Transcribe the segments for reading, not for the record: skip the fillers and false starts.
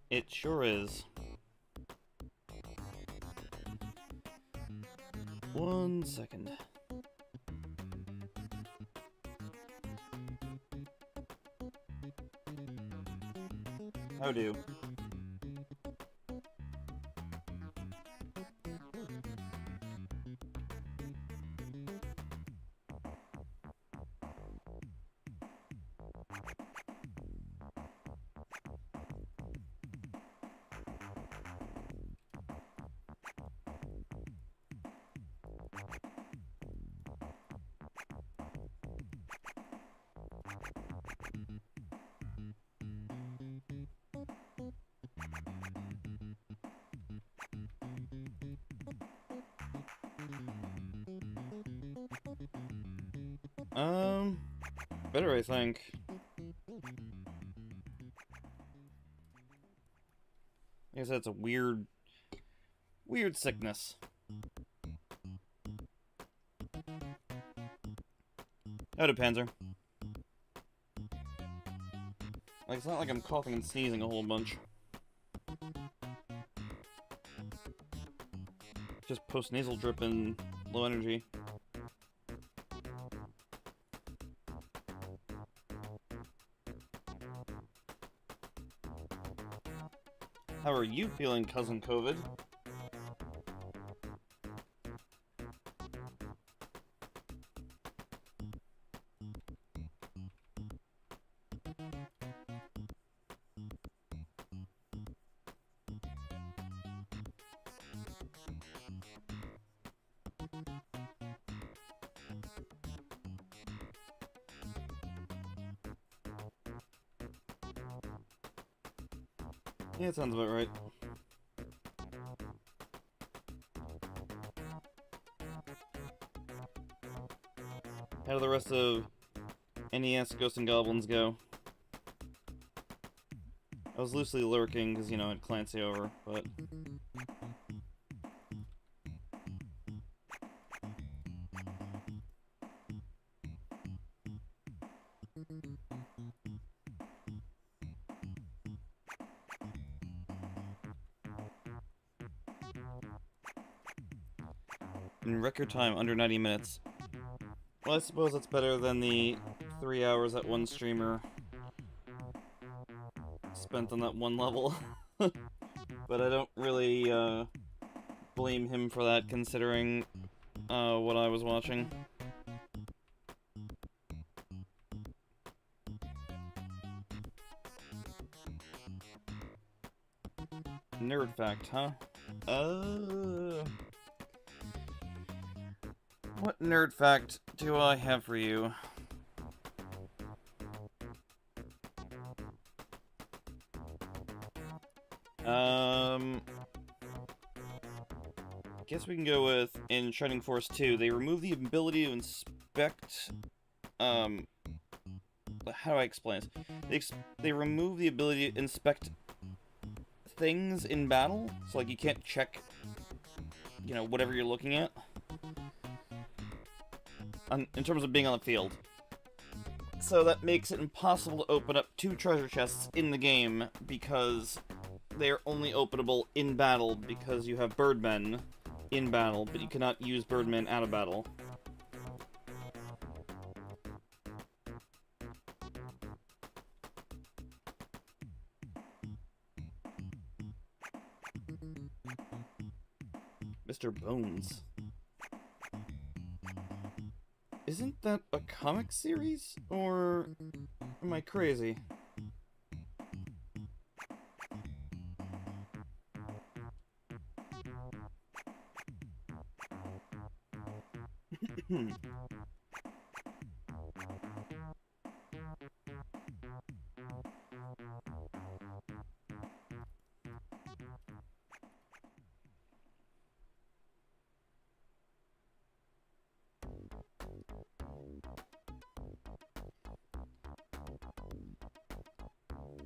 It sure is. 1 second. How do? Better, I think. I guess that's a weird sickness. Oh, to Panzer. Like, it's not like I'm coughing and sneezing a whole bunch. Just post-nasal drip and low energy. How are you feeling, Cousin COVID? Yeah, it sounds about right. How do the rest of NES Ghosts and Goblins go? I was loosely lurking because, you know, I had Clancy over, but... In record time, under 90 minutes. Well, I suppose that's better than the 3 hours that one streamer spent on that one level. But I don't really blame him for that, considering what I was watching. Nerd fact, huh? What nerd fact do I have for you? Guess we can go with, in Shining Force 2, they remove the ability to inspect, how do I explain this? They remove the ability to inspect things in battle, so like you can't check, you know, whatever you're looking at. In terms of being on the field. So that makes it impossible to open up 2 treasure chests in the game, because they are only openable in battle, because you have birdmen in battle, but you cannot use birdmen out of battle. Mr. Bones. Isn't that a comic series? Or am I crazy?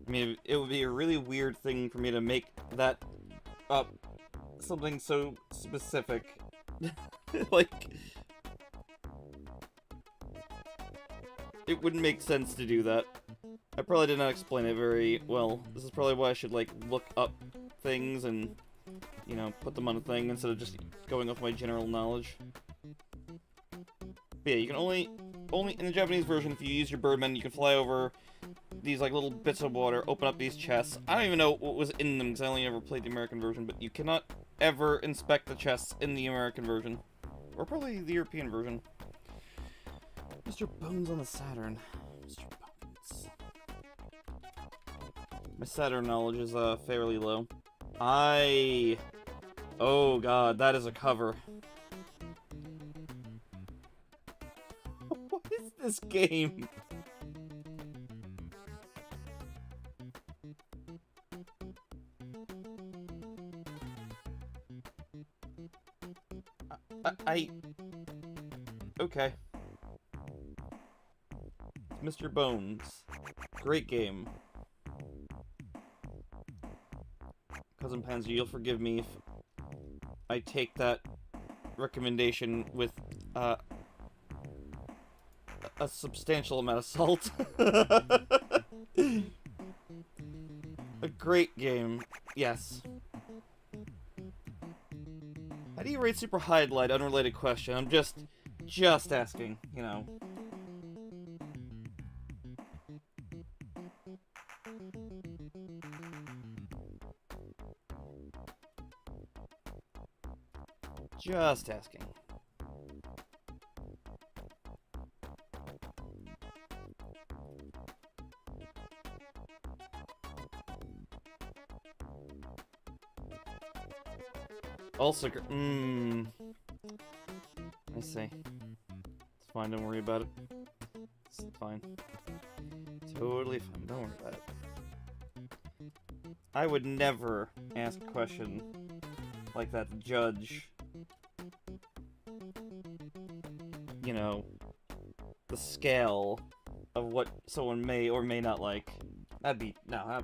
I mean, it would be a really weird thing for me to make that up something so specific. Like, it wouldn't make sense to do that. I probably did not explain it very well. This is probably why I should, like, look up things and, you know, put them on a thing instead of just going off my general knowledge. But yeah, you can only in the Japanese version, if you use your birdmen, you can fly over these, like, little bits of water, open up these chests. I don't even know what was in them, because I only ever played the American version, but you cannot ever inspect the chests in the American version. Or probably the European version. Mr. Bones on the Saturn. Mr. Bones. My Saturn knowledge is, fairly low. Oh god, that is a cover. What is this game? Okay. Mr. Bones. Great game. Cousin Pansy, you'll forgive me if I take that recommendation with, a substantial amount of salt. A great game. Yes. How do you rate Super Highlight? Unrelated question. I'm just asking, you know. Just asking. Also, I see. It's fine, don't worry about it. It's fine. Totally fine, don't worry about it. I would never ask a question like that to judge, you know, the scale of what someone may or may not like. That'd be... no,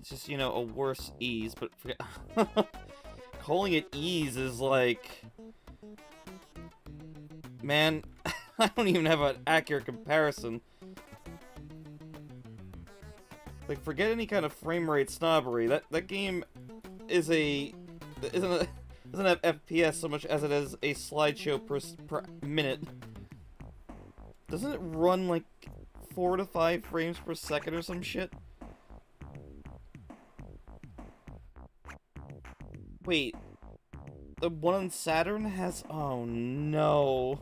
it's just, you know, a worse ease, but forget... calling it ease is like... Man, I don't even have an accurate comparison. Like, forget any kind of frame rate snobbery. That game is doesn't have FPS so much as it is a slideshow per minute. Doesn't it run like 4 to 5 frames per second or some shit? Wait, the one on Saturn has... oh no.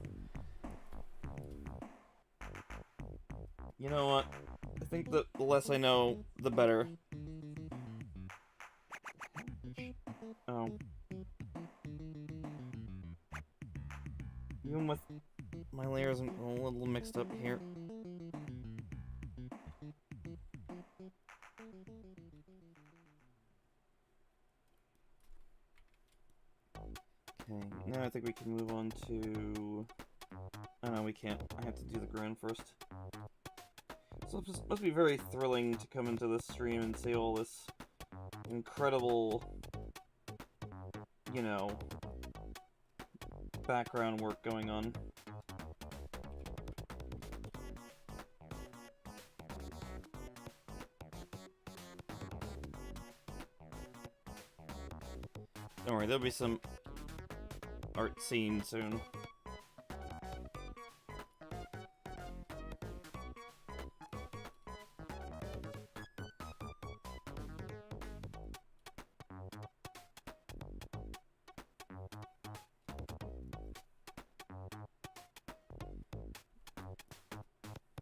You know what? I think that the less I know, the better. Oh. Even with my layers, I'm a little mixed up here. Okay, now I think we can move on to... oh no, we can't. I have to do the ground first. So it must be very thrilling to come into this stream and see all this incredible, you know, background work going on. Don't worry, there'll be some art scene soon.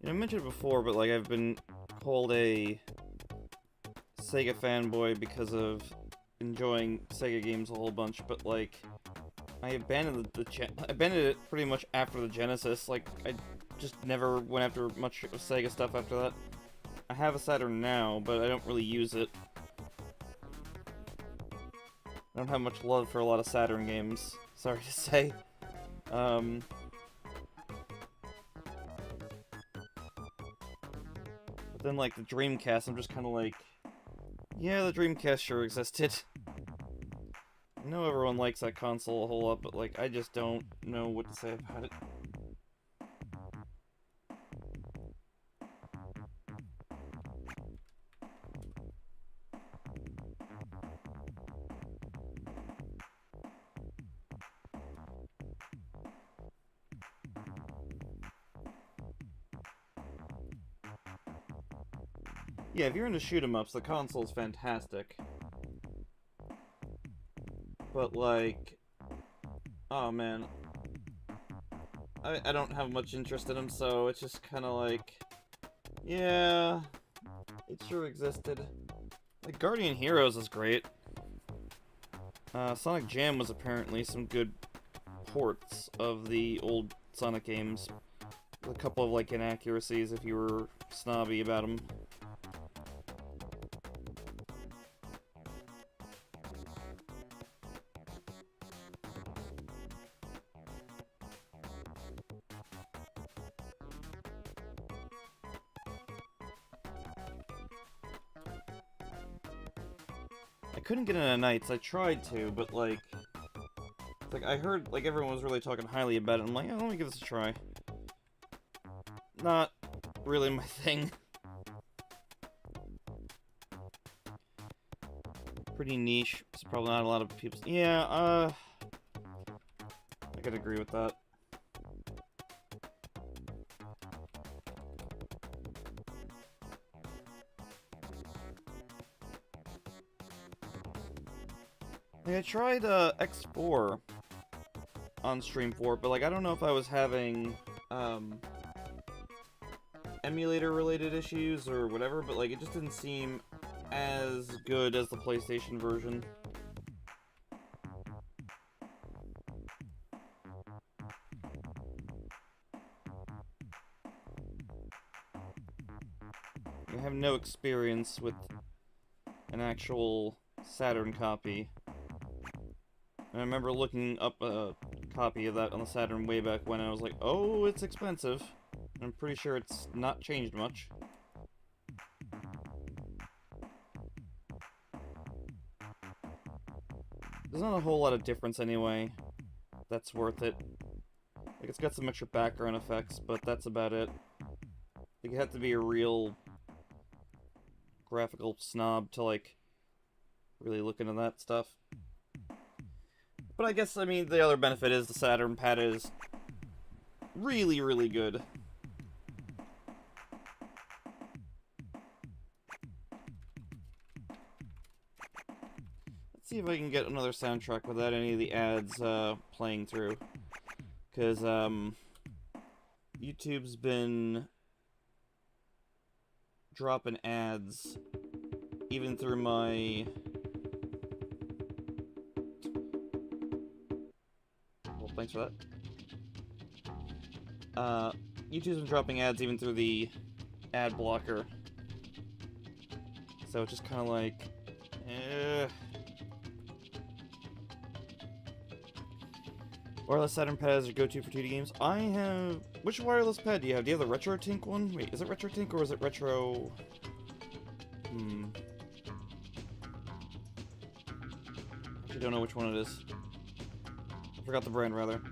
I mentioned it before, but like I've been called a Sega fanboy because of enjoying Sega games a whole bunch, but like I abandoned abandoned it pretty much after the Genesis. Like I just never went after much of Sega stuff after that. I have a Saturn now, but I don't really use it. I don't have much love for a lot of Saturn games, sorry to say. But then, like, the Dreamcast, I'm just kind of like, yeah, the Dreamcast sure existed. I know everyone likes that console a whole lot, but, like, I just don't know what to say about it. Yeah, if you're into shoot-em-ups, the console's fantastic. But, like... oh, man. I don't have much interest in them, so it's just kind of like... yeah... it sure existed. Like, Guardian Heroes is great. Sonic Jam was apparently some good ports of the old Sonic games. A couple of, like, inaccuracies if you were snobby about them. I couldn't get into Knights. I tried to, but like I heard like everyone was really talking highly about it. I'm like, oh, let me give this a try. Not really my thing. Pretty niche. It's probably not a lot of people. Yeah, I could agree with that. Like, I tried X4 on stream for it, but like I don't know if I was having emulator related issues or whatever, but like it just didn't seem as good as the PlayStation version. have no experience with an actual Saturn copy. And I remember looking up a copy of that on the Saturn way back when, and I was like, oh, it's expensive. I'm pretty sure it's not changed much. There's not a whole lot of difference anyway. That's worth it. Like, it's got some extra background effects, but that's about it. Like, you have to be a real graphical snob to, like, really look into that stuff. But I guess, I mean, the other benefit is the Saturn pad is really, really good. Let's see if I can get another soundtrack without any of the ads playing through. Because, YouTube's been dropping ads even through my... Well, thanks for that. YouTube's been dropping ads even through the ad blocker. So it's just kind of like... Wireless Saturn pad is your go-to for 2D games. I have... Which wireless pad do you have? Do you have the RetroTink one? Wait, is it RetroTink or is it Retro... I don't know which one it is. I forgot the brand, rather.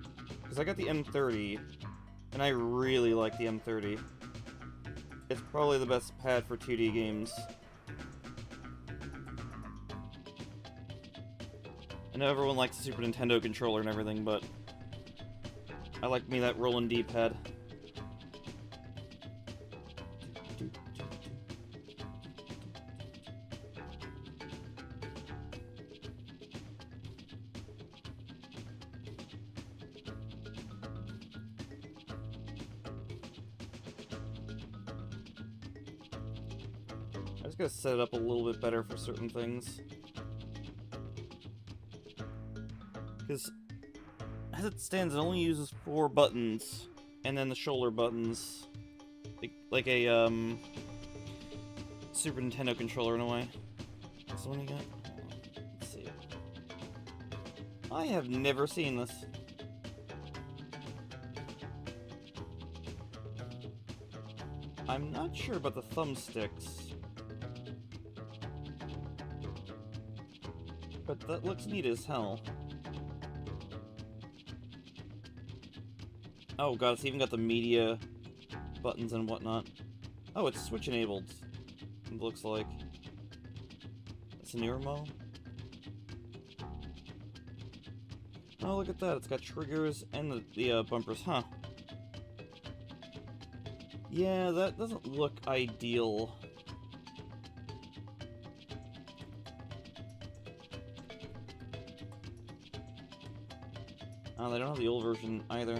Because I got the M30, and I really like the M30. It's probably the best pad for 2D games. I know everyone likes the Super Nintendo controller and everything, but I like me that Roland D-pad. I just gotta set it up a little bit better for certain things. Because as it stands, it only uses 4 buttons, and then the shoulder buttons, like a Super Nintendo controller in a way. What's the one you got? Let's see. I have never seen this. I'm not sure about the thumbsticks, but that looks neat as hell. Oh god, it's even got the media buttons and whatnot. Oh, it's Switch enabled, it looks like. It's a newer model. Oh, look at that, it's got triggers and the bumpers, huh. Yeah, that doesn't look ideal. Oh, they don't have the old version either.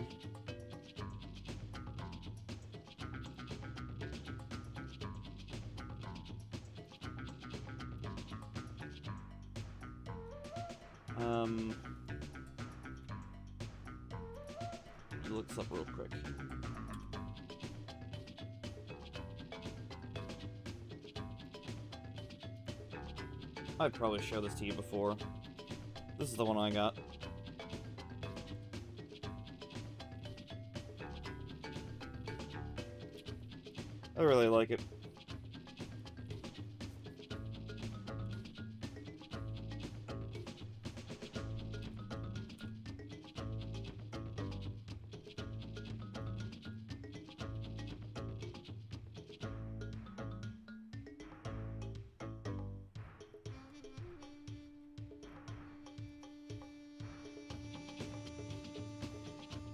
Look this up real quick. I've probably showed this to you before. This is the one I got. I really like it.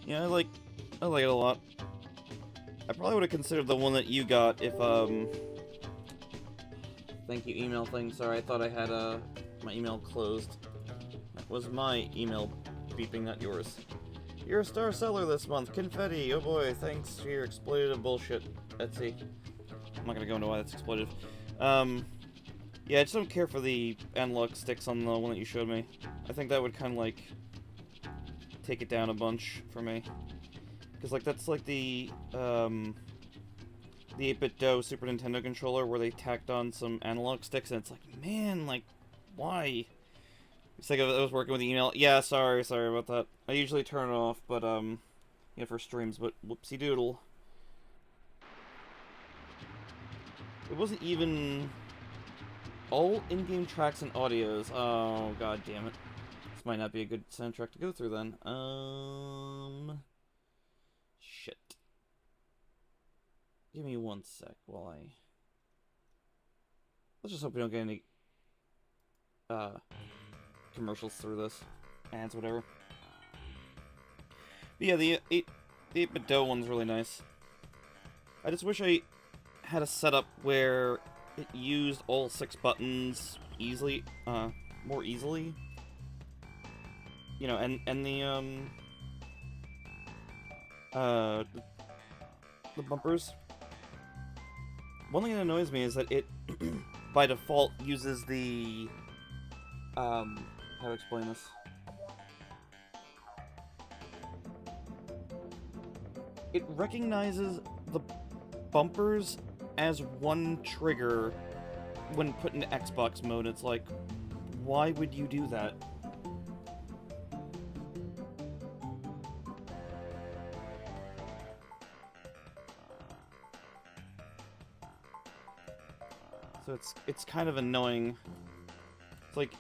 Yeah, I like it a lot. I probably would have considered the one that you got if, Thank you email thing. Sorry, I thought I had, my email closed. That was my email beeping, not yours. You're a star seller this month. Confetti. Oh boy, thanks for your exploitative bullshit, Etsy. I'm not gonna go into why that's exploitative. Yeah, I just don't care for the analog sticks on the one that you showed me. I think that would kind of, like, take it down a bunch for me. Because, like, that's like the the 8-bit Do Super Nintendo controller where they tacked on some analog sticks, and it's like, man, like, why? It's like I was working with the email. Yeah, sorry about that. I usually turn it off, but, yeah, for streams, but whoopsie doodle. It wasn't even all in-game tracks and audios. Oh, god damn it. This might not be a good soundtrack to go through then. Shit. Give me one sec while I... Let's just hope we don't get any, commercials through this. Ads, whatever. But yeah, the 8-bit Do one's really nice. I just wish I had a setup where it used all 6 buttons easily, more easily. You know, and the bumpers. One thing that annoys me is that it, by default, uses the, how to explain this? It recognizes the bumpers as one trigger when put into Xbox mode. It's like, why would you do that? So it's kind of annoying. It's like,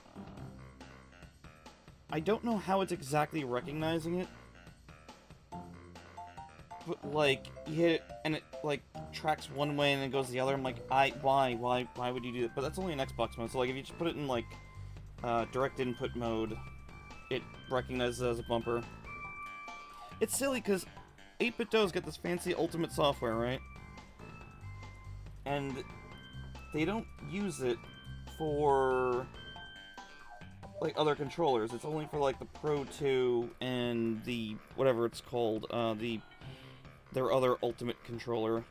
I don't know how it's exactly recognizing it, but like you hit it and it like tracks one way and then goes the other. I'm like, why would you do that? But that's only in Xbox mode. So like if you just put it in like direct input mode, it recognizes it as a bumper. It's silly because 8-bit Do's got this fancy ultimate software, right? And they don't use it for like other controllers. It's only for like the Pro 2 and the whatever it's called, their other ultimate controller.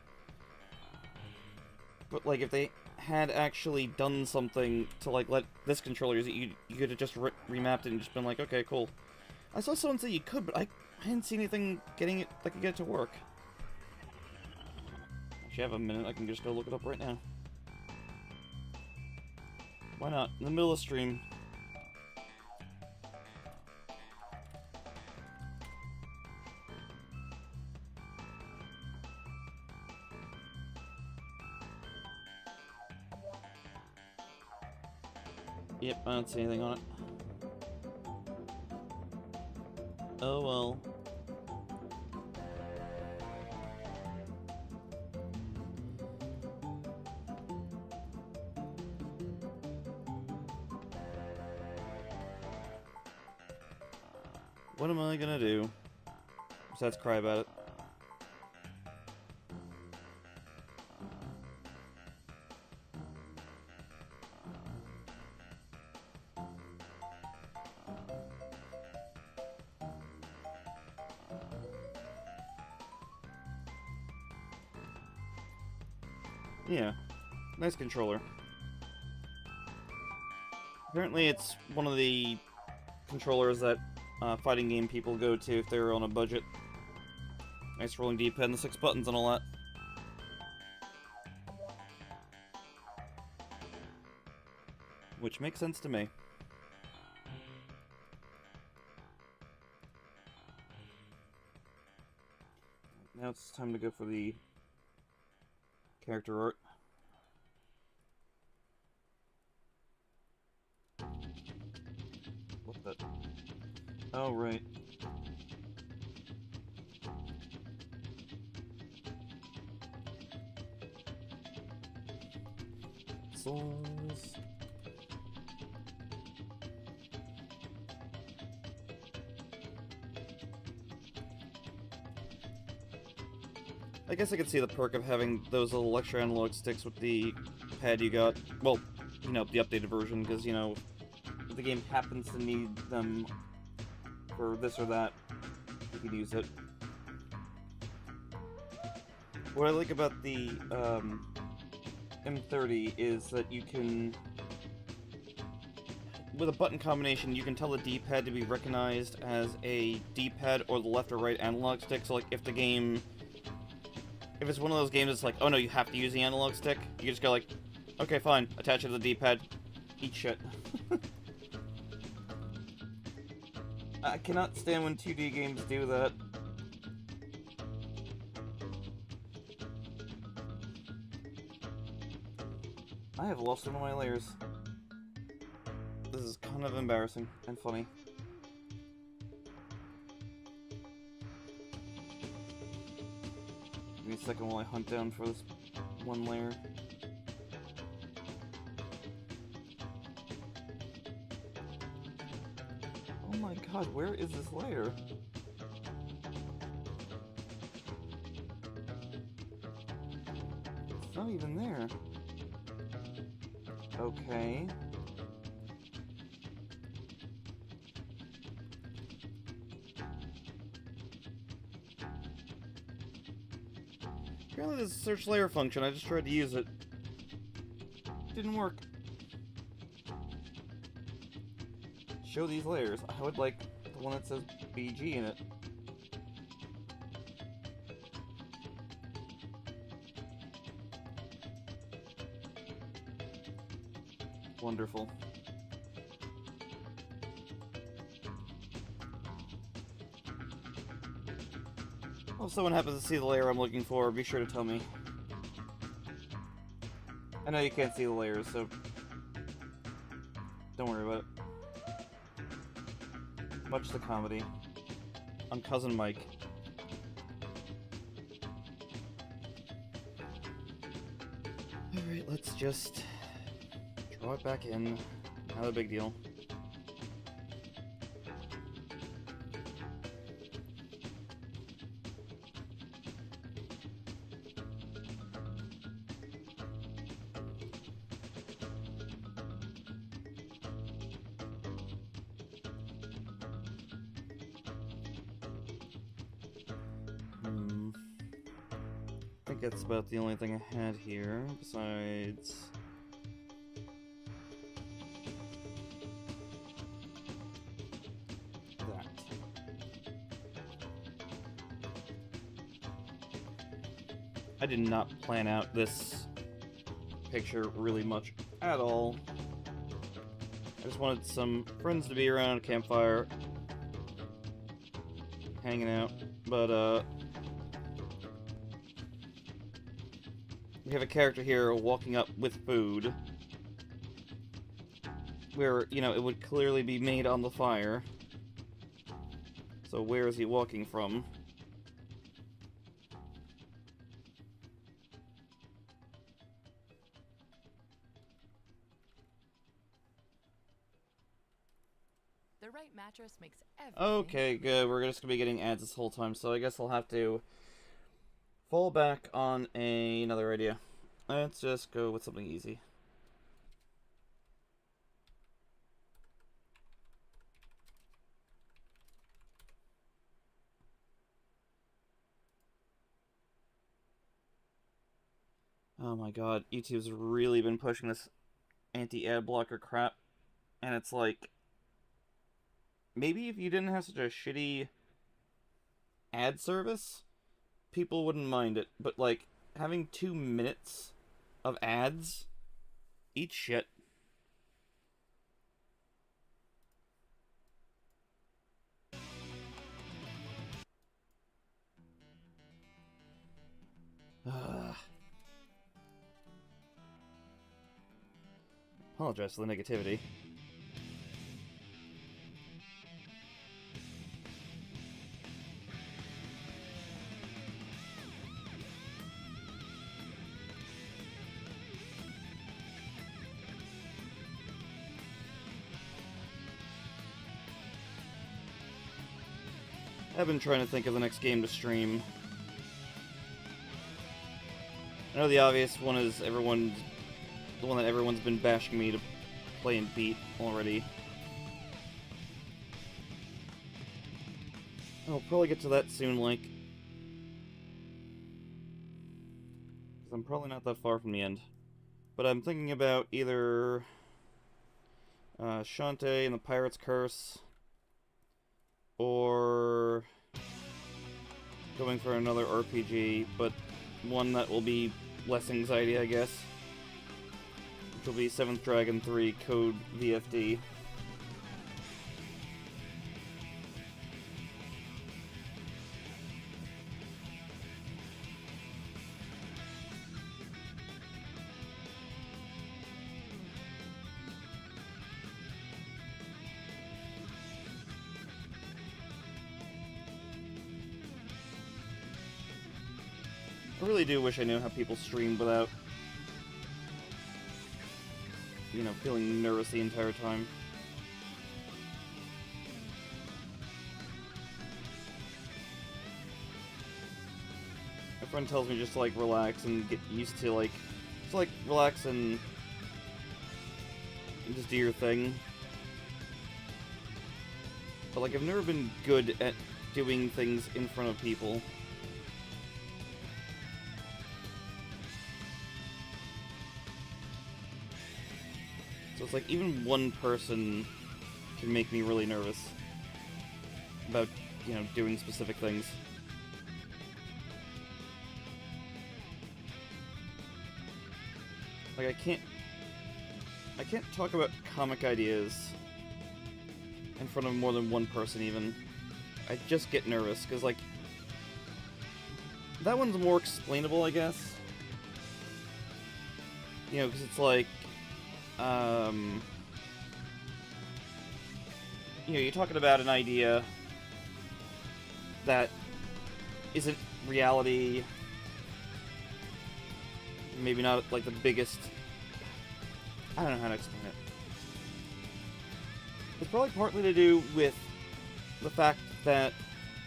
But like if they had actually done something to like let this controller use it, you could have just remapped it and just been like, okay, cool. I saw someone say you could, but I didn't see anything getting it that could get it to work. Actually, I have a minute. I can just go look it up right now. Why not? In the middle of the stream. Yep, I don't see anything on it. Oh well. What am I gonna do? Besides cry about it. Yeah, nice controller. Apparently it's one of the controllers that fighting game people go to if they're on a budget. Nice rolling D-pad and the 6 buttons and all that. Which makes sense to me. Now it's time to go for the character art. What the? Oh, right. Souls. I guess I could see the perk of having those little extra analog sticks with the pad you got. Well, you know, the updated version, because, you know, if the game happens to need them for this or that, you can use it. What I like about the M30 is that you can, with a button combination, you can tell the D-pad to be recognized as a D-pad or the left or right analog stick. So, like, if if it's one of those games that's like, oh no, you have to use the analog stick, you just go like, okay, fine, attach it to the D-pad, eat shit. I cannot stand when 2D games do that. I have lost one of my layers. This is kind of embarrassing and funny. Give me a second while I hunt down for this one layer. Oh my god, where is this layer? It's not even there. Okay. Apparently there's a search layer function, I just tried to use it. Didn't work. Show these layers. I would like the one that says BG in it. Wonderful. Well, if someone happens to see the layer I'm looking for, be sure to tell me. I know you can't see the layers, so don't worry about it. Much the comedy. I'm Cousin Mike. Alright, let's just draw it back in. Not a big deal. I think that's about the only thing I had here, besides... that. I did not plan out this picture really much at all. I just wanted some friends to be around a campfire, hanging out, but we have a character here walking up with food, where, you know, it would clearly be made on the fire. So where is he walking from? The right mattress makes everything. Okay, good. We're just gonna be getting ads this whole time, so I guess I'll have to fall back on another idea. Let's just go with something easy. Oh my god, YouTube's really been pushing this anti-ad blocker crap, and it's like, maybe if you didn't have such a shitty ad service, people wouldn't mind it, but like, having 2 minutes of ads, eat shit. Apologize for the negativity. I've been trying to think of the next game to stream. I know the obvious one is the one that everyone's been bashing me to play and beat already. I'll probably get to that soon, like. Because I'm probably not that far from the end. But I'm thinking about either Shantae and the Pirate's Curse, or going for another RPG, but one that will be less anxiety, I guess. Which will be 7th Dragon 3 Code VFD. I really do wish I knew how people stream without, you know, feeling nervous the entire time. My friend tells me just to, like, relax and get used to, like, just, like, relax and just do your thing. But, like, I've never been good at doing things in front of people. So it's like, even one person can make me really nervous about, you know, doing specific things. Like, I can't talk about comic ideas in front of more than one person, even. I just get nervous, because, like, that one's more explainable, I guess. You know, because it's like, you know, you're talking about an idea that isn't reality, maybe not, like, the biggest... I don't know how to explain it. It's probably partly to do with the fact that,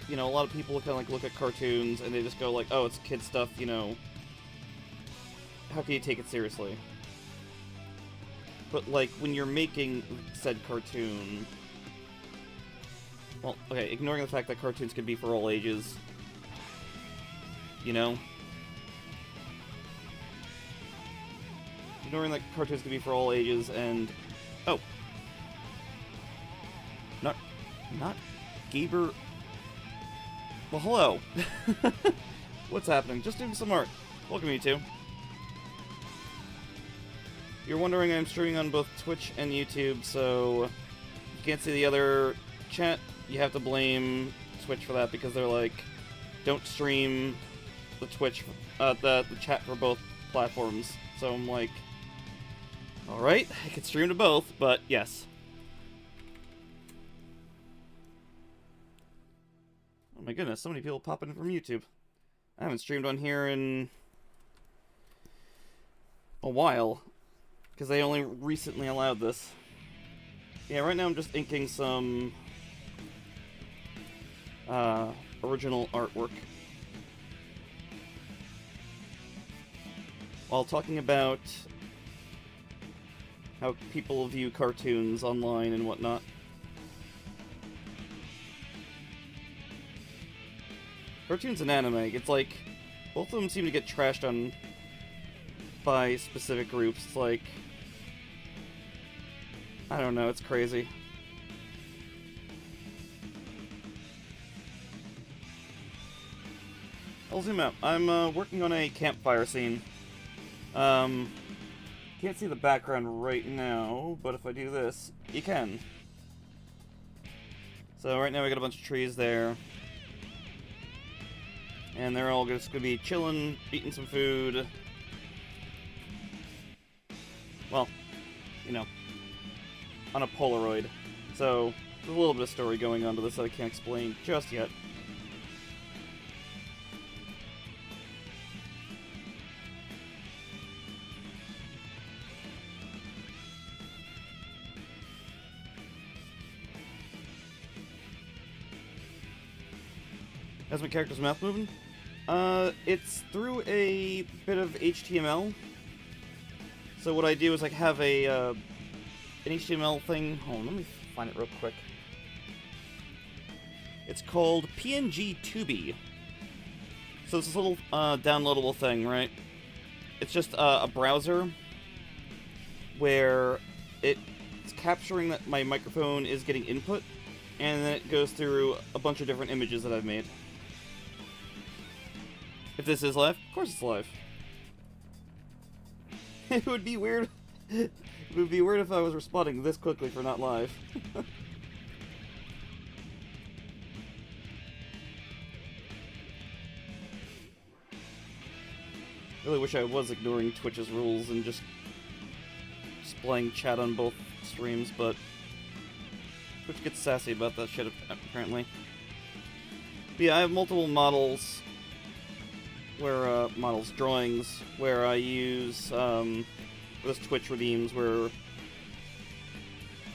you know, a lot of people kind of, like, look at cartoons and they just go, like, oh, it's kid stuff, you know, how can you take it seriously? But, like, when you're making said cartoon... Well, okay, ignoring the fact that cartoons can be for all ages, you know? Ignoring that cartoons can be for all ages, and... Oh! Not Gaber... Well, hello! What's happening? Just doing some art. Welcome, you two. You're wondering, I'm streaming on both Twitch and YouTube, so if you can't see the other chat, you have to blame Twitch for that, because they're like, don't stream the Twitch, the chat for both platforms. So I'm like, alright, I can stream to both, but yes. Oh my goodness, so many people popping in from YouTube. I haven't streamed on here in a while, because they only recently allowed this. Yeah, right now I'm just inking some original artwork while talking about how people view cartoons online and whatnot. Cartoons and anime, it's like, both of them seem to get trashed on by specific groups. It's like, I don't know, it's crazy. I'll zoom out. I'm working on a campfire scene. Can't see the background right now, but if I do this, you can. So right now we got a bunch of trees there. And they're all just gonna be chilling, eating some food. Well, you know, on a Polaroid. So, there's a little bit of story going on to this that I can't explain just yet. How's my character's mouth moving? It's through a bit of HTML. So what I do is, like, have a, an HTML thing. Hold on, let me find it real quick. It's called PNG Tubi. So it's this little, downloadable thing, right? It's just, a browser where it's capturing that my microphone is getting input, and then it goes through a bunch of different images that I've made. If this is live, of course it's live. It would be weird. It would be weird if I was responding this quickly for not live. Really wish I was ignoring Twitch's rules and just displaying chat on both streams, but Twitch gets sassy about that shit, apparently. But yeah, I have multiple models where, drawings, where I use, this Twitch redeems, where you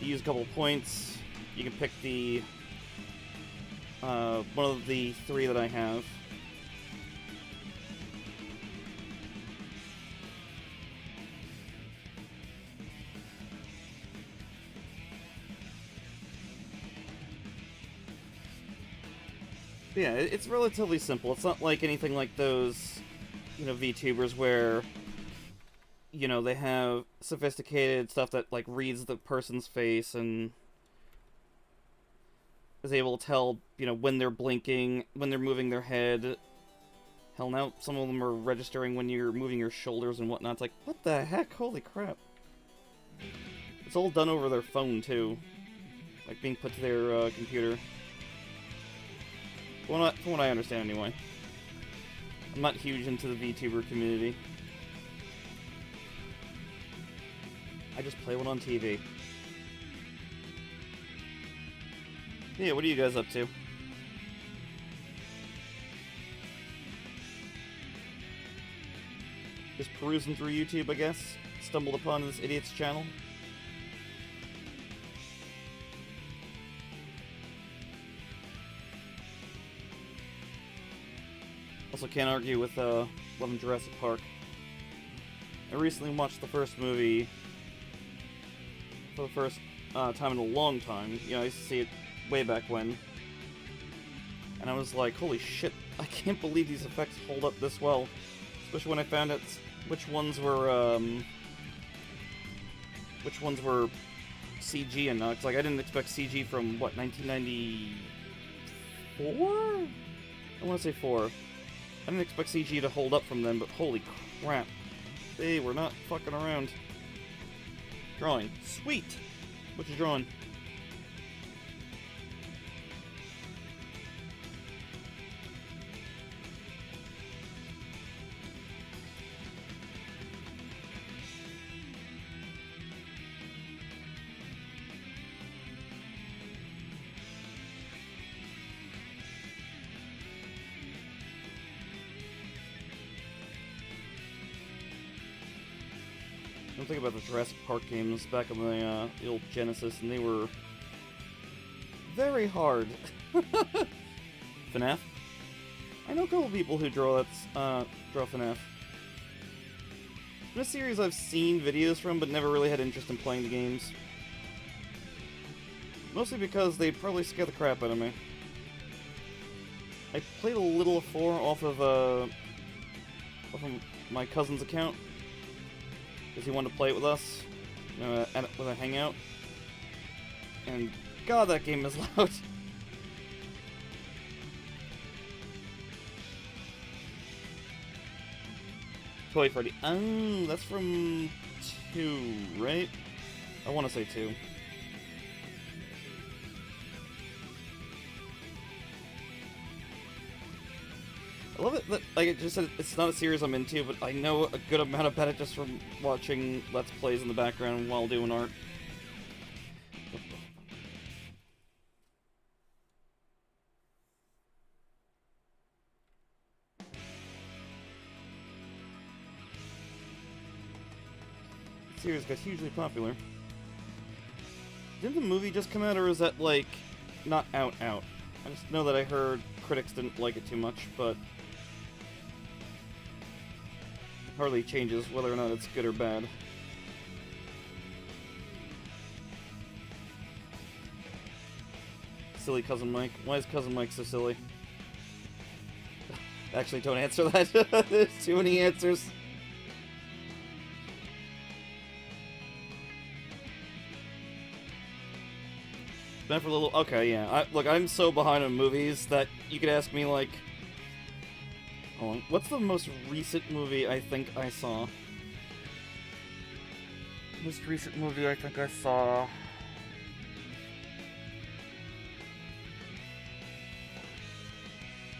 use a couple points, you can pick the, one of the 3 that I have. Yeah, it's relatively simple. It's not like anything like those, you know, VTubers where, you know, they have sophisticated stuff that, like, reads the person's face and is able to tell, you know, when they're blinking, when they're moving their head. Hell, now some of them are registering when you're moving your shoulders and whatnot. It's like, what the heck? Holy crap. It's all done over their phone, too. Like, being put to their, computer. From what I understand, anyway. I'm not huge into the VTuber community. I just play one on TV. Yeah, what are you guys up to? Just perusing through YouTube, I guess. Stumbled upon this idiot's channel. Also can't argue with loving Jurassic Park. I recently watched the first movie for the first time in a long time. You know, I used to see it way back when. And I was like, holy shit, I can't believe these effects hold up this well. Especially when I found out which ones were CG and not. It's like, I didn't expect CG from, what, 1994? I want to say 4. I didn't expect CG to hold up from them, but holy crap. They were not fucking around. Drawing. Sweet! What you drawing? I'm thinking about the Jurassic Park games back on the old Genesis, and they were very hard. FNAF? I know a couple people who draw FNAF. It's been a series I've seen videos from, but never really had interest in playing the games. Mostly because they probably scare the crap out of me. I played a little of 4 off of my cousin's account, because he wanted to play it with us, with a hangout. And god, that game is loud. Toy Freddy. Oh, that's from 2, right? I want to say 2. I love it that, like I just said, it's not a series I'm into, but I know a good amount about it just from watching Let's Plays in the background while doing art. The series got hugely popular. Didn't the movie just come out, or is that, like, not out? I just know that I heard critics didn't like it too much, but hardly changes whether or not it's good or bad. Silly Cousin Mike. Why is Cousin Mike so silly? Actually, don't answer that. There's too many answers. Been for a little... Okay, yeah. Look, I'm so behind on movies that you could ask me, like... Hold on. What's the most recent movie I think I saw? Most recent movie I think I saw...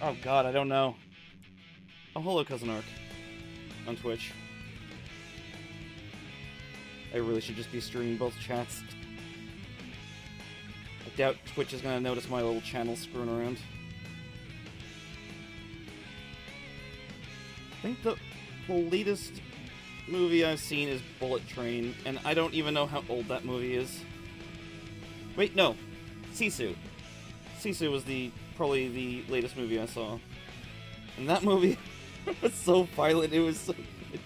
Oh god, I don't know. Oh, hello, Cousin Ark. On Twitch. I really should just be streaming both chats. I doubt Twitch is gonna notice my little channel screwing around. I think the latest movie I've seen is Bullet Train, and I don't even know how old that movie is. Wait, no. Sisu. Sisu was probably the latest movie I saw. And that movie was so violent, it was so good.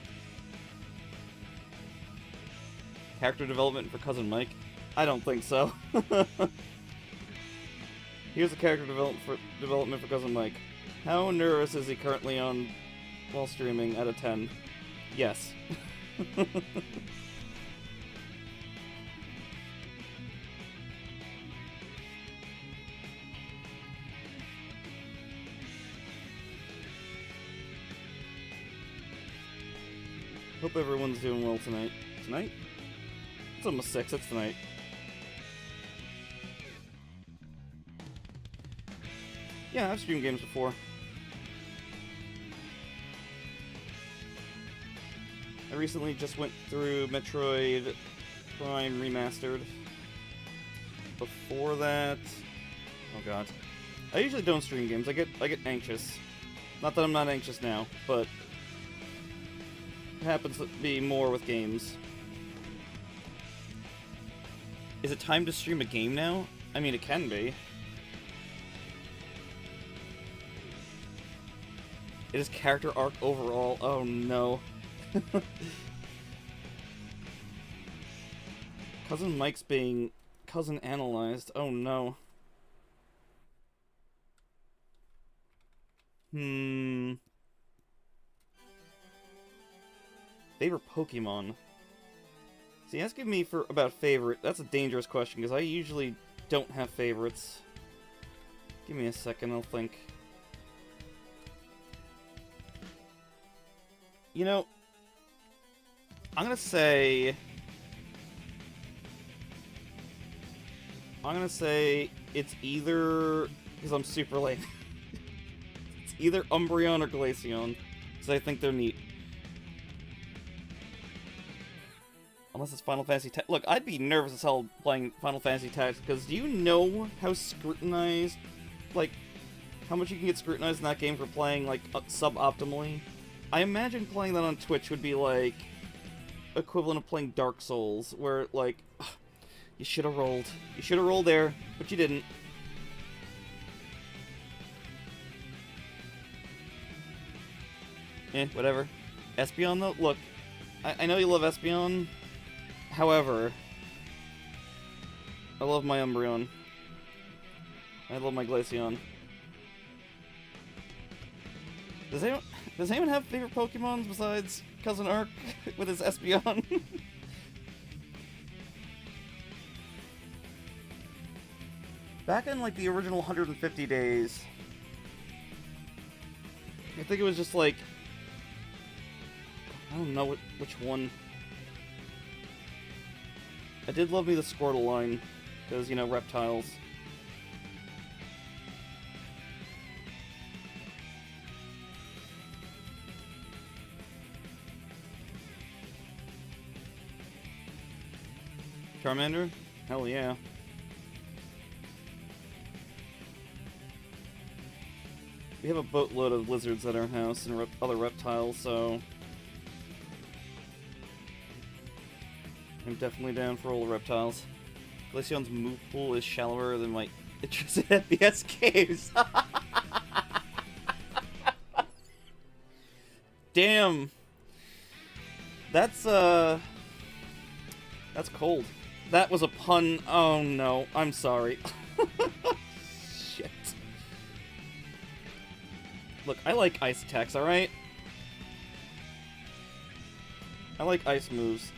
Character development for Cousin Mike? I don't think so. Here's the character development for Cousin Mike. How nervous is he currently on while streaming out of 10? Yes. Hope everyone's doing well tonight. Tonight? It's almost 6, it's tonight. Yeah, I've streamed games before. I recently just went through Metroid Prime Remastered. Before that... Oh god. I usually don't stream games, I get anxious. Not that I'm not anxious now, but... It happens to be more with games. Is it time to stream a game now? I mean, it can be. It is character arc overall. Oh no. Cousin Mike's being cousin analyzed. Oh no. Favorite Pokemon? See, asking me about favorite, that's a dangerous question, because I usually don't have favorites. Give me a second, I'll think. You know, I'm gonna say it's either, because I'm super late, it's either Umbreon or Glaceon, because I think they're neat. Unless it's Final Fantasy Tactics. Look, I'd be nervous as hell playing Final Fantasy Tactics, because do you know how scrutinized, like, how much you can get scrutinized in that game for playing, like, suboptimally? I imagine playing that on Twitch would be, like, equivalent of playing Dark Souls, where, like, ugh, you should have rolled. You should have rolled there, but you didn't. Whatever. Espeon, though? Look, I know you love Espeon. However, I love my Umbreon. I love my Glaceon. Does anyone have favorite Pokemons besides Cousin Ark with his Espeon? Back in, like, the original 150 days, I think it was just, like, I don't know which one. I did love me the Squirtle line, because, you know, reptiles. Charmander? Hell yeah. We have a boatload of lizards at our house and other reptiles, so... I'm definitely down for all the reptiles. Glaceon's move pool is shallower than my interest in FPS games. Damn. That's cold. That was a pun. Oh no, I'm sorry. Shit. Look, I like ice attacks, alright? I like ice moves.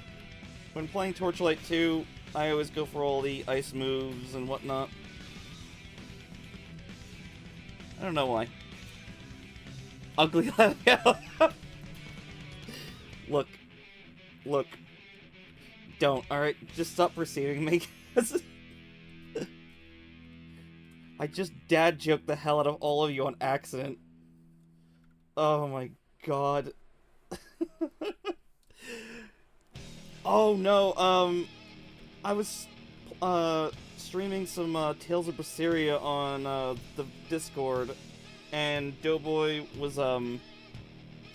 When playing Torchlight 2, I always go for all the ice moves and whatnot. I don't know why. ugly Look. Look. Don't, alright? Just stop receiving me. I just dad joked the hell out of all of you on accident. Oh my god. Oh no, I was, streaming some, Tales of Berseria on, the Discord, and Doughboy was,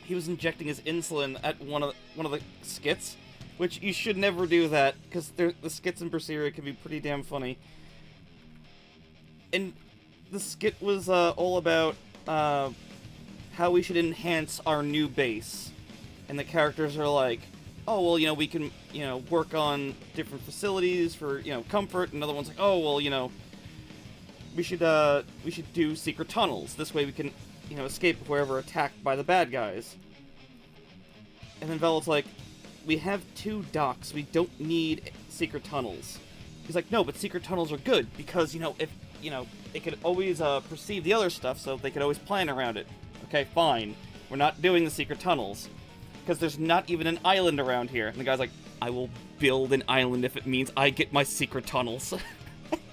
he was injecting his insulin at one of the skits, which you should never do that, because the skits in Berseria can be pretty damn funny. And the skit was, all about, how we should enhance our new base. And the characters are like, oh, well, you know, we can, you know, work on different facilities for, you know, comfort. And another one's like, oh, well, you know, we should do secret tunnels. This way we can, you know, escape if we're ever attacked by the bad guys. And then Vel's like, we have 2 docks. We don't need secret tunnels. He's like, no, but secret tunnels are good because, you know, if, you know, they could always, perceive the other stuff, so they could always plan around it. Okay, fine. We're not doing the secret tunnels. Because there's not even an island around here. And the guy's like, I will build an island if it means I get my secret tunnels.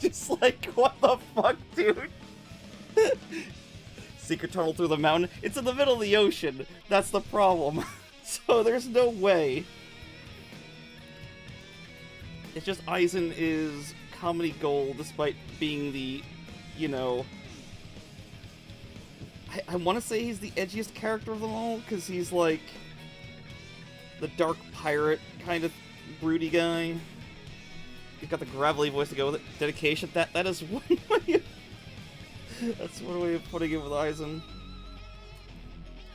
Just like, what the fuck, dude? Secret tunnel through the mountain? It's in the middle of the ocean. That's the problem. So there's no way. It's just Aizen is comedy gold despite being the, you know... I want to say he's the edgiest character of them all, because he's like... the dark pirate kind of broody guy. He's got the gravelly voice to go with it. Dedication. That is one way. That's one way of putting it with Aizen.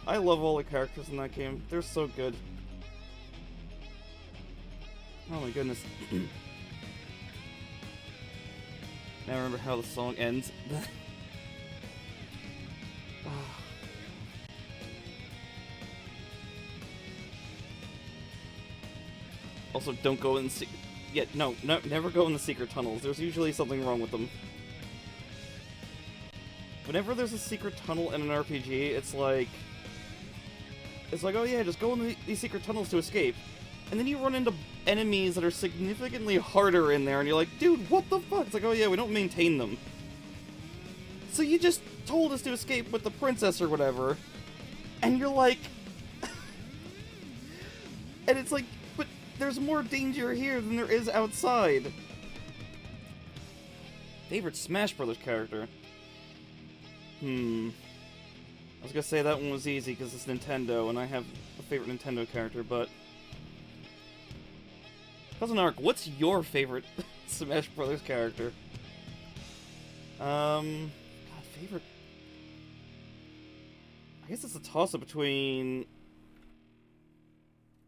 I love all the characters in that game. They're so good. Oh my goodness. Now I remember how the song ends. Also, don't go in the no, never go in the secret tunnels. There's usually something wrong with them. Whenever there's a secret tunnel in an RPG, it's like, oh yeah, just go in these secret tunnels to escape. And then you run into enemies that are significantly harder in there, and you're like, dude, what the fuck? It's like, oh yeah, we don't maintain them. So you just told us to escape with the princess or whatever, and you're like... and it's like, but there's more danger here than there is outside. Favorite Smash Brothers character? I was gonna say that one was easy because it's Nintendo, and I have a favorite Nintendo character, but... Cousin Ark, what's your favorite Smash Brothers character? God, favorite... I guess it's a toss-up between...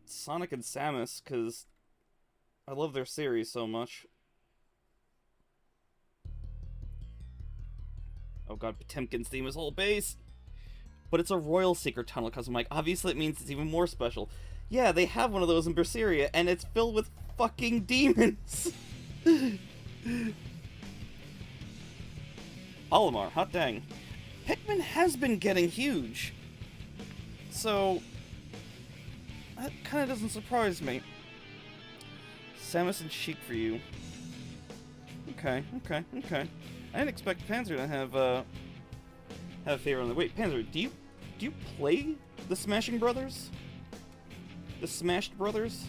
Sonic and Samus, because I love their series so much. Oh god, Potemkin's theme is whole base! But it's a royal secret tunnel, because I'm like, obviously it means it's even more special. Yeah, they have one of those in Berseria, and it's filled with fucking demons! Olimar, hot dang. Pikmin has been getting huge. So, that kind of doesn't surprise me. Samus and Sheik for you. Okay. I didn't expect Panzer to have a favorite on the... Wait, Panzer, do you play the Smashing Brothers? The Smashed Brothers?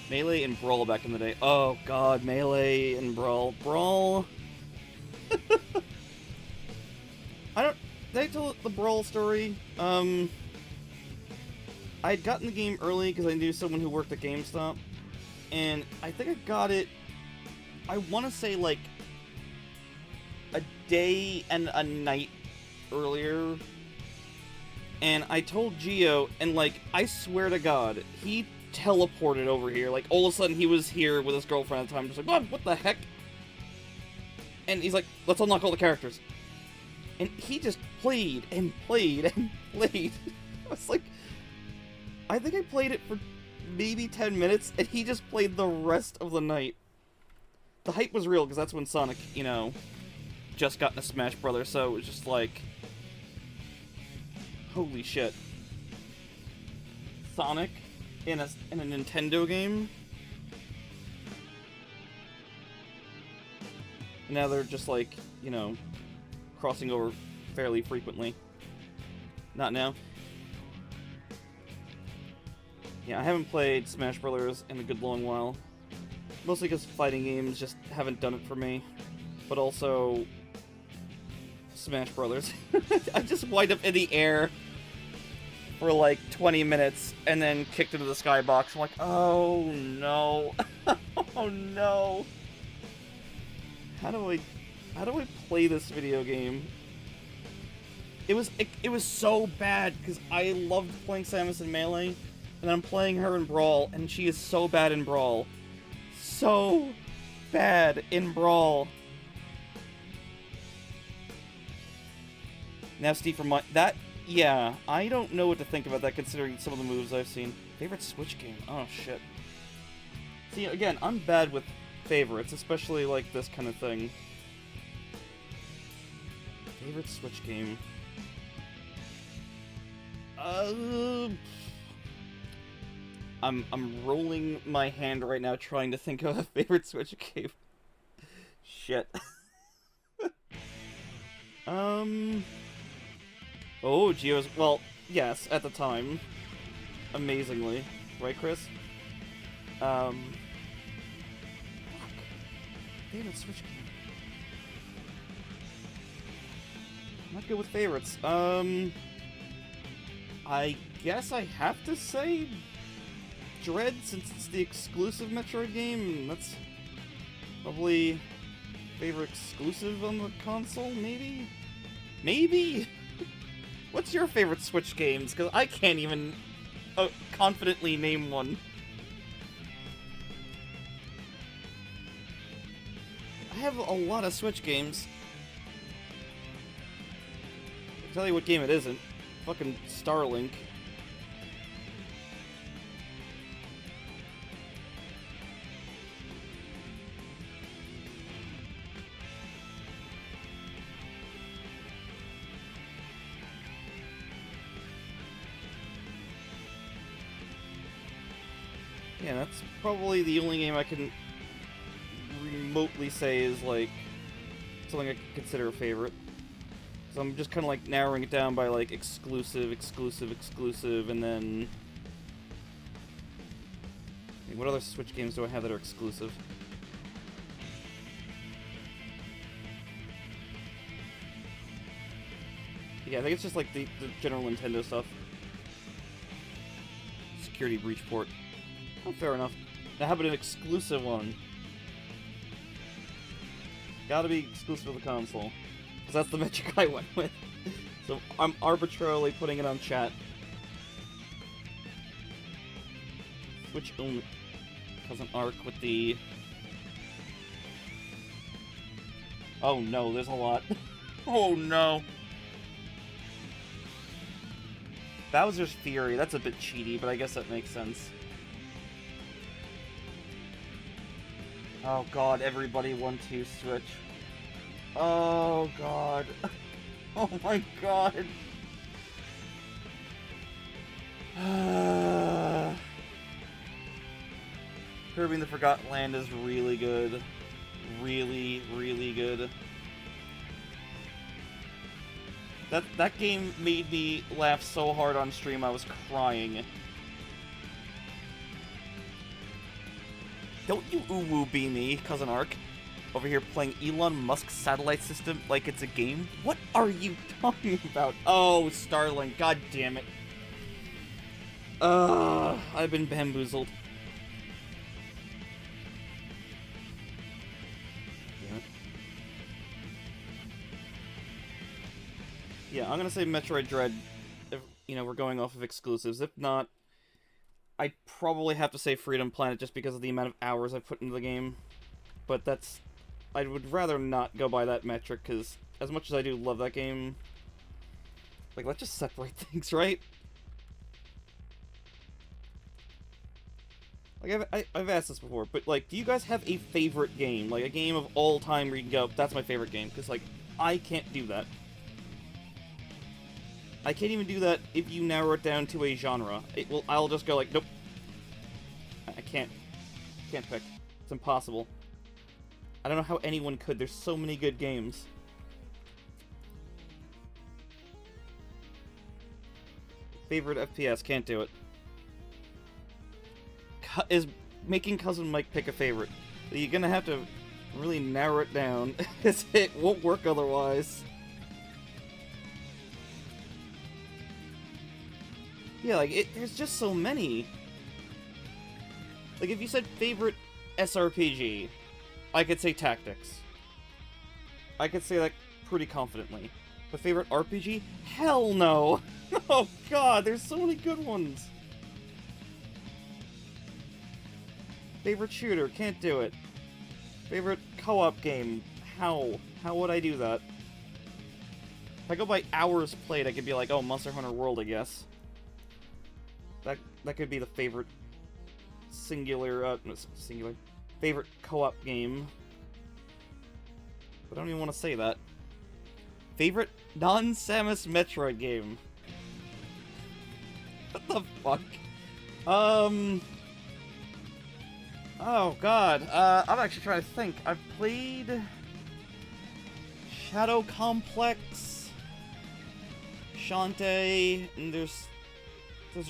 Melee and Brawl back in the day. Oh god, Melee and Brawl. Brawl... Did I tell the Brawl story? I had gotten the game early because I knew someone who worked at GameStop. And I think I got it, I want to say like a day and a night earlier. And I told Gio, and like, I swear to God, he teleported over here. Like, all of a sudden he was here with his girlfriend at the time, just like, what the heck? And he's like, let's unlock all the characters. And he just played and played and played. I was like, I think I played it for maybe 10 minutes, and he just played the rest of the night. The hype was real, because that's when Sonic, you know, just got into Smash Brothers, so it was just like... Holy shit. Sonic in a Nintendo game? Now they're just like, you know, crossing over fairly frequently. Not now. Yeah, I haven't played Smash Brothers in a good long while. Mostly because fighting games just haven't done it for me. But also... Smash Brothers. I just wind up in the air for like 20 minutes and then kicked into the skybox. I'm like, oh no. Oh no. How do I play this video game? It was so bad because I loved playing Samus in Melee, and I'm playing her in Brawl, and she is so bad in Brawl. So bad in Brawl. Now, Steve, from that, yeah, I don't know what to think about that considering some of the moves I've seen. Favorite Switch game? Oh, shit. See, again, I'm bad with favorites, especially like this kind of thing. Favorite Switch game? I'm rolling my hand right now trying to think of a favorite Switch game. Shit. Oh, Geo's... Well, yes, at the time. Amazingly. Right, Chris? Fuck. Favorite Switch game. I'm not good with favorites. I guess I have to say Dread, since it's the exclusive Metroid game. That's probably favorite exclusive on the console, maybe? Maybe? What's your favorite Switch games? Because I can't even confidently name one. I have a lot of Switch games. I'll tell you what game it isn't. Fucking Starlink. Yeah, that's probably the only game I can remotely say is, like, something I could consider a favorite. So I'm just kind of, like, narrowing it down by, like, exclusive, and then... what other Switch games do I have that are exclusive? Yeah, I think it's just, like, the general Nintendo stuff. Security breach port. Oh, fair enough. Now, how about an exclusive one? Gotta be exclusive to the console. Because that's the metric I went with. So I'm arbitrarily putting it on chat. Switch only. Cousin Arc with the... Oh no, there's a lot. Oh no. Bowser's Fury, that's a bit cheaty, but I guess that makes sense. Oh god, everybody 1-2 Switch. Oh god. Oh my god. Kirby in the Forgotten Land is really good. Really, really good. That game made me laugh so hard on stream I was crying. Don't you ooh-woo be me, Cousin Ark. Over here playing Elon Musk's satellite system like it's a game? What are you talking about? Oh, Starlink, god damn it. I've been bamboozled. Damn it. Yeah, I'm gonna say Metroid Dread if, you know, we're going off of exclusives. If not, I'd probably have to say Freedom Planet just because of the amount of hours I've put into the game. But that's... I would rather not go by that metric, because as much as I do love that game... Like, let's just separate things, right? Like, I've asked this before, but, like, do you guys have a favorite game? Like, a game of all time where you can go, that's my favorite game. Because, like, I can't do that. I can't even do that if you narrow it down to a genre. I'll just go like, nope. I can't. Can't pick. It's impossible. I don't know how anyone could. There's so many good games. Favorite FPS, can't do it. Is making Cousin Mike pick a favorite. You're gonna have to really narrow it down, because it won't work otherwise. Yeah, like, there's just so many. Like, if you said favorite SRPG, I could say Tactics. I could say that pretty confidently. But favorite RPG? Hell no! Oh god, there's so many good ones! Favorite shooter? Can't do it. Favorite co-op game? How? How would I do that? If I go by hours played, I could be like, oh, Monster Hunter World, I guess. That could be the favorite singular, favorite co-op game. But I don't even want to say that. Favorite non-Samus Metroid game. What the fuck? Oh god, I'm actually trying to think. I've played Shadow Complex, Shantae, and those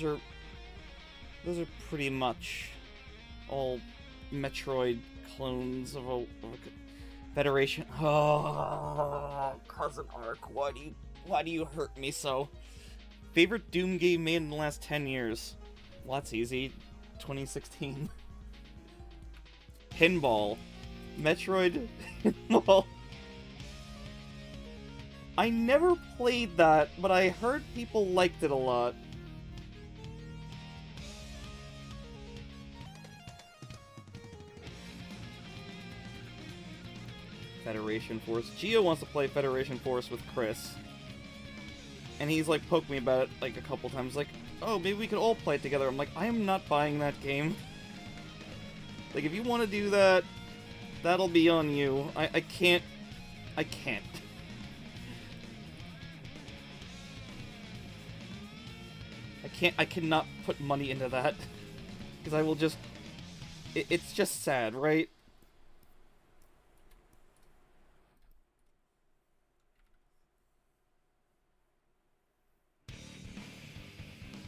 are pretty much all Metroid clones of a Federation. Oh, Cousin Ark, why do you hurt me so? Favorite Doom game made in the last 10 years? Well, that's easy. 2016. Pinball. Metroid Pinball. I never played that, but I heard people liked it a lot. Federation Force. Gio wants to play Federation Force with Chris. And he's like poked me about it like a couple times, like, oh, maybe we could all play it together. I'm like, I am not buying that game. Like, if you want to do that, that'll be on you. I can't. I can't. I cannot put money into that. Because I will just... It's just sad, right?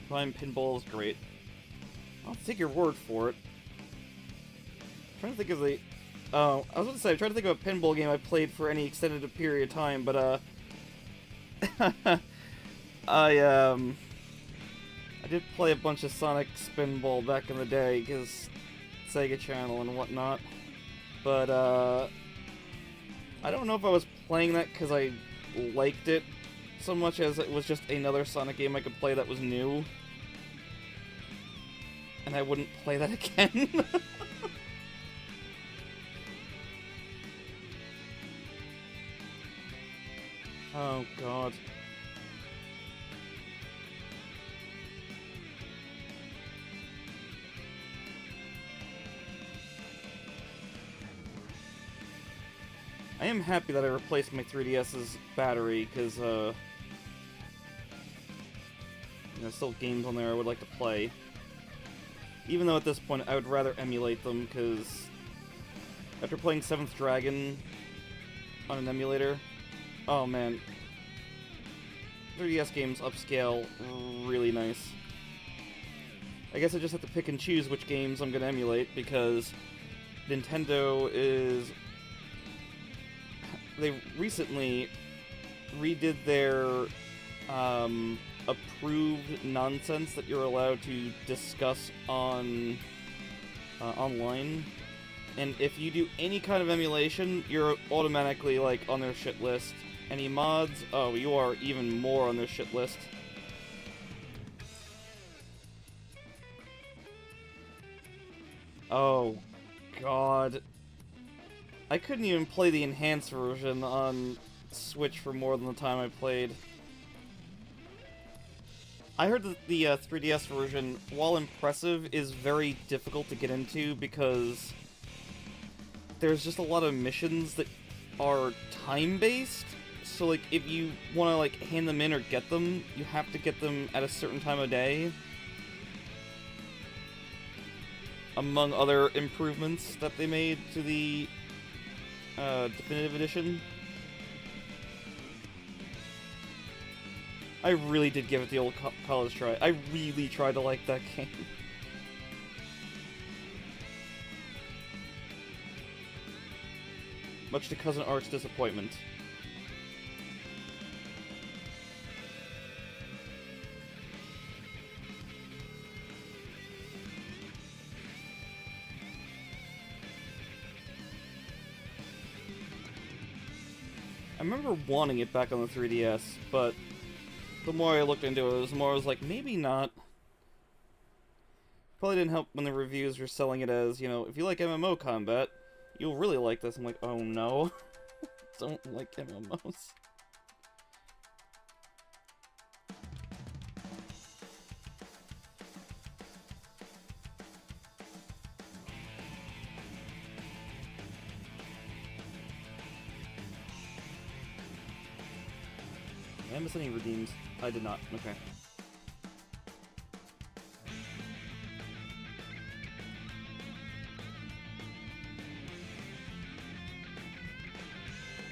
Prime Pinball is great. I'll take your word for it. I'm trying to think of the... Oh, I was going to say, I'm trying to think of a pinball game I played for any extended period of time, but, I did play a bunch of Sonic Spinball back in the day, because Sega Channel and whatnot. But, I don't know if I was playing that because I liked it so much as it was just another Sonic game I could play that was new. And I wouldn't play that again. Oh, God. I am happy that I replaced my 3DS's battery, because, there's still games on there I would like to play. Even though at this point I would rather emulate them, because after playing 7th Dragon on an emulator, oh man, 3DS games upscale really nice. I guess I just have to pick and choose which games I'm gonna emulate, because Nintendo is... They recently redid their approved nonsense that you're allowed to discuss on online, and if you do any kind of emulation, you're automatically like on their shit list. Any mods, oh, you are even more on their shit list. Oh god, I couldn't even play the enhanced version on Switch for more than the time I played. I heard that the 3DS version, while impressive, is very difficult to get into because there's just a lot of missions that are time-based. So, like, if you want to, like, hand them in or get them, you have to get them at a certain time of day. Among other improvements that they made to the Definitive Edition. I really did give it the old college try. I really tried to like that game. Much to Cousin Aart's disappointment. I remember wanting it back on the 3DS, but the more I looked into it, the more I was like, maybe not. Probably didn't help when the reviews were selling it as, you know, if you like MMO combat, you'll really like this. I'm like, oh no. Don't like MMOs. Did I miss any redeems? I did not. Okay.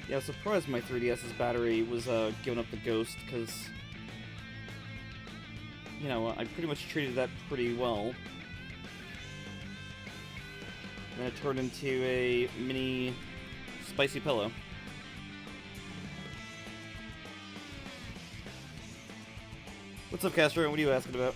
Yeah, I was surprised my 3DS's battery was giving up the ghost, because, you know, I pretty much treated that pretty well. And it turned into a mini spicy pillow. What's up, Castro? What are you asking about?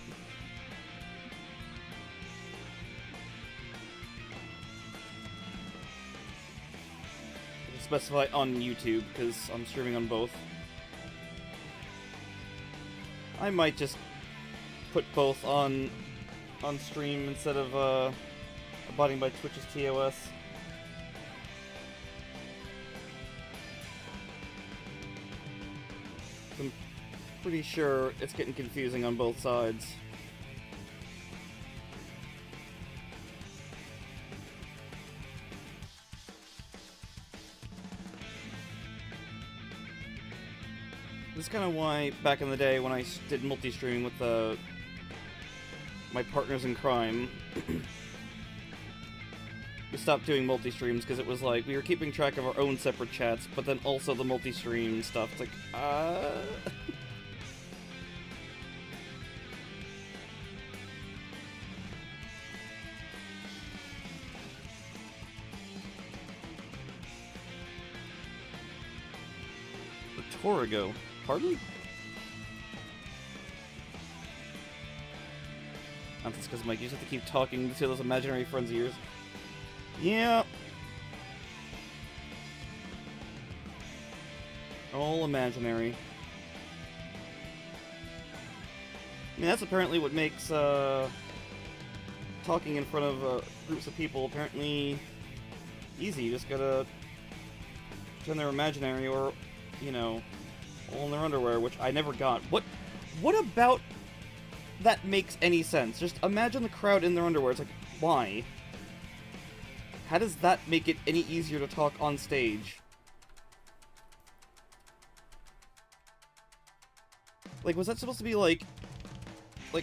I can specify on YouTube, because I'm streaming on both. I might just put both on stream instead of abiding by Twitch's TOS. I'm pretty sure it's getting confusing on both sides. This is kind of why, back in the day, when I did multi-streaming with my partners in crime, we stopped doing multi-streams because it was like, we were keeping track of our own separate chats, but then also the multi-stream stuff. It's like, The Torigo. Pardon? That's because Mike, you just have to keep talking to those imaginary friends of yours. Yeah. All imaginary. I mean, that's apparently what makes talking in front of groups of people apparently easy. You just gotta pretend they're imaginary, or, you know, all in their underwear, which I never got. What about that makes any sense? Just imagine the crowd in their underwear. It's like, why? How does that make it any easier to talk on stage? Like, was that supposed to be like,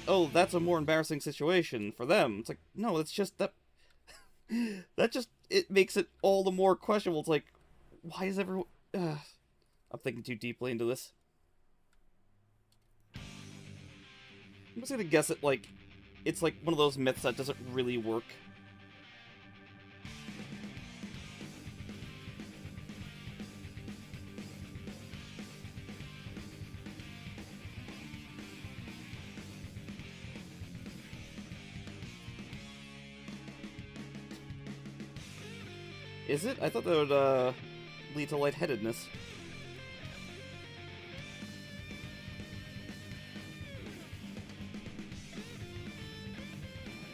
oh, that's a more embarrassing situation for them? It's like, no, it's just that... that just, it makes it all the more questionable. It's like, why is everyone... I'm thinking too deeply into this. I'm just gonna guess it, like, it's like one of those myths that doesn't really work. Is it? I thought that would, lead to lightheadedness.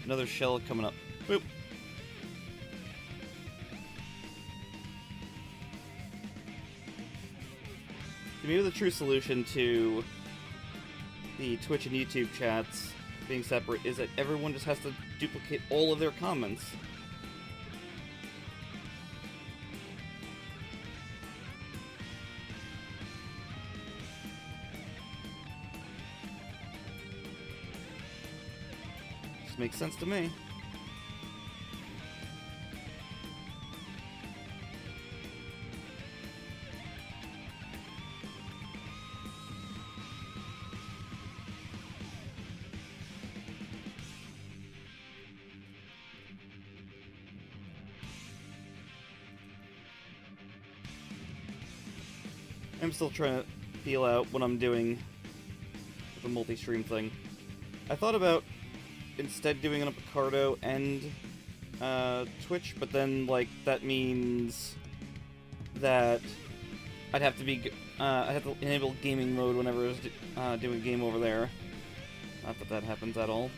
Another shell coming up. Boop. Maybe the true solution to the Twitch and YouTube chats being separate is that everyone just has to duplicate all of their comments. Just makes sense to me. I'm still trying to feel out what I'm doing with the multi-stream thing. I thought about instead doing it on Picardo and Twitch, but then, like, that means that I'd have to enable gaming mode whenever I was doing a game over there. Not that that happens at all.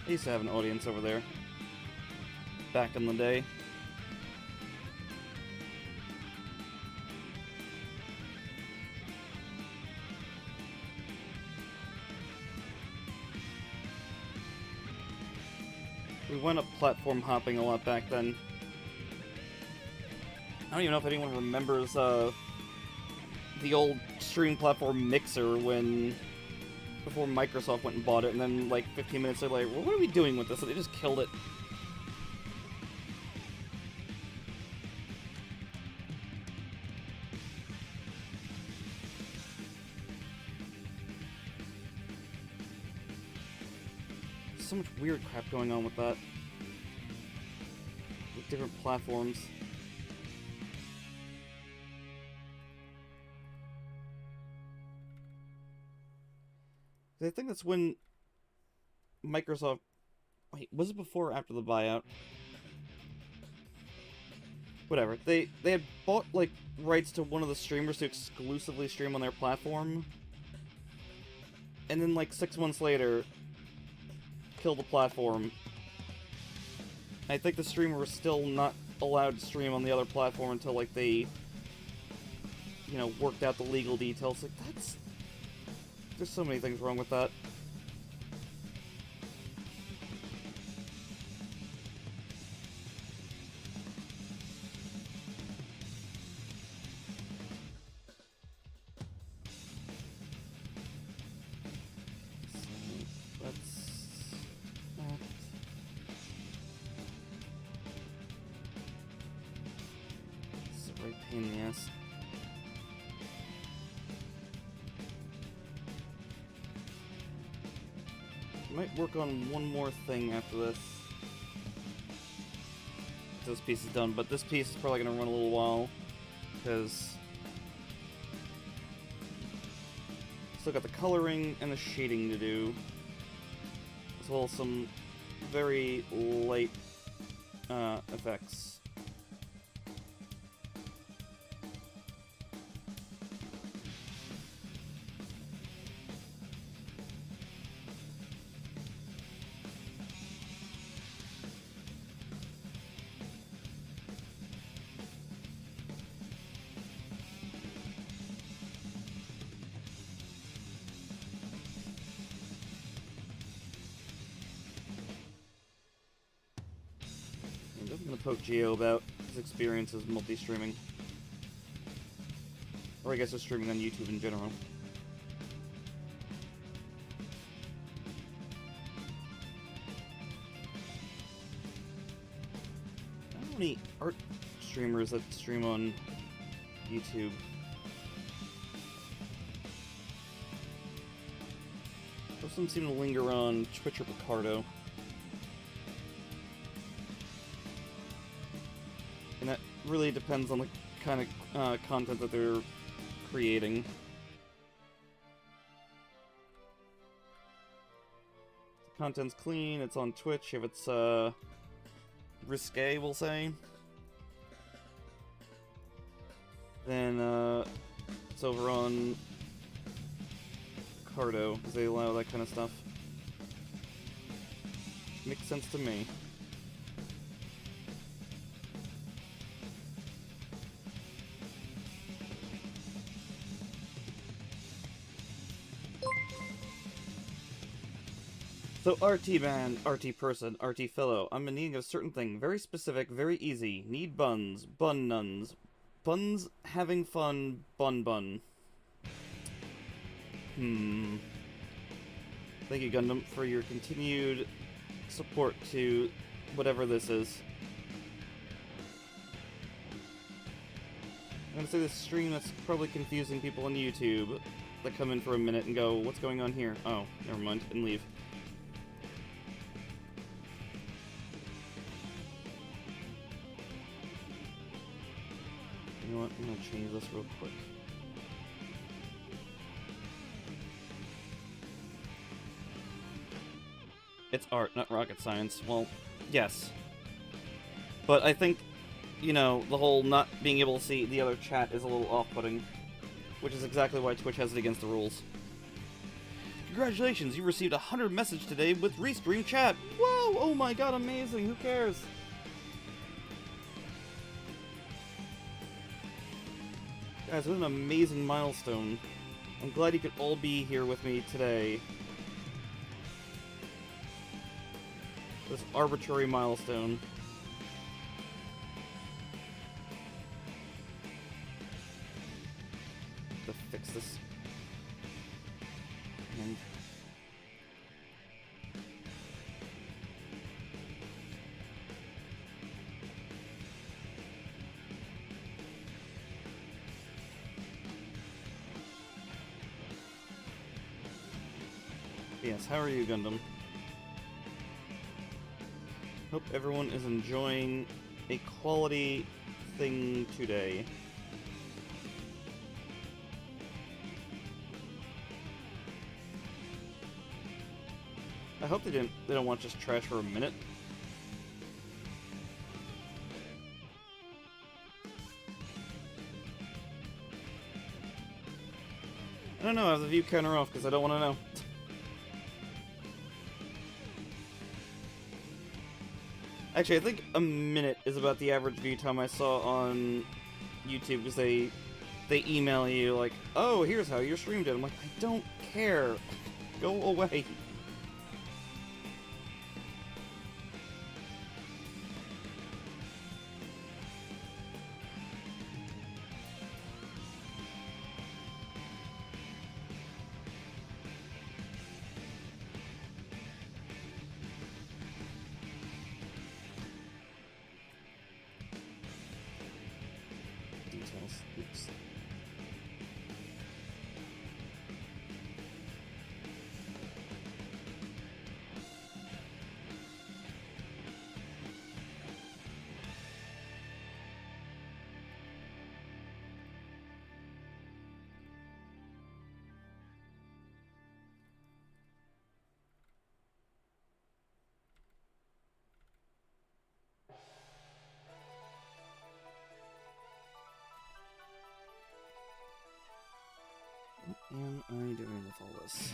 I used to have an audience over there back in the day. We went up platform hopping a lot back then. I don't even know if anyone remembers the old stream platform Mixer before Microsoft went and bought it, and then like 15 minutes they're like, well, what are we doing with this? So they just killed it. There's so much weird crap going on with that. With different platforms. I think that's when Microsoft... Wait, was it before or after the buyout? Whatever. They had bought, like, rights to one of the streamers to exclusively stream on their platform. And then, like, 6 months later, killed the platform. I think the streamer was still not allowed to stream on the other platform until, like, they, you know, worked out the legal details. Like, that's... There's so many things wrong with that. So, let's... It's a right pain in the ass. Might work on one more thing after this. This piece is done, but this piece is probably going to run a little while, because still got the coloring and the shading to do, as well as some very light effects. I'm gonna poke Geo about his experiences multi-streaming. Or I guess just streaming on YouTube in general. I don't know any art streamers that stream on YouTube. Most of them seem to linger on Twitch or Picardo. And that really depends on the kind of content that they're creating. If the content's clean, it's on Twitch. If it's risque, we'll say, then it's over on Cardo, because they allow that kind of stuff. Makes sense to me. So RT man, RT person, RT fellow, I'm in need of a certain thing. Very specific, very easy. Need buns. Bun nuns. Buns having fun. Bun bun. Thank you, Gundam, for your continued support to whatever this is. I'm gonna say this stream that's probably confusing people on YouTube that come in for a minute and go, what's going on here? Oh, never mind, and leave. You know what, I'm gonna change this real quick. It's art, not rocket science. Well, yes. But I think, you know, the whole not being able to see the other chat is a little off-putting. Which is exactly why Twitch has it against the rules. Congratulations, you received 100 message today with Restream chat! Whoa! Oh my god, amazing! Who cares? Guys, what an amazing milestone. I'm glad you could all be here with me today. This arbitrary milestone. To fix this. And yes, how are you, Gundam? Hope everyone is enjoying a quality thing today. I hope they don't want just trash for a minute. I don't know, I have the view counter off because I don't want to know. Actually, I think a minute is about the average view time I saw on YouTube, because they email you like, oh, here's how your stream did. I'm like, I don't care. Go away. Oops. What am I doing with all this?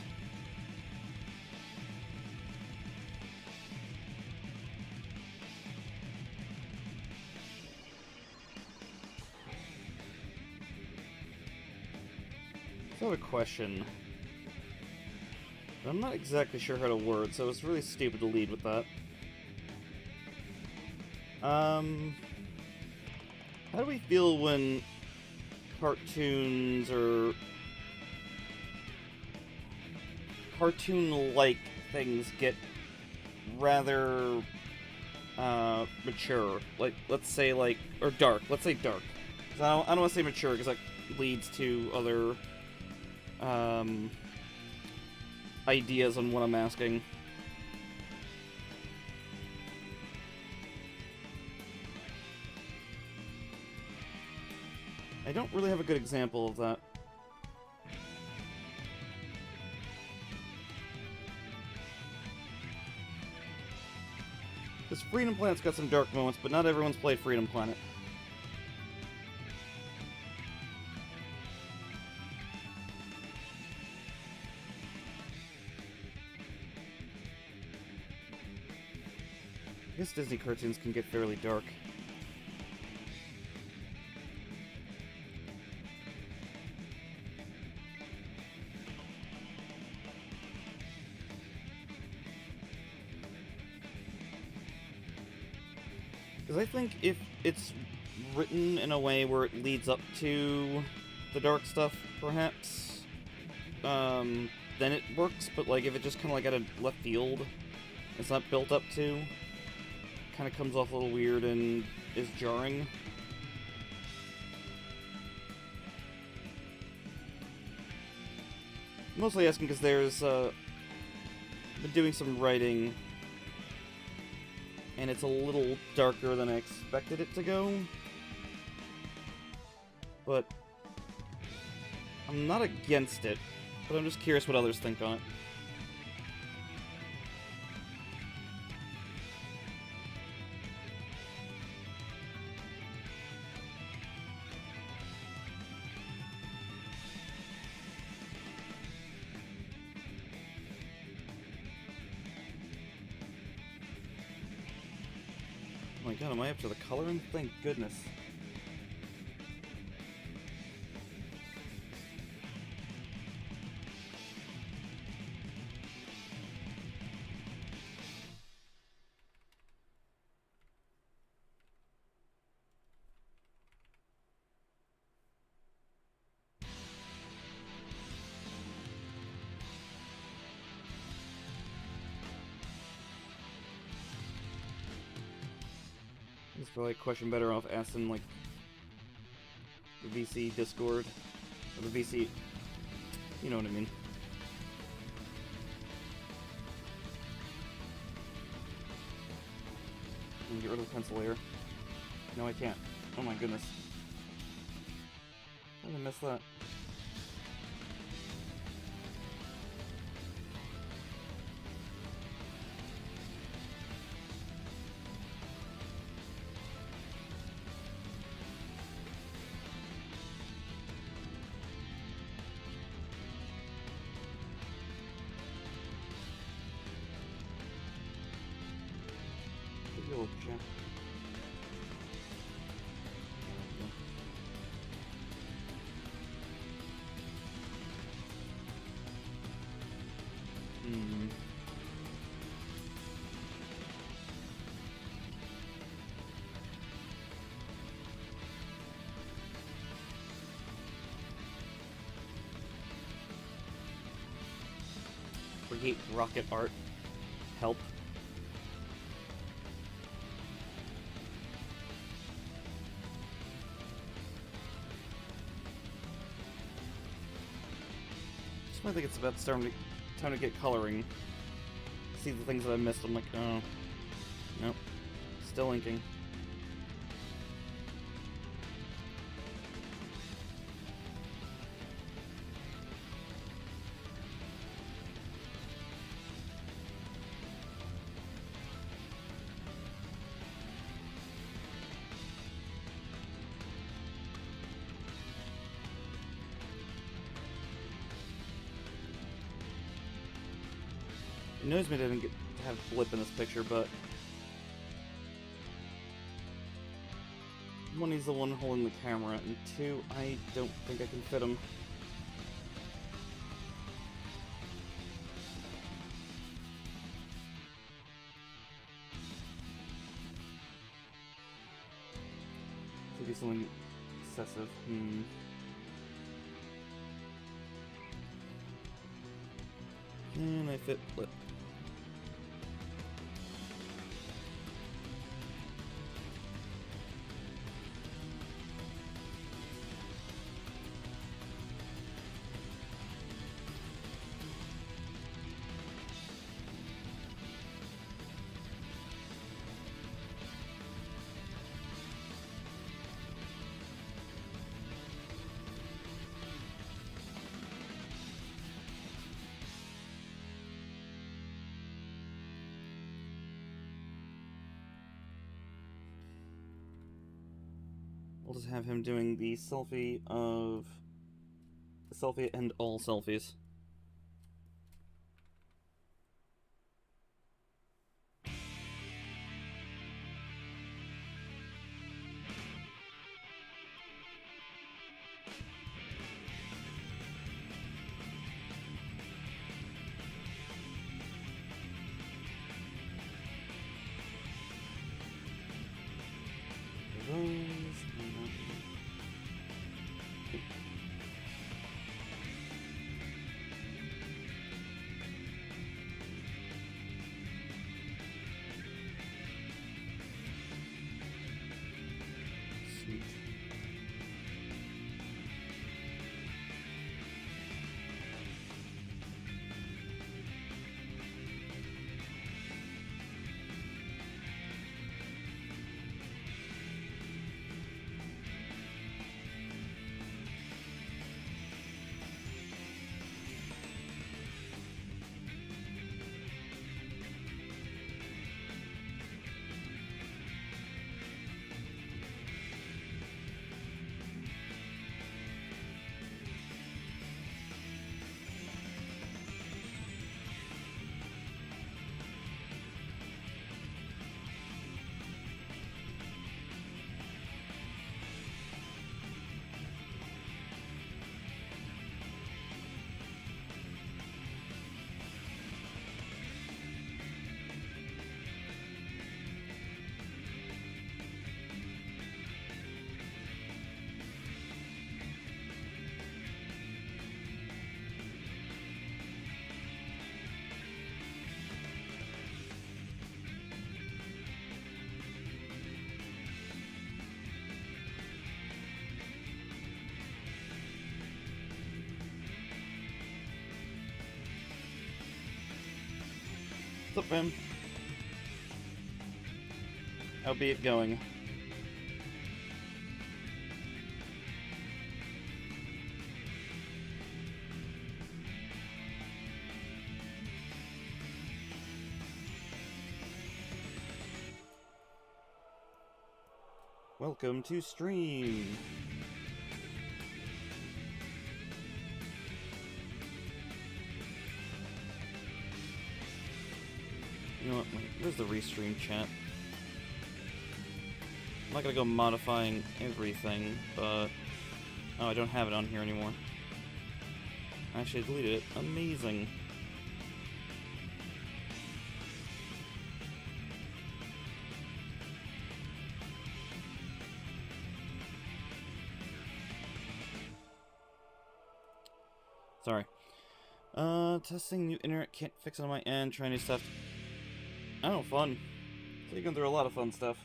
I have a question. But I'm not exactly sure how to word, so it's really stupid to lead with that. How do we feel when cartoons or cartoon-like things get rather mature? Like, let's say, like, or dark. Let's say dark. 'Cause I don't want to say mature because that leads to other ideas on what I'm asking. I don't really have a good example of that. Because Freedom Planet's got some dark moments, but not everyone's played Freedom Planet. I guess Disney cartoons can get fairly dark. Because I think if it's written in a way where it leads up to the dark stuff, perhaps, then it works, but like if it just kind of like out of left field, it's not built up to, kind of comes off a little weird and is jarring. Mostly asking because there's, been doing some writing, and it's a little darker than I expected it to go. But I'm not against it, but I'm just curious what others think on it. Oh my god, am I up to the coloring? Thank goodness. It's probably a question better off asking, like, the VC Discord. Or the VC... You know what I mean. Can get rid of the pencil layer. No, I can't. Oh my goodness. How did I miss that? Check. Create rocket art. Help. I think it's about time to get coloring. See the things that I missed. I'm like, oh, nope, still inking. It knows me didn't get to have a blip in this picture, but one, he's the one holding the camera, and two, I don't think I can fit him. Could be something excessive. And I fit blip. We'll just have him doing the selfie of... the selfie and all selfies. up, fam? How be it going? Welcome to stream. You know what? Where's the restream chat? I'm not gonna go modifying everything, but... Oh, I don't have it on here anymore. Actually, I deleted it. Amazing. Sorry. Testing new internet, can't fix it on my end, trying new stuff. I don't know, fun. So you can through a lot of fun stuff.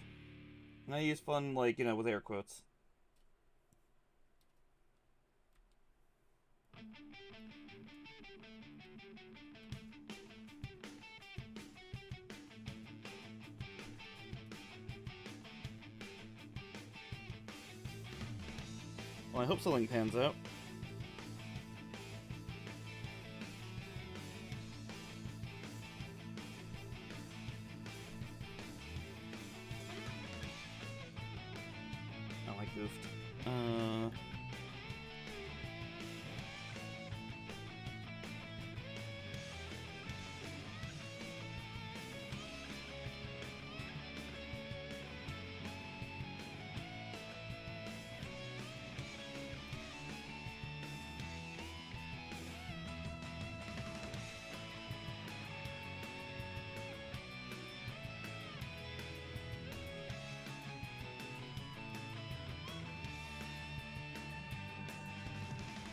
And I use fun, like, you know, with air quotes. Well, I hope something pans out. Oh, I goofed.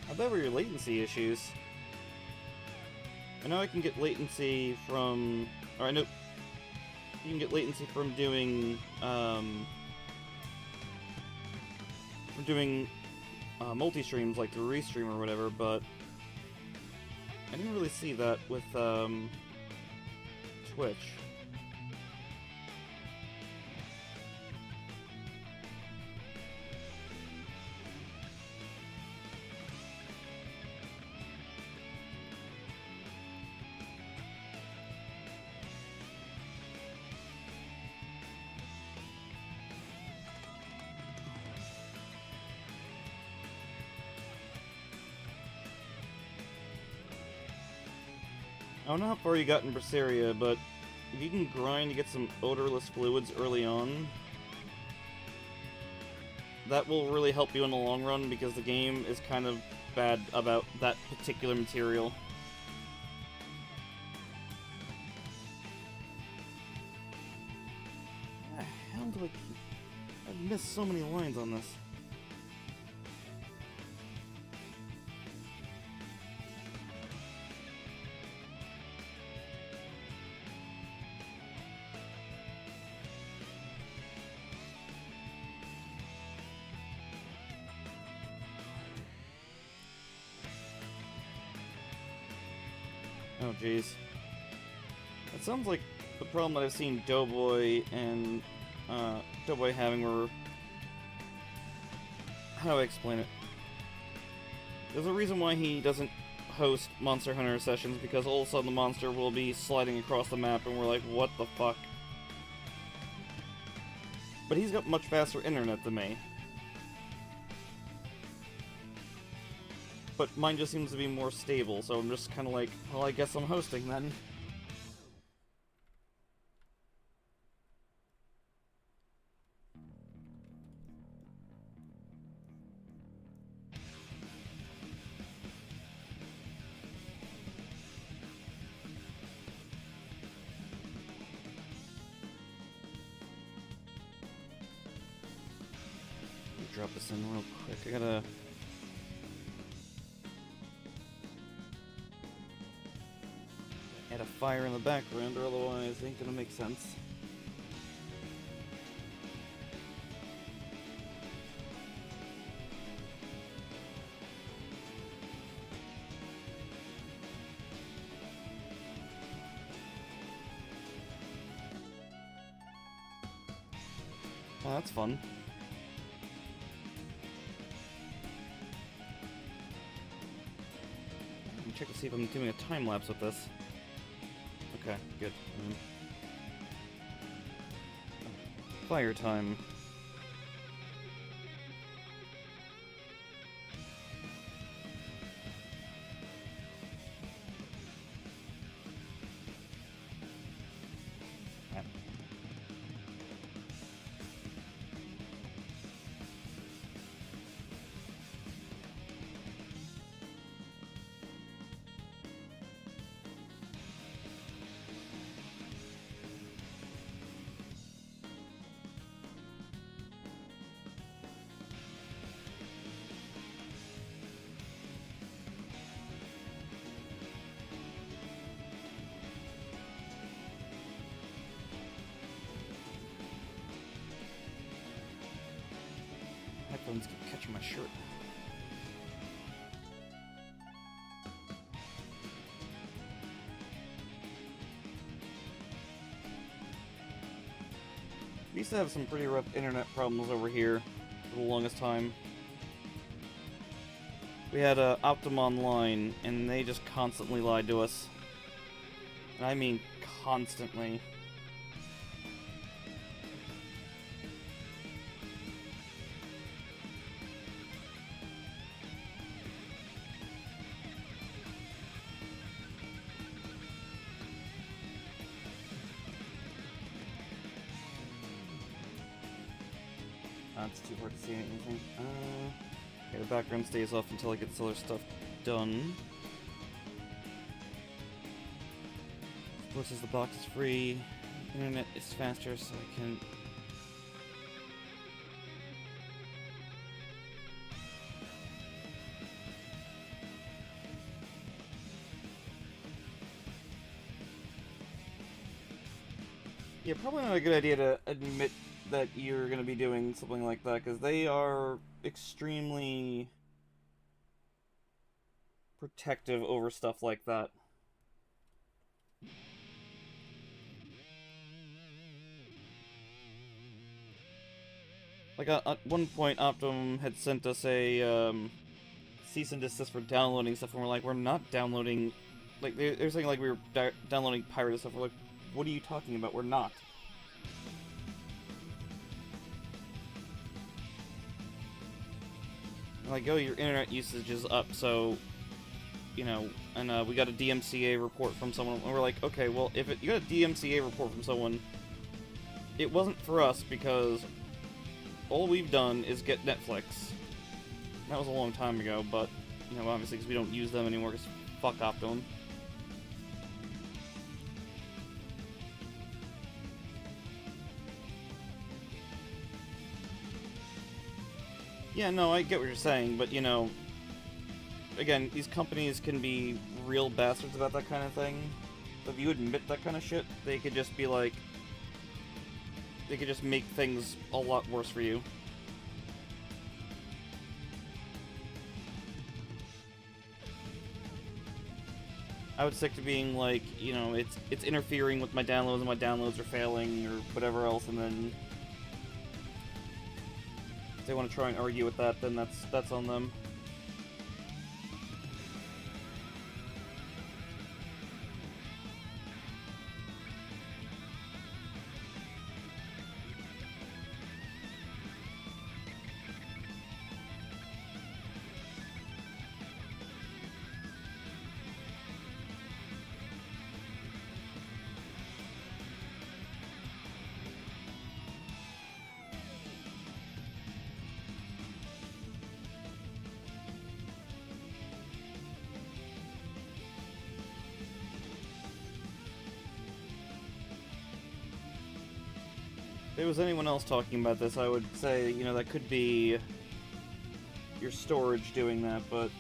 I bet were your latency issues. I know I can get latency from... Or I know you can get latency from doing... multi-streams like through Restream or whatever, but... I didn't really see that with, Twitch. I don't know how far you got in Berseria, but if you can grind to get some odorless fluids early on, that will really help you in the long run, because the game is kind of bad about that particular material. How the hell do I keep... I've missed so many lines on this. Oh, jeez. That sounds like the problem that I've seen Doughboy and Doughboy having where... How do I explain it? There's a reason why he doesn't host Monster Hunter sessions, because all of a sudden the monster will be sliding across the map and we're like, what the fuck? But he's got much faster internet than me. But mine just seems to be more stable, so I'm just kind of like, well, I guess I'm hosting then. Let me drop this in real quick. I gotta... add a fire in the background, or otherwise it ain't gonna make sense. Oh, that's fun. Let me check to see if I'm doing a time lapse with this. Okay, good. Fire time. Headphones keep catching my shirt. We used to have some pretty rough internet problems over here for the longest time. We had Optum Online, and they just constantly lied to us. And I mean constantly. It's too hard to see anything. Okay, the background stays off until I get this other stuff done. Of course, as the box is free, internet is faster, so I can... Yeah, probably not a good idea to admit that you're going to be doing something like that, because they are extremely protective over stuff like that. Like, at one point, Optum had sent us a cease and desist for downloading stuff, and we're like, we're not downloading... Like, they're saying like we were downloading pirated stuff. We're like, what are you talking about? We're not. Like, oh, your internet usage is up, so, you know, and we got a DMCA report from someone, and we're like, okay, well, if you got a DMCA report from someone, it wasn't for us, because all we've done is get Netflix. That was a long time ago, but, you know, obviously, because we don't use them anymore, because fuck Optum. Yeah, no, I get what you're saying, but, you know, again, these companies can be real bastards about that kind of thing. So if you admit that kind of shit, they could just be like... They could just make things a lot worse for you. I would stick to being like, you know, it's interfering with my downloads and my downloads are failing or whatever else, and then... If they want to try and argue with that, then that's on them. If it was anyone else talking about this, I would say, you know, that could be your storage doing that, but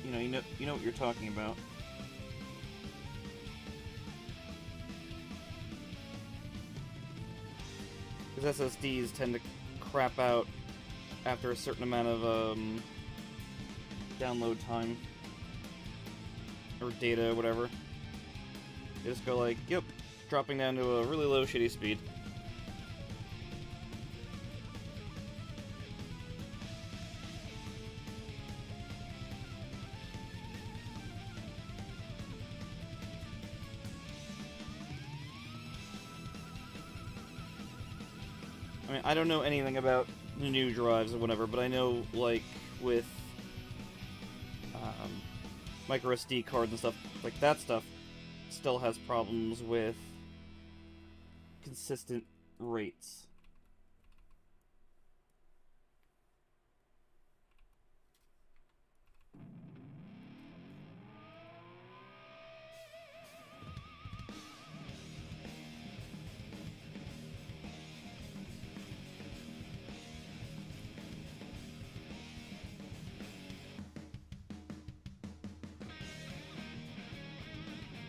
you know what you're talking about. Because SSDs tend to crap out after a certain amount of download time or data or whatever. They just go like, yep, dropping down to a really low shitty speed. mean, I don't know anything about the new drives or whatever, but I know, like, with micro SD cards and stuff, like that stuff still has problems with consistent rates.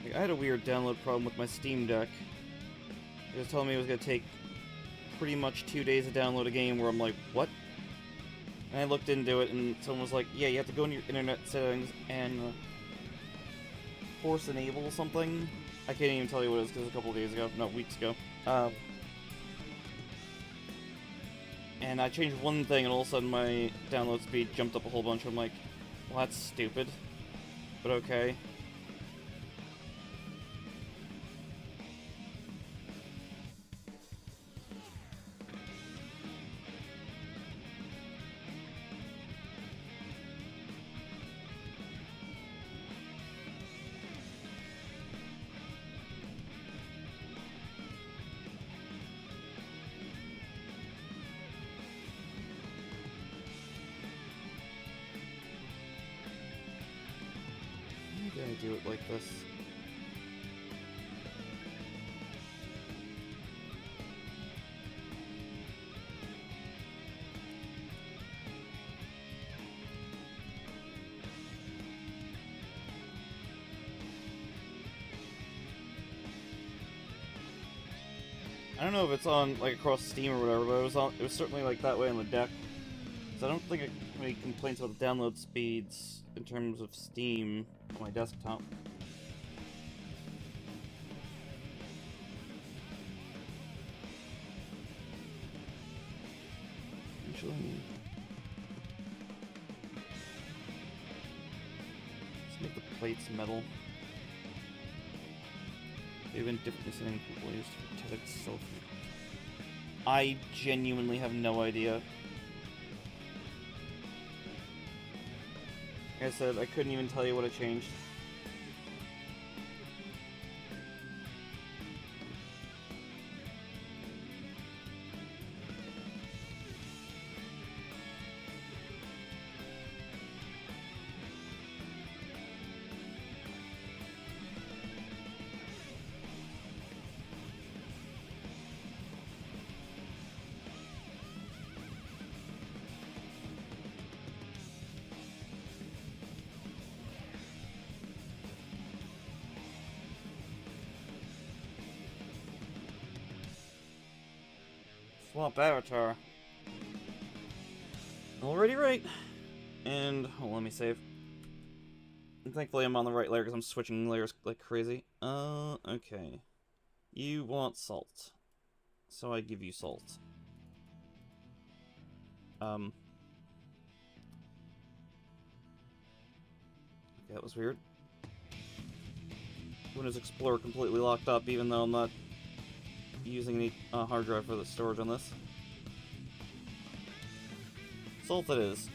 I had a weird download problem with my Steam Deck. It was telling me it was going to take pretty much 2 days to download a game where I'm like, what? And I looked into it and someone was like, yeah, you have to go into your internet settings and force enable something. I can't even tell you what it is because it was a couple of days ago. No, weeks ago. And I changed one thing and all of a sudden my download speed jumped up a whole bunch. I'm like, well, that's stupid. But okay. Why did I do it like this? I don't know if it's on like across Steam or whatever, but it was certainly like that way on the deck. So I don't think I have any complaints about the download speeds in terms of Steam on my desktop. Actually, let's make the plates metal. They've been differently setting people used to protect itself. I genuinely have no idea. Like I said, I couldn't even tell you what I changed. Swap avatar. Already right. And, oh, let me save. And thankfully I'm on the right layer because I'm switching layers like crazy. Okay. You want salt. So I give you salt. Okay, that was weird. Windows Explorer completely locked up even though I'm not using any hard drive for the storage on this. Salt it is.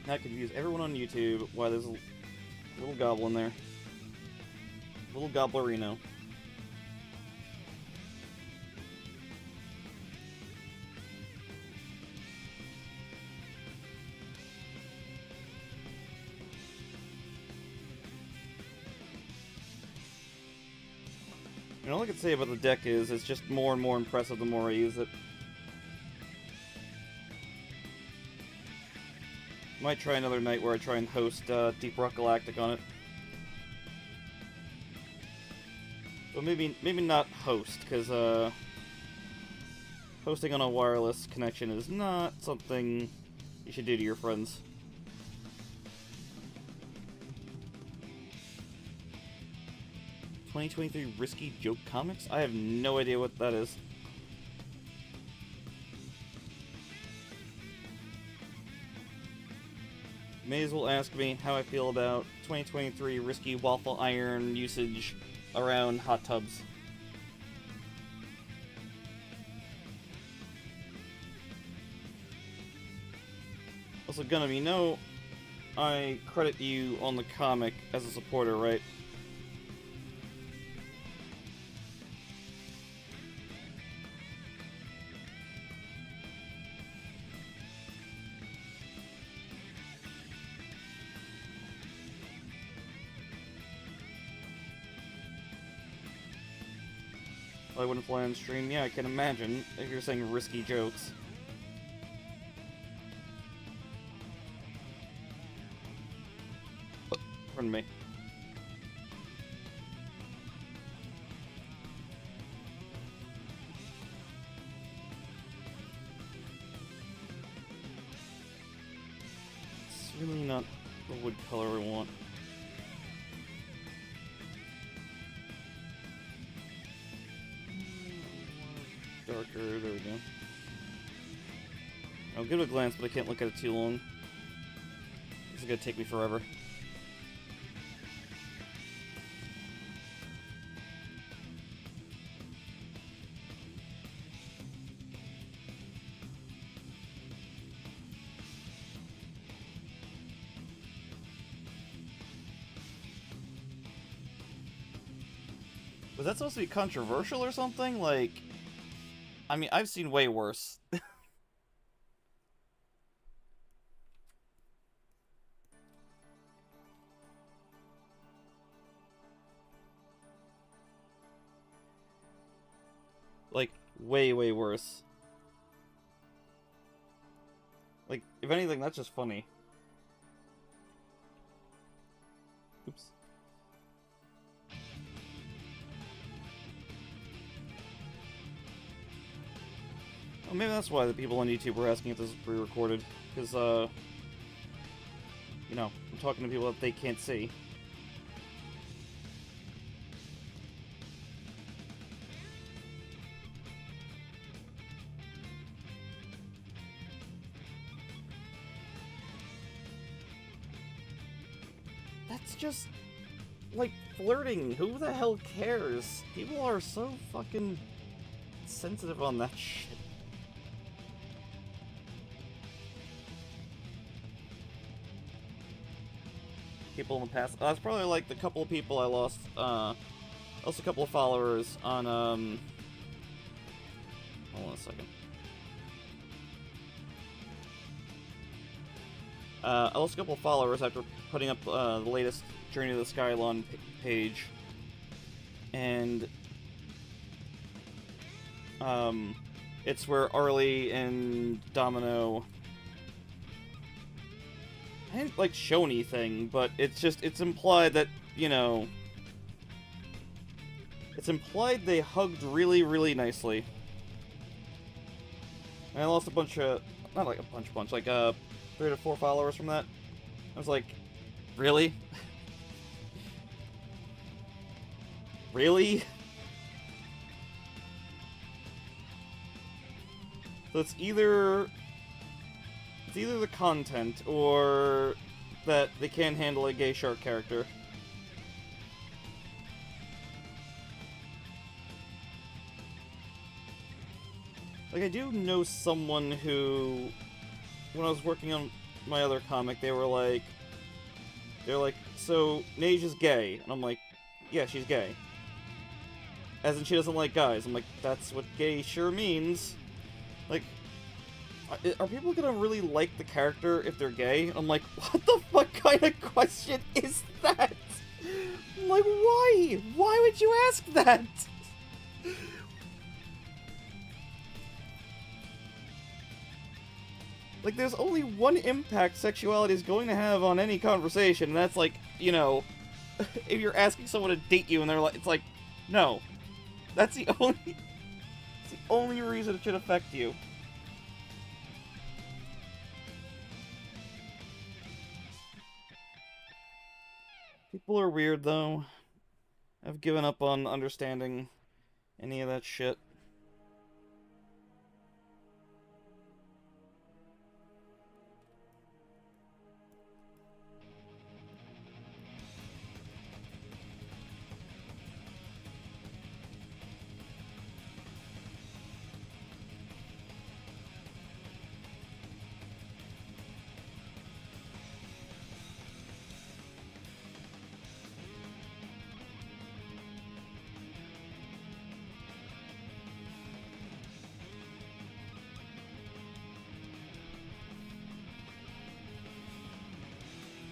That could use everyone on YouTube why there's a little goblin there. Little gobblerino. And all I can say about the deck is it's just more and more impressive the more I use it. Might try another night where I try and host Deep Rock Galactic on it. But maybe not host, because hosting on a wireless connection is not something you should do to your friends. "2023 Risky Joke Comics?" I have no idea what that is. May as well ask me how I feel about 2023 risky waffle iron usage around hot tubs. Also, Gunham, you know I credit you on the comic as a supporter, right? I wouldn't fly on stream. Yeah, I can imagine if you're saying risky jokes. Pardon me. It's really not the wood color I want. Darker, there we go. I'll give it a glance, but I can't look at it too long. This is gonna take me forever. Was that supposed to be controversial or something? Like, I mean, I've seen way worse. Like, way, way worse. Like, if anything, that's just funny. Oops. Well, maybe that's why the people on YouTube were asking if this is pre-recorded. Because, you know, I'm talking to people that they can't see. That's just, like, flirting. Who the hell cares? People are so fucking sensitive on that shit. People in the past. That's probably like the couple of people I lost. Also a couple of followers on, hold on a second. I lost a couple of followers after putting up the latest Journey to the Skylon page. And, it's where Arlie and Domino... I didn't, like, show anything, but it's just, it's implied that, you know... It's implied they hugged really, really nicely. And I lost a bunch of... Not like a bunch, like, 3 to 4 followers from that. I was like, really? Really? So it's either the content, or that they can't handle a gay shark character. Like, I do know someone who, when I was working on my other comic, they're like, so, Neige is gay. And I'm like, yeah, she's gay. As in, she doesn't like guys. I'm like, that's what gay sure means. Like, are people gonna really like the character if they're gay? I'm like, what the fuck kind of question is that? I'm like, why? Why would you ask that? Like, there's only one impact sexuality is going to have on any conversation, and that's like, you know, if you're asking someone to date you and they're like, it's like, no. That's the only reason it should affect you. People are weird, though. I've given up on understanding any of that shit.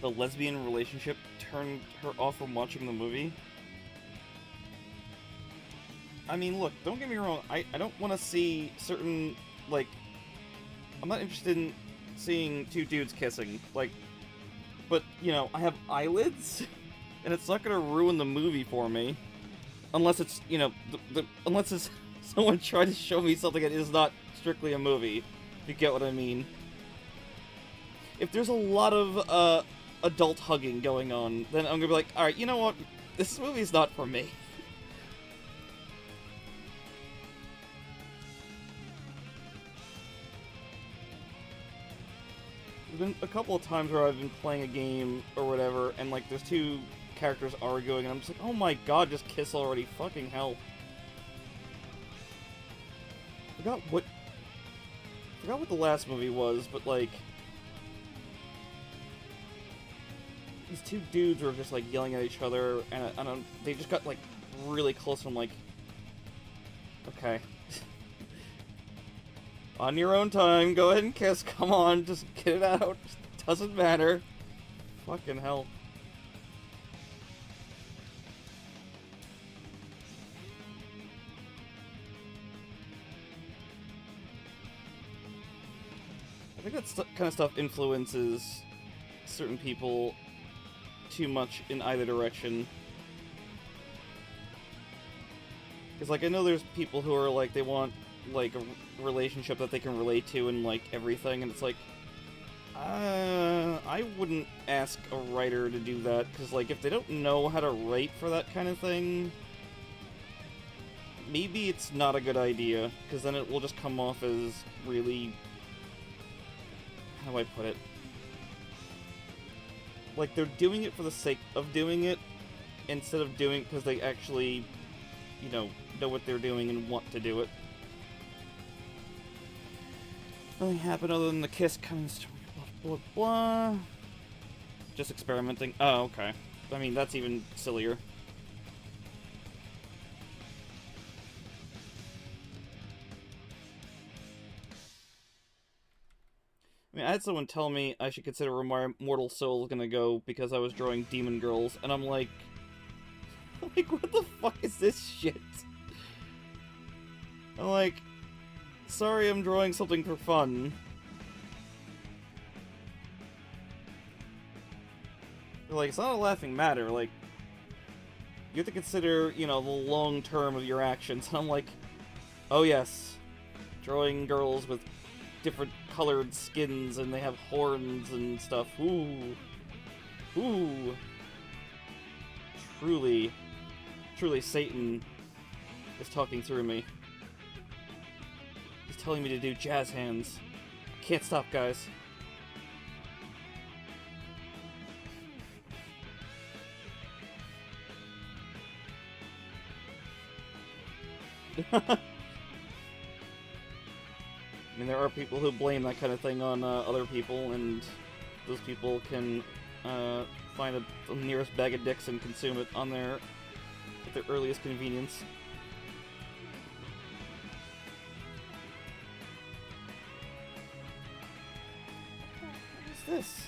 the lesbian relationship turned her off from watching the movie. I mean, look, don't get me wrong, I don't want to see certain, like, I'm not interested in seeing two dudes kissing, like, but, you know, I have eyelids, and it's not gonna ruin the movie for me, unless it's, you know, unless it's someone trying to show me something that is not strictly a movie, if you get what I mean. If there's a lot of, adult hugging going on, then I'm gonna be like, alright, you know what, this movie's not for me. There's been a couple of times where I've been playing a game or whatever, and like there's two characters arguing, and I'm just like, oh my god, just kiss already, fucking hell. Forgot what the last movie was, but like these two dudes were just like yelling at each other, and they just got like really close. And I'm like, okay. On your own time, go ahead and kiss, come on, just get it out, doesn't matter. Fucking hell. I think that kind of stuff influences certain people too much in either direction. Because, like, I know there's people who are like, they want like a relationship that they can relate to and like everything, and it's like, I wouldn't ask a writer to do that, because like if they don't know how to write for that kind of thing, maybe it's not a good idea, because then it will just come off as really, how do I put it, like they're doing it for the sake of doing it instead of doing it because they actually, you know what they're doing and want to do it. Nothing happened other than the kiss coming, blah, blah, blah. Just experimenting. Oh, okay. I mean, that's even sillier. I mean, I had someone tell me I should consider where my Mortal Soul is gonna go because I was drawing demon girls, and I'm like, what the fuck is this shit? I'm like, sorry, I'm drawing something for fun. Like, it's not a laughing matter, like, you have to consider, you know, the long term of your actions. And I'm like, oh yes, drawing girls with different colored skins and they have horns and stuff. Ooh. Ooh. Truly Satan is talking through me. He's telling me to do jazz hands. Can't stop, guys. I mean, there are people who blame that kind of thing on other people, and those people can find the nearest bag of dicks and consume it on at their earliest convenience. What is this?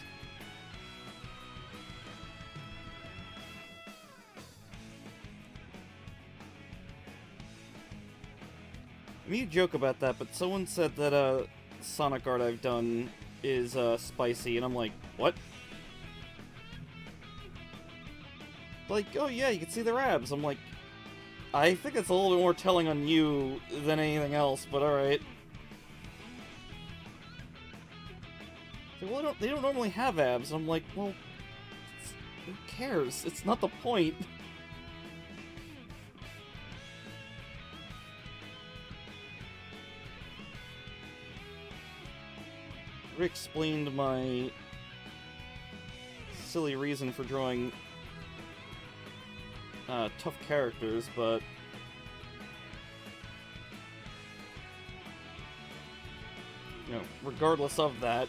I mean, you joke about that, but someone said that Sonic art I've done is spicy, and I'm like, what? Like, oh yeah, you can see their abs. I'm like, I think it's a little bit more telling on you than anything else, but alright. Well, they don't normally have abs. I'm like, well, who cares? It's not the point. I explained my silly reason for drawing tough characters, but you know, regardless of that,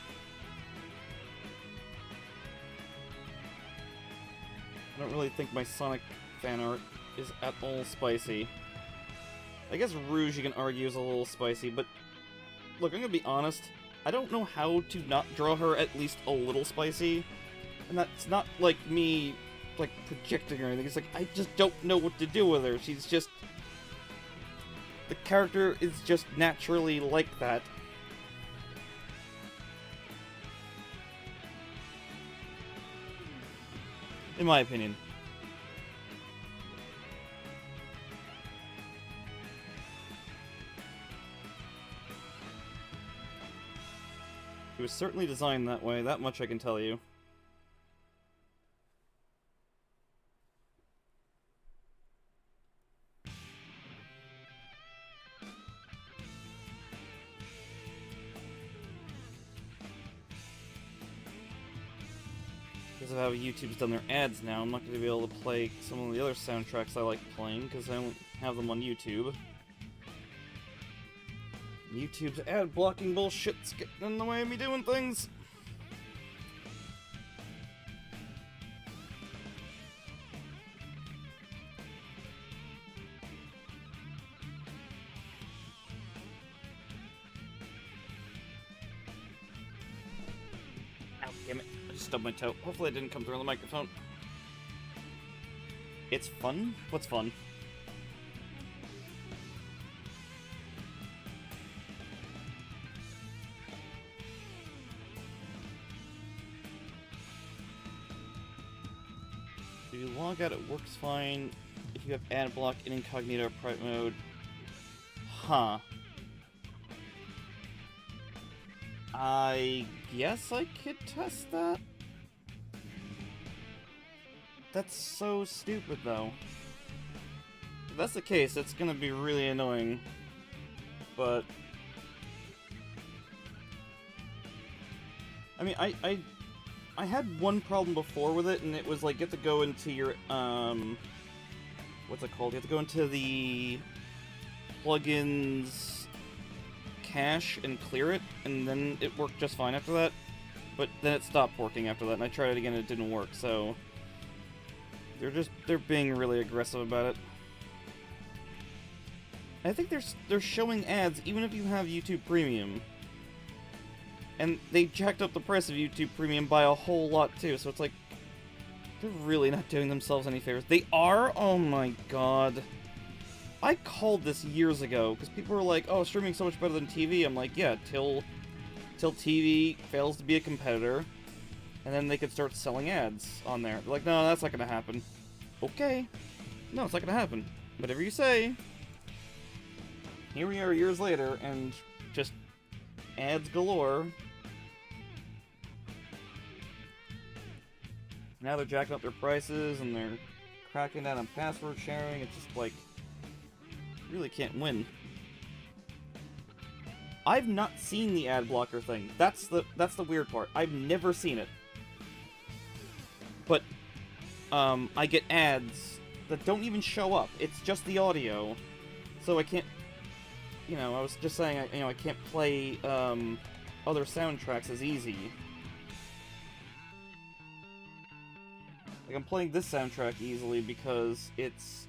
I don't really think my Sonic fan art is at all spicy. I guess Rouge, you can argue, is a little spicy, but look, I'm gonna be honest, I don't know how to not draw her at least a little spicy, And that's not like me, like, projecting or anything. It's like, I just don't know what to do with her. She's just... The character is just naturally like that. In my opinion. It was certainly designed that way, that much I can tell you. Because of how YouTube's done their ads now, I'm not going to be able to play some of the other soundtracks I like playing, because I don't have them on YouTube. YouTube's ad blocking bullshit's getting in the way of me doing things. Ow, damn it. I just stubbed my toe. Hopefully it didn't come through on the microphone. It's fun? What's fun? If you log out, it works fine. If you have ad block in incognito or private mode. Huh. I guess I could test that? That's so stupid, though. If that's the case, it's gonna be really annoying. But... I mean, I had one problem before with it, and it was like, you have to go into your, what's it called? You have to go into the plugins cache and clear it, and then it worked just fine after that. But then it stopped working after that, and I tried it again and it didn't work, so... They're being really aggressive about it. I think they're showing ads even if you have YouTube Premium. And they jacked up the price of YouTube Premium by a whole lot, too, so it's like... They're really not doing themselves any favors. They are? Oh my god. I called this years ago, because people were like, oh, streaming's so much better than TV. I'm like, yeah, till TV fails to be a competitor, and then they could start selling ads on there. They're like, no, that's not gonna happen. Okay. No, it's not gonna happen. Whatever you say. Here we are years later, and just ads galore. Now they're jacking up their prices, and they're cracking down on password sharing. It's just like, you really can't win. I've not seen the ad blocker thing. That's the weird part. I've never seen it. But, I get ads that don't even show up. It's just the audio. So I can't, you know, I was just saying, I can't play, other soundtracks as easy. Like, I'm playing this soundtrack easily because it's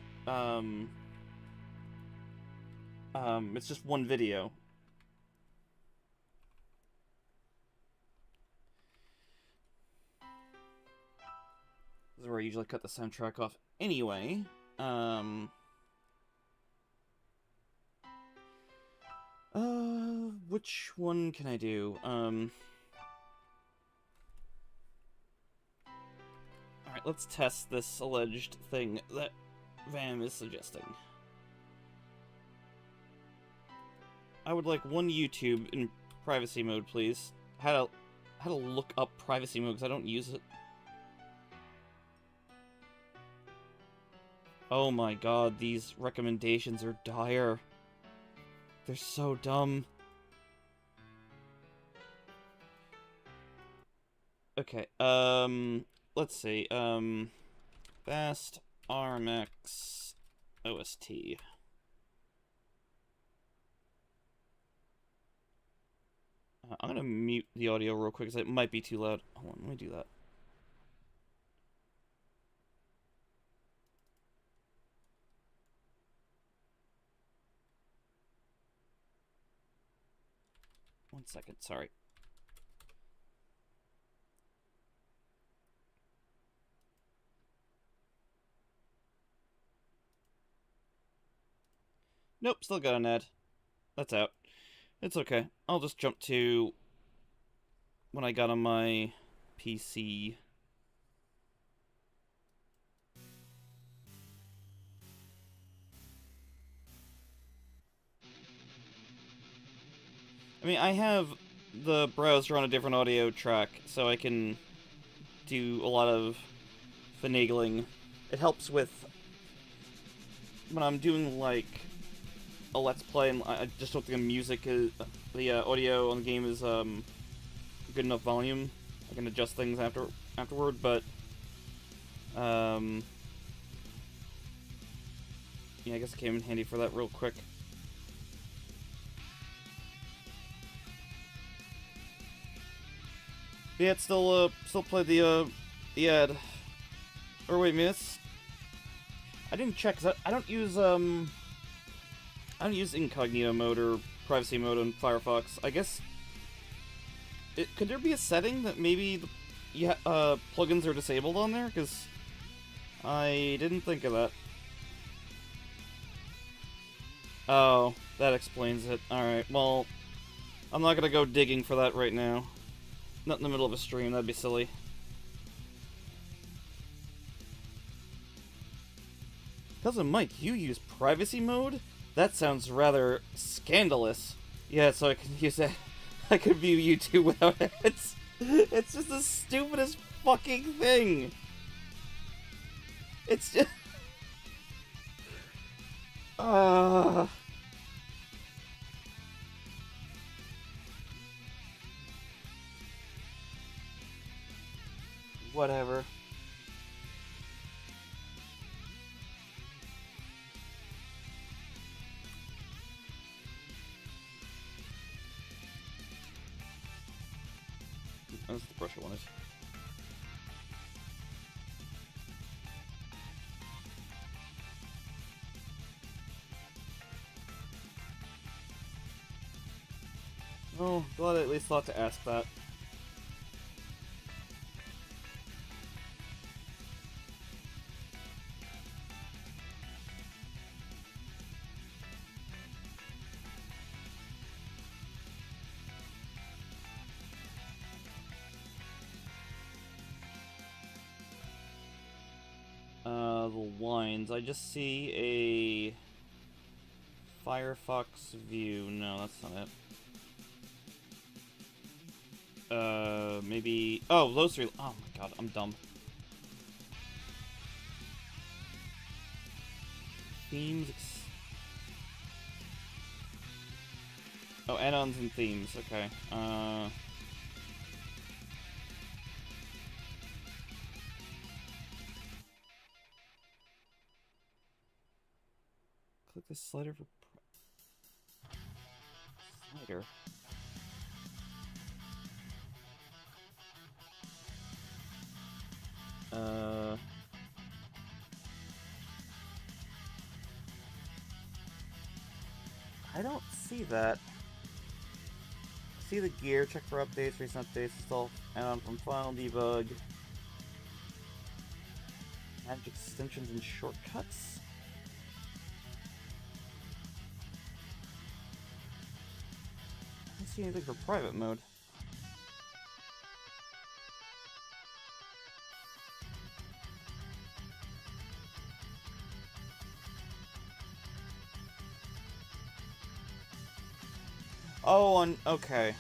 just one video. This is where I usually cut the soundtrack off anyway. Which one can I do? Alright, let's test this alleged thing that Vam is suggesting. I would like one YouTube in privacy mode, please. How to look up privacy mode, because I don't use it. Oh my god, these recommendations are dire. They're so dumb. Okay, let's see, Fast RMX OST. I'm gonna mute the audio real quick, because it might be too loud. Hold on, let me do that. One second, sorry. Nope, still got an ad. That's out. It's okay. I'll just jump to when I got on my PC. I mean, I have the browser on a different audio track, so I can do a lot of finagling. It helps with when I'm doing, like, a Let's Play, and I just don't think the music is... the audio on the game is, good enough volume. I can adjust things afterward, but... yeah, I guess it came in handy for that real quick. Yeah, it still played the ad. Or wait, miss. I didn't check, 'cause I don't use incognito mode or privacy mode on Firefox. I guess... could there be a setting that maybe plugins are disabled on there? Because I didn't think of that. Oh, that explains it. Alright, well, I'm not gonna go digging for that right now. Not in the middle of a stream, that'd be silly. Cousin Mike, you use privacy mode? That sounds rather scandalous. Yeah, so I can use that. I could view YouTube without ads. It's just the stupidest fucking thing. It's just... Whatever. That's the brush I wanted. Oh, glad I at least thought to ask that. The lines. I just see a Firefox view. No, that's not it. Maybe... Oh, those three... Oh my god, I'm dumb. Themes... Oh, add-ons and themes. Okay. Click the slider for... Slider? I don't see that. See the gear, check for updates, recent updates, install add-on from file, debug. Manage extensions and shortcuts? I don't see anything for private mode. Oh, okay.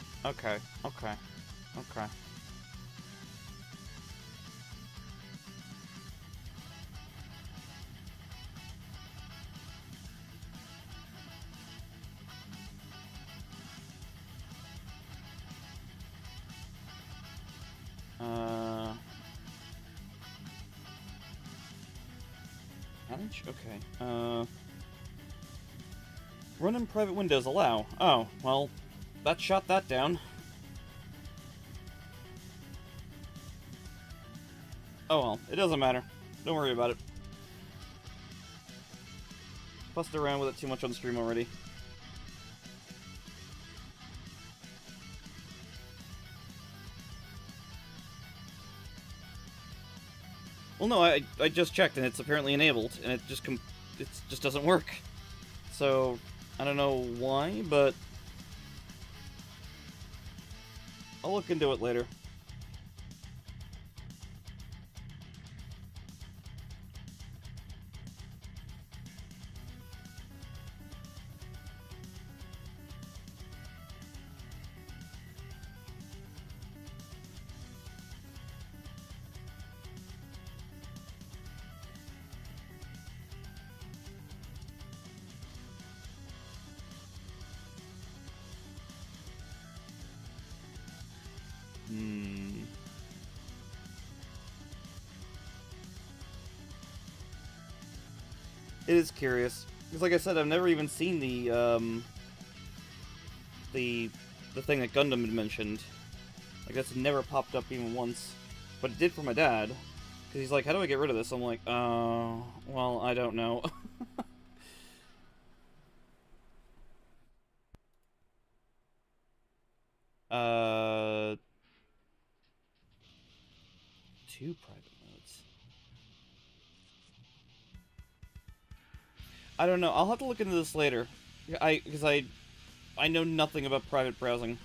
Manage? Okay. Run in private windows allow. Oh, well, that shot that down. Oh well, it doesn't matter. Don't worry about it. Fussed around with it too much on stream already. Well, no, I just checked and it's apparently enabled, and it just doesn't work. so I don't know why, but I'll look into it later. It is curious. Because like I said, I've never even seen the thing that Gundam had mentioned. Like, that's never popped up even once. But it did for my dad. Because he's like, how do I get rid of this? I'm like, well, I don't know. 2 private modes. I don't know. I'll have to look into this later. Because I know nothing about private browsing.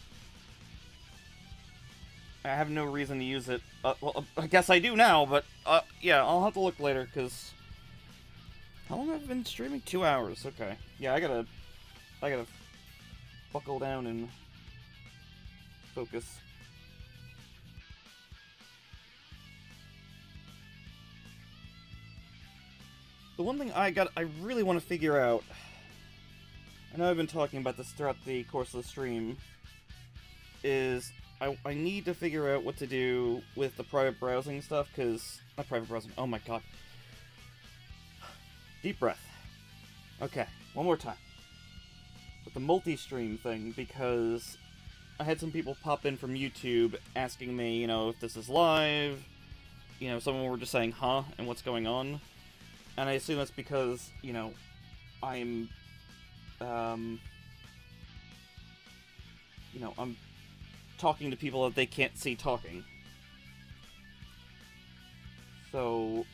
I have no reason to use it. Well, I guess I do now, but yeah, I'll have to look later. Because how long have I been streaming? 2 hours. Okay. Yeah, I gotta buckle down and focus. The one thing I really want to figure out, I know I've been talking about this throughout the course of the stream, is I need to figure out what to do with the private browsing stuff, because, not private browsing, oh my god. Deep breath. Okay, one more time. With the multi-stream thing, because I had some people pop in from YouTube asking me, you know, if this is live, you know, some of them were just saying, huh, and what's going on. And I assume that's because, you know, I'm talking to people that they can't see talking. So,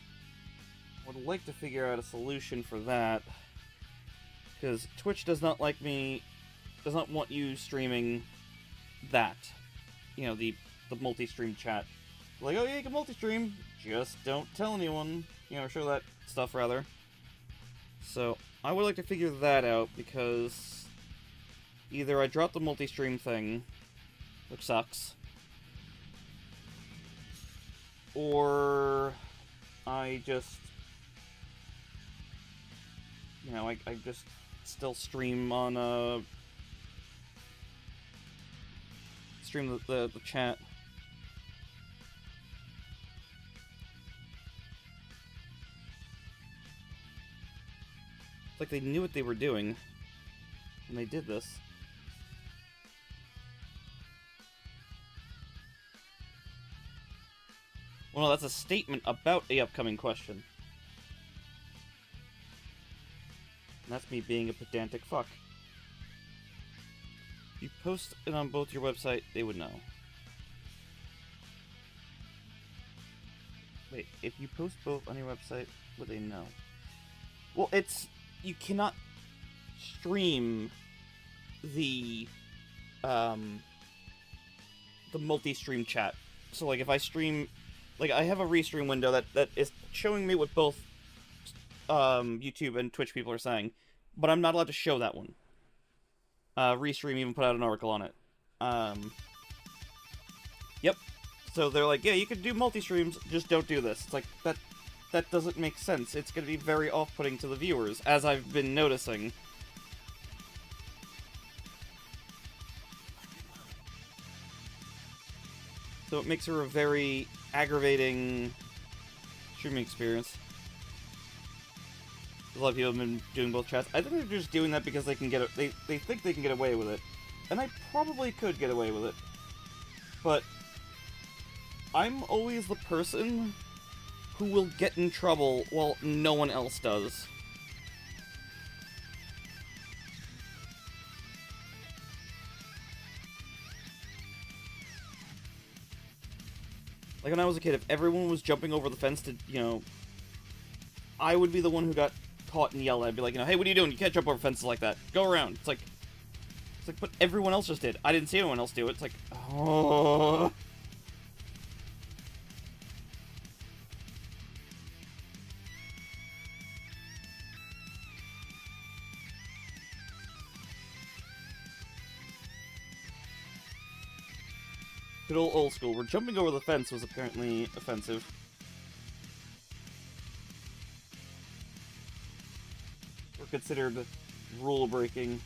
I would like to figure out a solution for that. Because Twitch does not like me, does not want you streaming that. You know, the multi-stream chat. Like, oh yeah, you can multi-stream, just don't tell anyone. You know, show that stuff, rather. So, I would like to figure that out, because either I drop the multi-stream thing, which sucks, or I just, you know, I just still stream on, stream the chat. Like they knew what they were doing when they did this. Well, no, that's a statement about a upcoming question. And that's me being a pedantic fuck. If you post it on both your website, they would know. Wait, if you post both on your website, would they know? Well, it's... You cannot stream the multi-stream chat. So, like, if I stream... Like, I have a restream window that is showing me what both YouTube and Twitch people are saying, but I'm not allowed to show that one. Restream even put out an article on it. Yep. So they're like, yeah, you can do multi-streams, just don't do this. It's like, that doesn't make sense. It's going to be very off-putting to the viewers, as I've been noticing. So it makes her a very aggravating streaming experience. A lot of people have been doing both chats. I think they're just doing that because they can get they think they can get away with it. And I probably could get away with it. But I'm always the person who will get in trouble while no one else does. Like when I was a kid, if everyone was jumping over the fence to, you know, I would be the one who got caught and yelled at. I'd be like, hey, what are you doing? You can't jump over fences like that. Go around. It's like, but everyone else just did. I didn't see anyone else do it. It's like, oh. Good old school, where jumping over the fence was apparently offensive. Or considered rule breaking.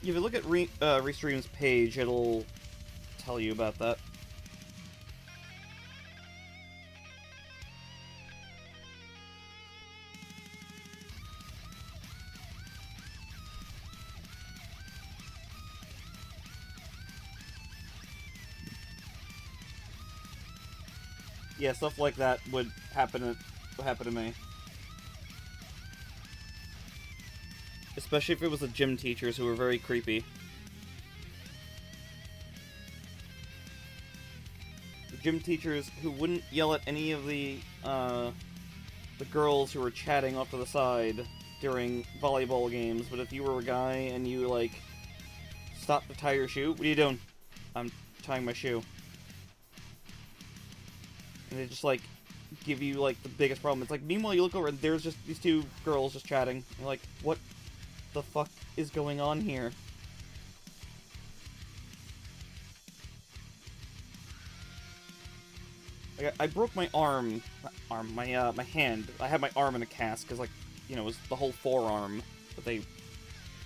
If you look at Restream's page, it'll tell you about that. Yeah, stuff like that would happen to me. Especially if it was the gym teachers who were very creepy. The gym teachers who wouldn't yell at any of the girls who were chatting off to the side during volleyball games, but if you were a guy and you, like, stopped to tie your shoe, what are you doing? I'm tying my shoe. And they just, like, give you, like, the biggest problem. It's like, meanwhile, you look over and there's just these two girls just chatting. You're like, what the fuck is going on here? Like, I broke my my hand. I had my arm in a cast, because, like, you know, it was the whole forearm that they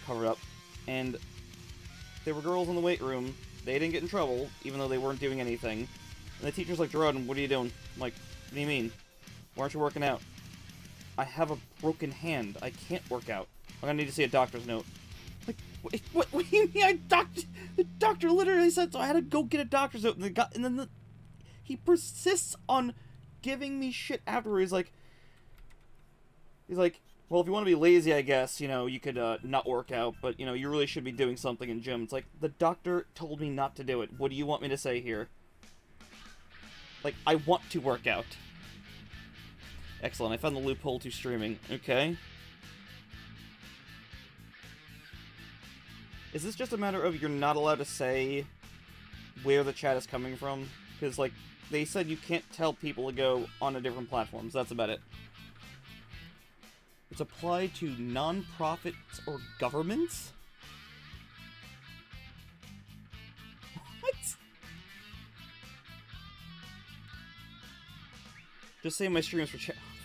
covered up. And there were girls in the weight room. They didn't get in trouble, even though they weren't doing anything. And the teacher's like, Gerard, what are you doing? I'm like, what do you mean? Why aren't you working out? I have a broken hand. I can't work out. I'm gonna need to see a doctor's note. Like, what do you mean? The doctor literally said so. I had to go get a doctor's note. And then he persists on giving me shit afterwards. He's like, well, if you want to be lazy, I guess, you know, you could not work out, but, you know, you really should be doing something in gym. It's like, the doctor told me not to do it. What do you want me to say here? Like, I want to work out. Excellent, I found the loophole to streaming. Okay. Is this just a matter of you're not allowed to say where the chat is coming from? Because, like, they said you can't tell people to go onto different platforms. That's about it. It's applied to non-profits or governments? What? Just saying my streams for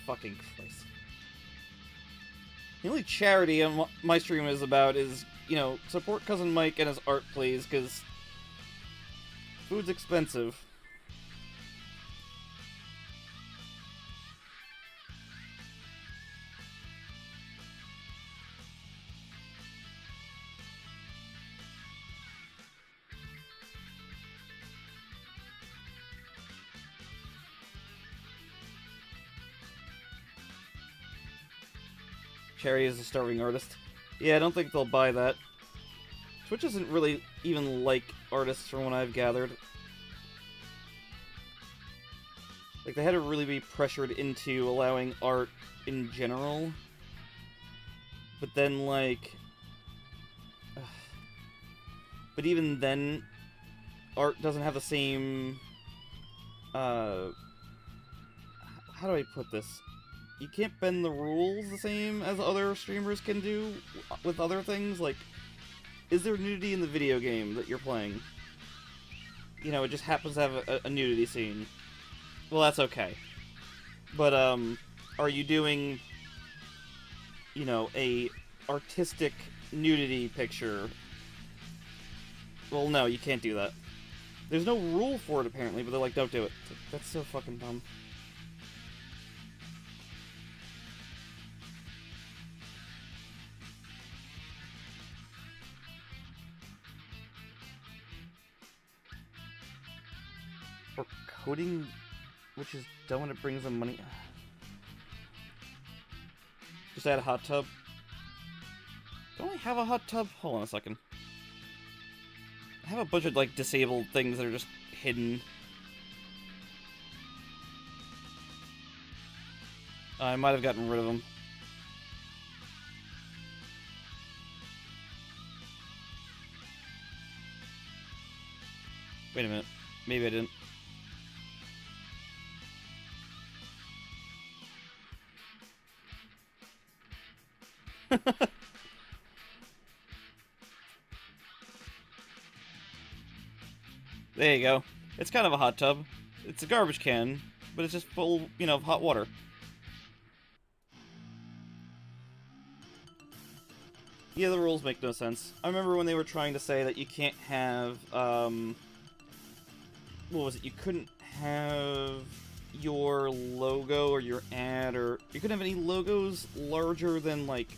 fucking Christ. The only charity my stream is about is, you know, support Cousin Mike and his art, please, because food's expensive. Cherry is a starving artist. Yeah, I don't think they'll buy that. Twitch isn't really even like artists from what I've gathered. Like, they had to really be pressured into allowing art in general. But then, like... But even then, art doesn't have the same... How do I put this? You can't bend the rules the same as other streamers can do with other things. Like, is there nudity in the video game that you're playing? You know, it just happens to have a nudity scene. Well, that's okay. But, are you doing, you know, a artistic nudity picture? Well, no, you can't do that. There's no rule for it, apparently, but they're like, don't do it. That's so fucking dumb. For coding which is done when it brings them money. Just add a hot tub. Don't I have a hot tub? Hold on a second. I have a bunch of, like, disabled things that are just hidden. I might have gotten rid of them. Wait a minute. Maybe I didn't. There you go. It's kind of a hot tub. It's a garbage can, but it's just full, you know, of hot water. Yeah, the rules make no sense. I remember when they were trying to say that you can't have, what was it? You couldn't have your logo or your ad, or you couldn't have any logos larger than, like,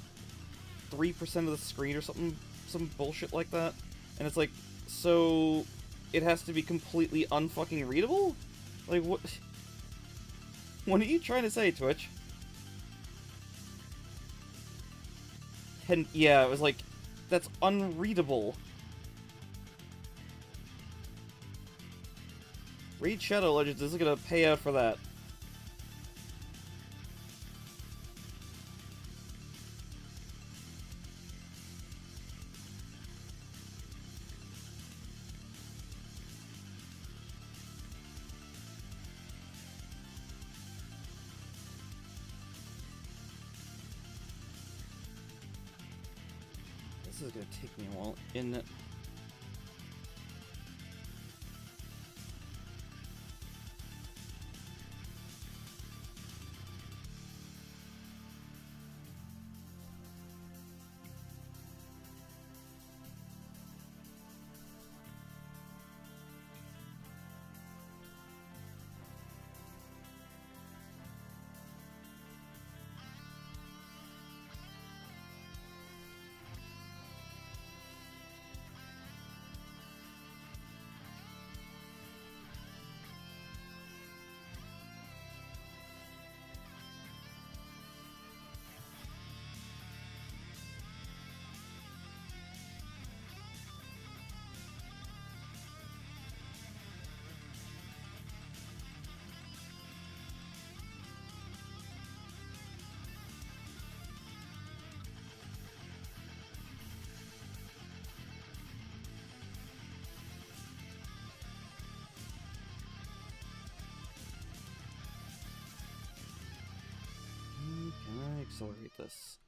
3% of the screen or something, some bullshit like that. And it's like, so it has to be completely unfucking readable? Like, what? What are you trying to say, Twitch? And yeah, it was like, that's unreadable. Raid Shadow Legends isn't gonna pay out for that. This is gonna take me a while, isn't it? Can I accelerate this?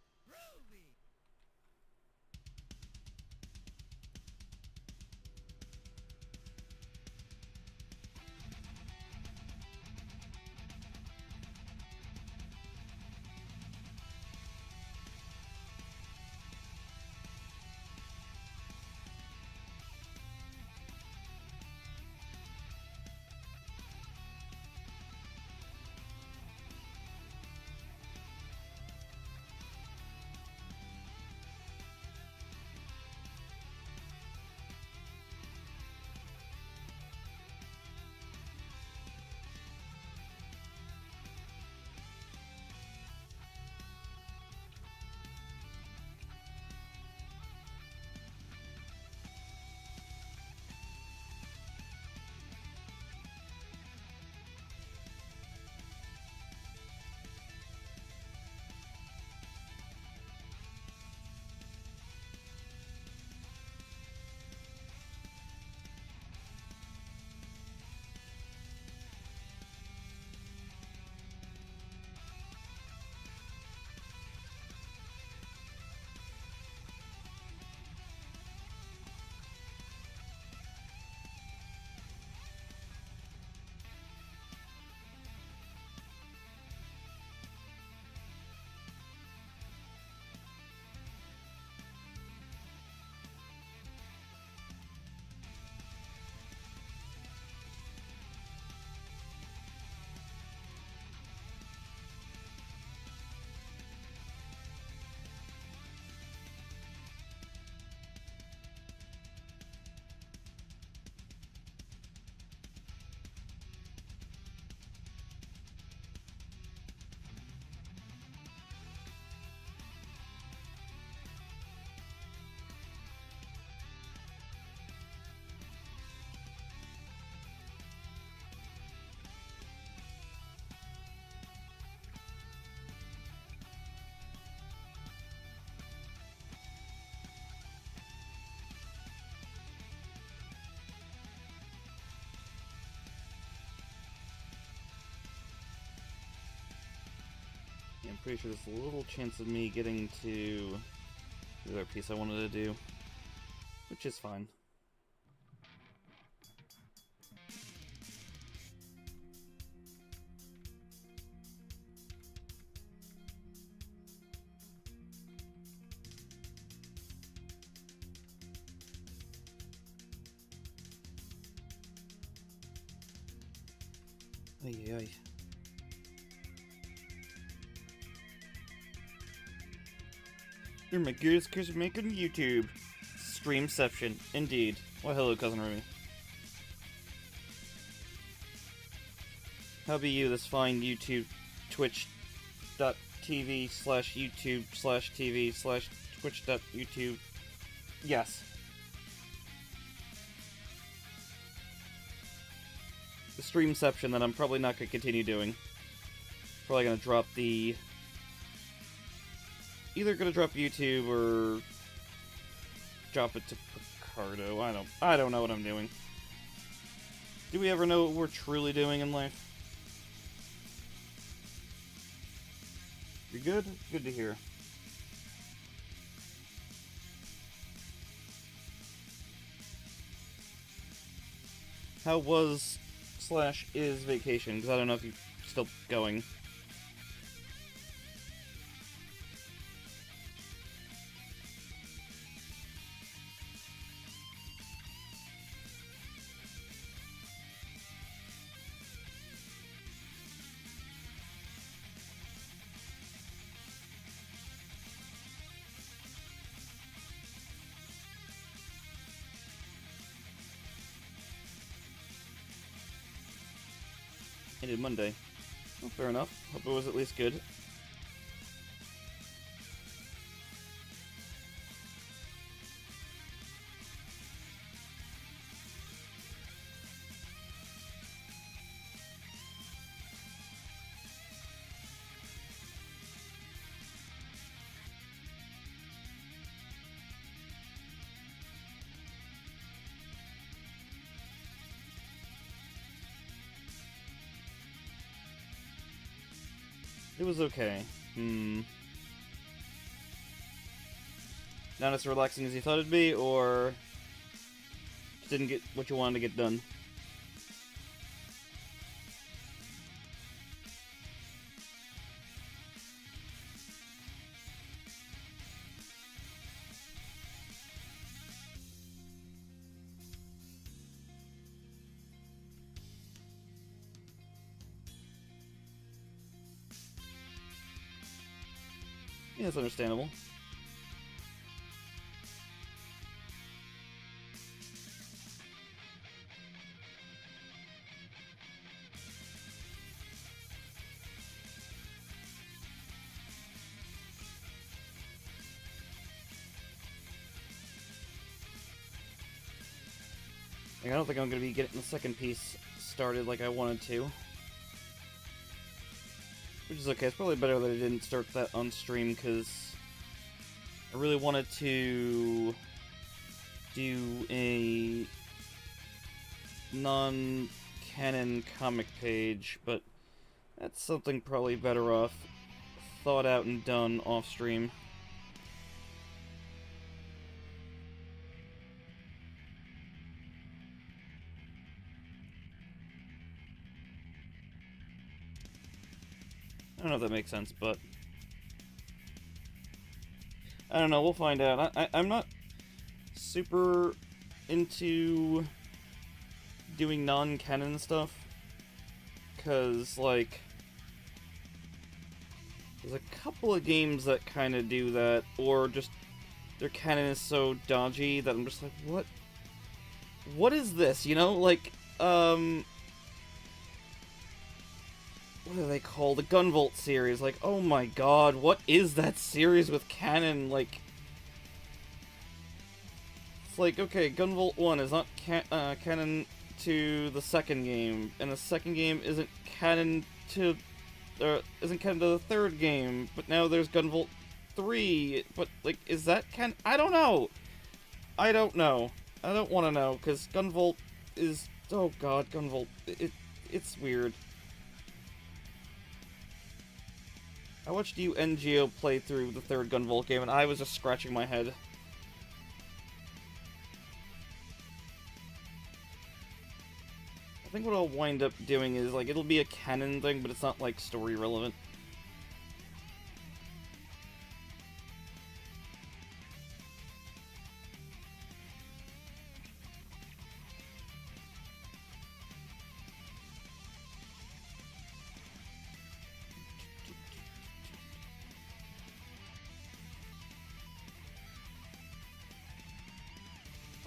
I'm pretty sure there's a little chance of me getting to the other piece I wanted to do, which is fine. Ay, ay. You're my greatest cause of making YouTube. Streamception, indeed. Well, hello, Cousin Rumi. How be you this fine YouTube, twitch.tv/YouTube/TV/twitch.youtube? Yes. The streamception that I'm probably not going to continue doing. Probably going to drop the... Either going to drop YouTube or drop it to Picardo. I don't know what I'm doing. Do we ever know what we're truly doing in life? You good? Good to hear. How was / is vacation? Because I don't know if you're still going. Ended Monday. Well, fair enough. Hope it was at least good. It was okay. Not as relaxing as you thought it'd be, or just didn't get what you wanted to get done? Yeah, that's understandable. Like, I don't think I'm going to be getting the second piece started like I wanted to. Which is okay, it's probably better that I didn't start that on stream, because I really wanted to do a non-canon comic page, but that's something probably better off thought out and done off stream. I don't know if that makes sense, but I don't know, we'll find out. I'm not super into doing non-canon stuff, because, like, there's a couple of games that kind of do that, or just their canon is so dodgy that I'm just like, what is this, you know? Like, what are they called? The Gunvolt series. Like, oh my god, what is that series with canon? Like, it's like, okay, Gunvolt 1 is not canon to the second game, and the second game isn't canon to the third game, but now there's Gunvolt 3, but, like, is that canon? I don't know! I don't know. I don't want to know, because Gunvolt is... Oh god, Gunvolt. It's weird. I watched you and Geo play through the third Gunvolt game, and I was just scratching my head. I think what I'll wind up doing is, like, it'll be a canon thing, but it's not, like, story relevant.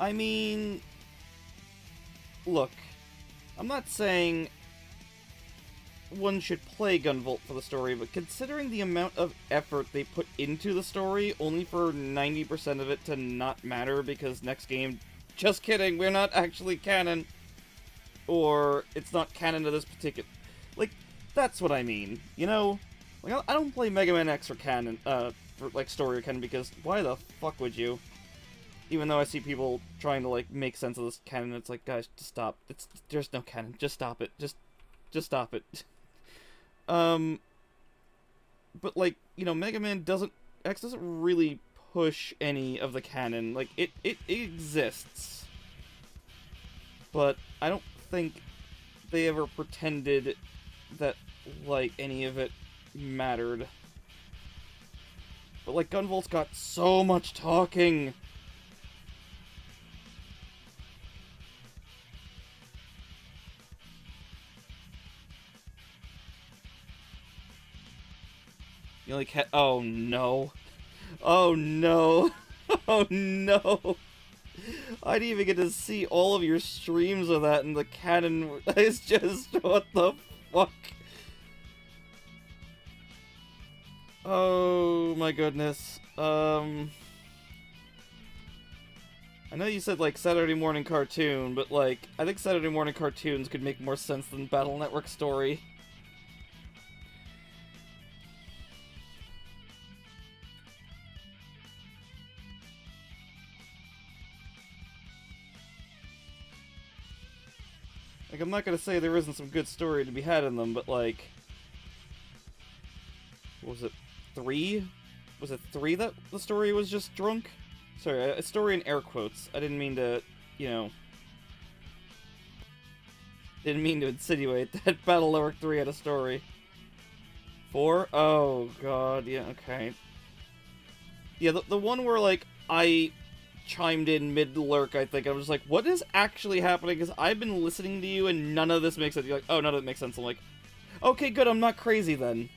I mean, look, I'm not saying one should play Gunvolt for the story, but considering the amount of effort they put into the story, only for 90% of it to not matter because next game, just kidding, we're not actually canon, or it's not canon to this particular, like, that's what I mean, you know? Like, I don't play Mega Man X for canon, for, like, story or canon, because why the fuck would you? Even though I see people trying to, like, make sense of this canon, it's like, guys, just stop. There's no canon. Just stop it. Just stop it. But, like, you know, Mega Man X doesn't really push any of the canon. Like, it exists. But I don't think they ever pretended that, like, any of it mattered. But, like, Gunvolt's got so much talking. You like oh no. Oh no. Oh no. I didn't even get to see all of your streams of that, and the canon is just, what the fuck? Oh my goodness. I know you said, like, Saturday morning cartoon, but, like, I think Saturday morning cartoons could make more sense than Battle Network story. Like, I'm not gonna say there isn't some good story to be had in them, but, like... What was it? 3? Was it 3 that the story was just drunk? Sorry, a story in air quotes. I didn't mean to, you know... Didn't mean to insinuate that Battle Network 3 had a story. 4? Oh, god, yeah, okay. Yeah, the one where, like, I chimed in mid-lurk, I think. I was just like, what is actually happening? Because I've been listening to you and none of this makes sense. You're like, oh, none of it makes sense. I'm like, okay, good, I'm not crazy then.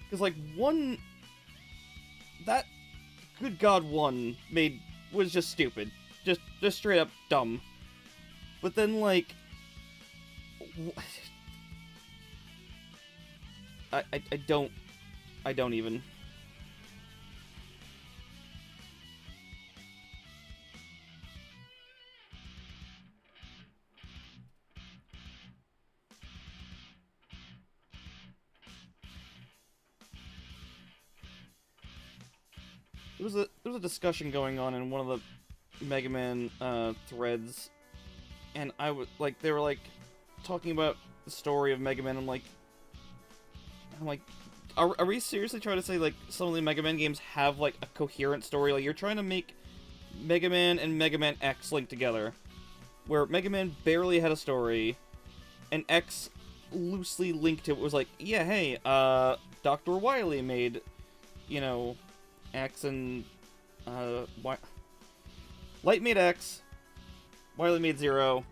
Because, like, that good god 1 was just stupid. Just straight up dumb. But then, like... I don't even. There was a discussion going on in one of the Mega Man threads, and they were like talking about the story of Mega Man. I'm like, are we seriously trying to say, like, some of the Mega Man games have, like, a coherent story? Like, you're trying to make Mega Man and Mega Man X link together, where Mega Man barely had a story, and X loosely linked to it. Was like, yeah, hey, Dr. Wily made, you know, X, and Light made X, Wily made 0,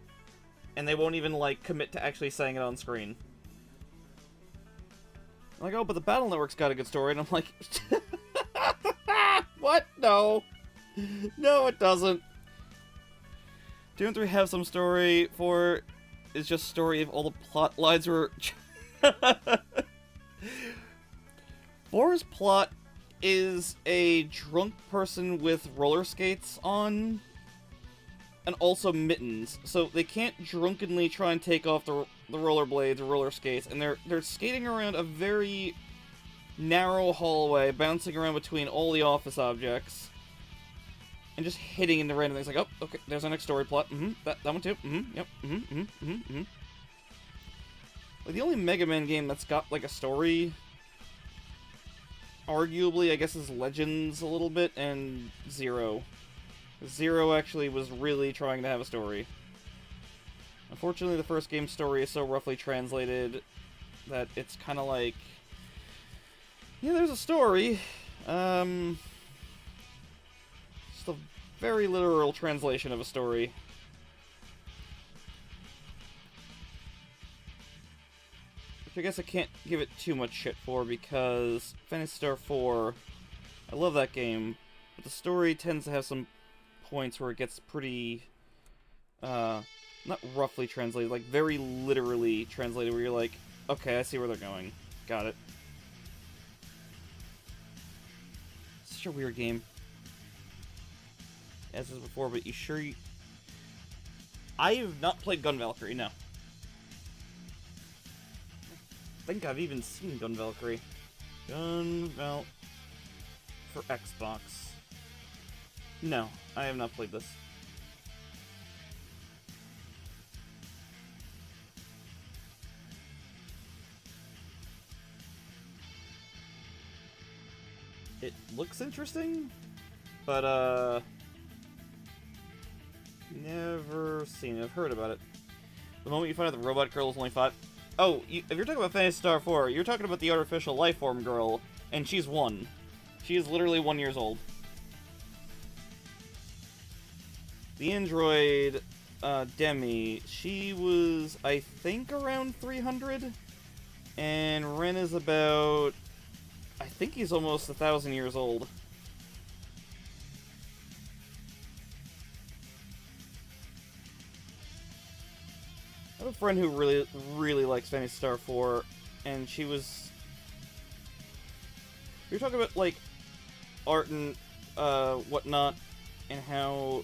and they won't even, like, commit to actually saying it on screen. I'm like, oh, but the Battle Network's got a good story, and I'm like, what? No. No, it doesn't. 2 and 3 have some story. 4 is just story if all the plot lines were... 4's plot is a drunk person with roller skates on, and also mittens, so they can't drunkenly try and take off the rollerblades or roller skates, and they're skating around a very narrow hallway, bouncing around between all the office objects, and just hitting into random things like, oh, okay, there's our next story plot. That one too. Yep. Like, the only Mega Man game that's got, like, a story, arguably, I guess, is Legends a little bit, and Zero. Zero actually was really trying to have a story. Unfortunately, the first game's story is so roughly translated that it's kind of like, yeah, there's a story. Just a very literal translation of a story. Which I guess I can't give it too much shit for, because Phantasy Star 4, I love that game, but the story tends to have some points where it gets pretty, not roughly translated, like very literally translated, where you're like, okay, I see where they're going. Got it. Such a weird game. As is before, but you sure you... I have not played Gun Valkyrie, no. I think I've even seen Gun Valkyrie. Gun Val... for Xbox. No, I have not played this. It looks interesting, but, never seen it. I've heard about it. The moment you find out the robot girl is only 5... Oh, if you're talking about Phantasy Star 4, you're talking about the artificial lifeform girl, and she's 1. She is literally 1 years old. The android, Demi, she was, I think, around 300, and Ren is about... I think he's almost 1,000 years old. I have a friend who really likes Phantasy Star 4, and she was... We were talking about, like, art and, whatnot, and how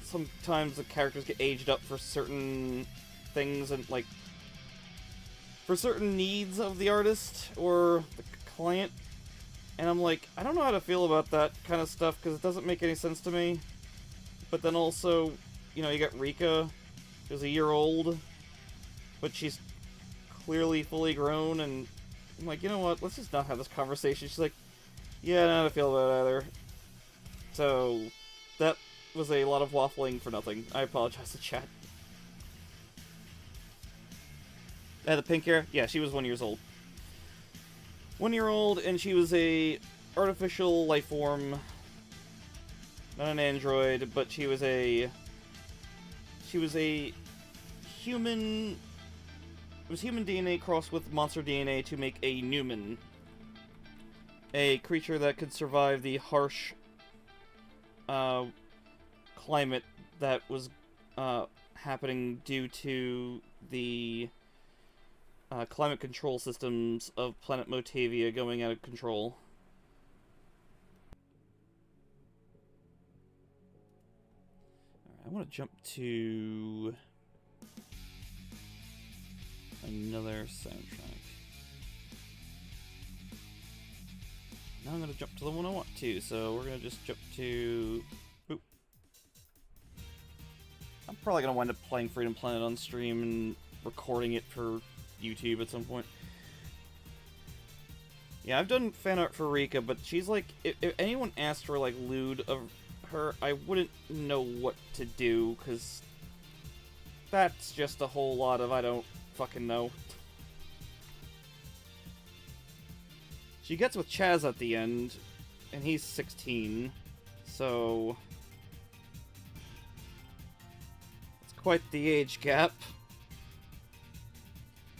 sometimes the characters get aged up for certain things, and, like, for certain needs of the artist, or the client, and I'm like, I don't know how to feel about that kind of stuff, because it doesn't make any sense to me. But then also, you know, you got Rika, who's a year old, but she's clearly fully grown, and I'm like, you know what, let's just not have this conversation. She's like, yeah, I don't know how to feel about it either. So, that was a lot of waffling for nothing. I apologize to chat. The pink hair? Yeah, she was 1 year old. 1 year old, and she was a artificial life form. Not an android, but she was a human... It was human DNA crossed with monster DNA to make a Newman. A creature that could survive the harsh climate that was happening due to the climate control systems of planet Motavia going out of control. Alright, I want to jump to another soundtrack. Now I'm going to jump to the one I want to, so we're going to just jump to... Oop. I'm probably going to wind up playing Freedom Planet on stream and recording it for YouTube at some point. Yeah, I've done fan art for Rika, but she's like, if anyone asked for like lewd of her, I wouldn't know what to do, because that's just a whole lot of I don't fucking know. She gets with Chaz at the end, and he's 16, so it's quite the age gap.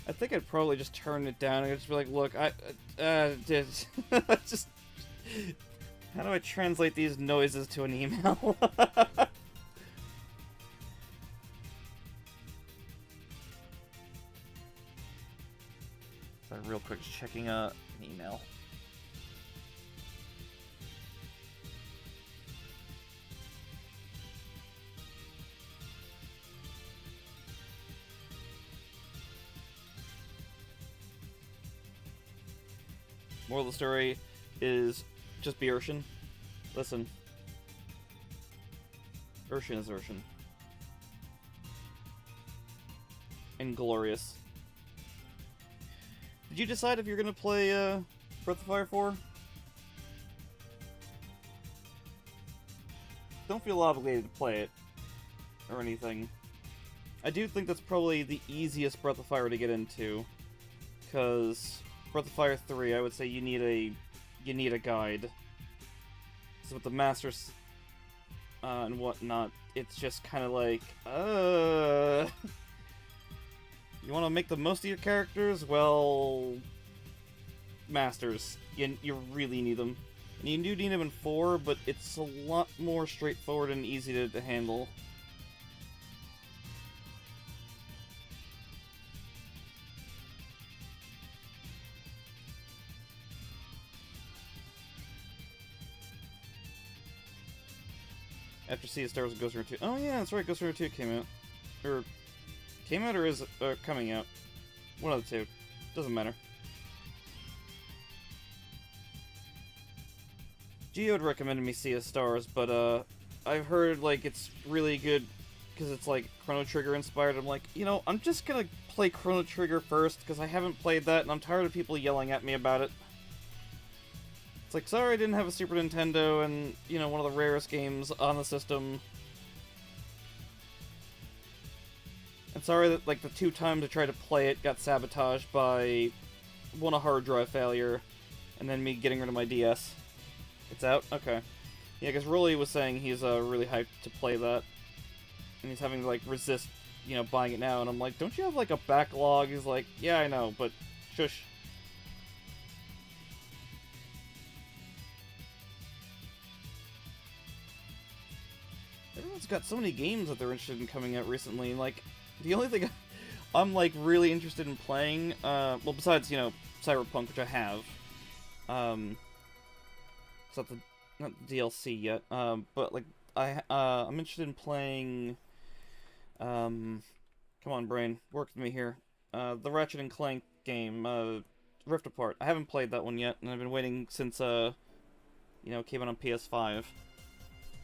I think I'd probably just turn it down and I'd just be like, look, just... How do I translate these noises to an email? Sorry, real quick, just checking an email. Moral of the story is just be Urshan. Listen. Urshan is Urshan. And glorious. Did you decide if you're gonna play Breath of Fire 4? Don't feel obligated to play it or anything. I do think that's probably the easiest Breath of Fire to get into, because Breath of Fire 3, I would say you need a guide. So with the masters and whatnot, it's just kind of like, you want to make the most of your characters? Well, masters. You really need them. And you do need them in 4, but it's a lot more straightforward and easy to handle. After Sea of Stars and Ghost Runner 2. Oh yeah, that's right, Ghost Runner 2 came out. Or, came out or is coming out? One of the two. Doesn't matter. Geode recommended me Sea of Stars, but I've heard like it's really good because it's like Chrono Trigger inspired. I'm like, you know, I'm just gonna play Chrono Trigger first because I haven't played that and I'm tired of people yelling at me about it. It's like, sorry I didn't have a Super Nintendo and, you know, one of the rarest games on the system. And sorry that, like, the 2 times I tried to play it got sabotaged by, one, a hard drive failure, and then me getting rid of my DS. It's out? Okay. Yeah, because Rolly was saying he's really hyped to play that. And he's having to, like, resist, you know, buying it now. And I'm like, don't you have, like, a backlog? He's like, yeah, I know, but shush. Everyone's got so many games that they're interested in coming out recently. Like, the only thing I'm, like, really interested in playing, well, besides, you know, Cyberpunk, which I have, it's not the DLC yet, but, like, I'm interested in playing, come on, brain, work with me here, the Ratchet and Clank game, Rift Apart. I haven't played that one yet, and I've been waiting since, you know, it came out on PS5.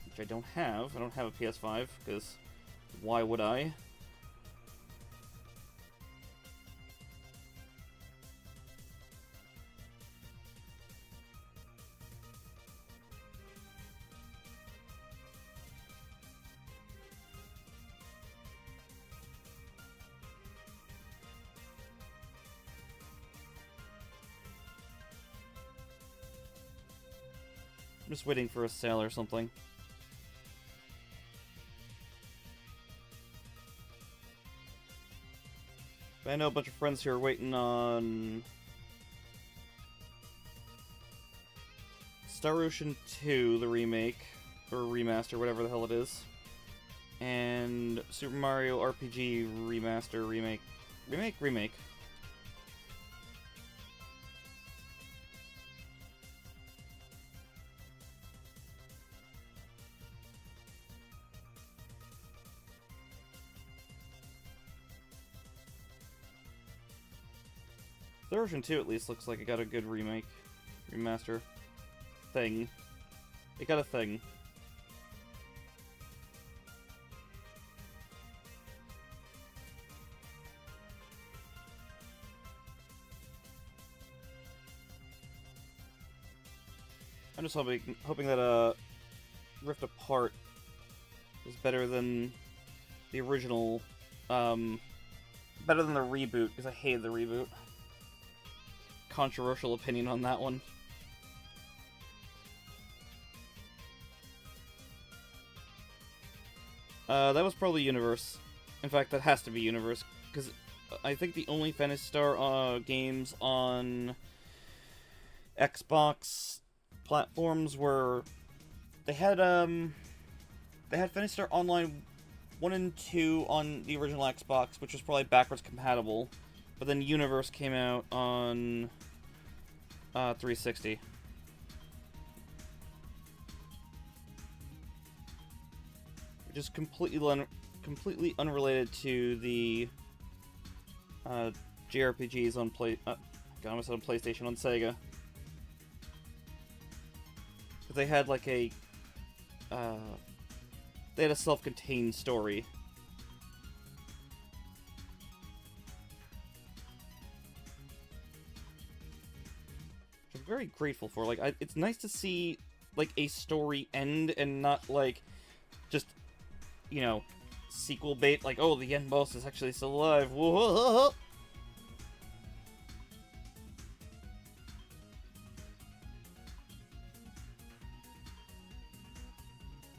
Which I don't have. I don't have a PS5, because why would I? I'm just waiting for a sale or something. I know a bunch of friends here are waiting on Star Ocean 2, the remake, or remaster, whatever the hell it is, and Super Mario RPG remaster, remake. Star Ocean 2 at least looks like it got a good remake, remaster thing. It got a thing. I'm just hoping that Rift Apart is better than the original, better than the reboot, because I hated the reboot. Controversial opinion on that one. That was probably Universe. In fact, that has to be Universe, because I think the only Phantasy Star games on Xbox platforms were they had Phantasy Star Online 1 and 2 on the original Xbox, which was probably backwards compatible, but then Universe came out on 360. Which is completely unrelated to the JRPGs on God, I almost said on PlayStation, on Sega. they had like a they had a self-contained story. Which I'm very grateful for. Like, it's nice to see like a story end and not like just, you know, sequel bait. Like, oh, the end boss is actually still alive. Whoa!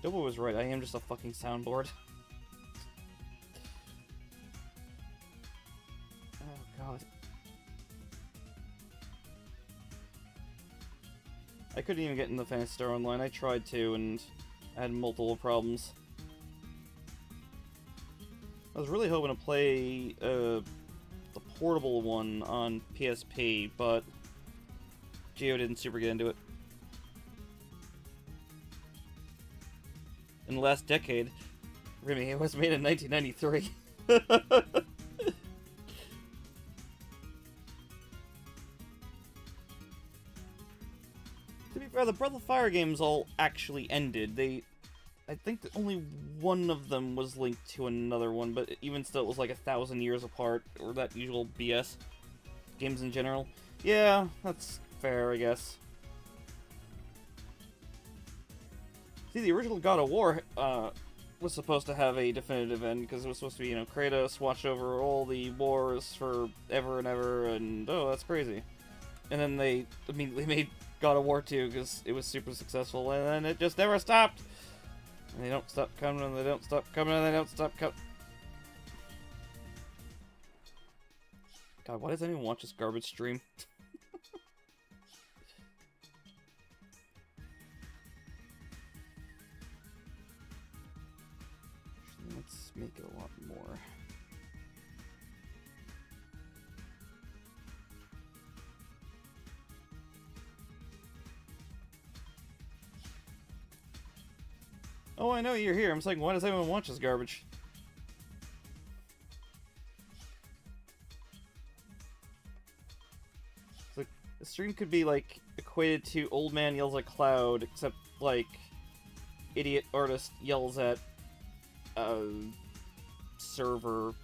Dobo was right, I am just a fucking soundboard. Oh god. I couldn't even get into Phantasy Star Online. I tried to, and I had multiple problems. I was really hoping to play the portable one on PSP, but Geo didn't super get into it. In the last decade, Remy, it was made in 1993. To be fair, the Breath of Fire games all actually ended. I think that only one of them was linked to another one, but even still, it was like 1,000 years apart, or that usual BS. Games in general. Yeah, that's fair, I guess. See, the original God of War was supposed to have a definitive end, because it was supposed to be, you know, Kratos watched over all the wars for ever and ever, and oh, that's crazy. And then they immediately made God of War 2, because it was super successful, and then it just never stopped! And they don't stop coming, and they don't stop coming, and they don't stop coming. God, why does anyone watch this garbage stream? Let's make it a lot more. Oh, I know you're here. I'm saying, why does anyone watch this garbage? It's like, the stream could be, like, equated to Old Man Yells at Cloud, except, like, Idiot Artist yells at server.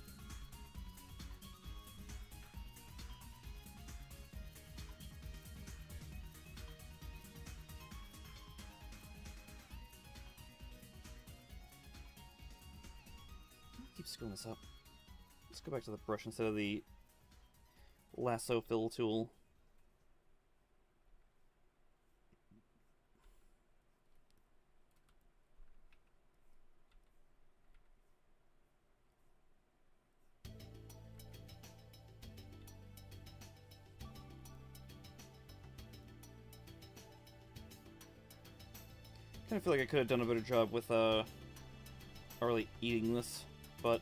Keep screwing this up. Let's go back to the brush instead of the lasso fill tool. I kind of feel like I could have done a better job with really eating this, but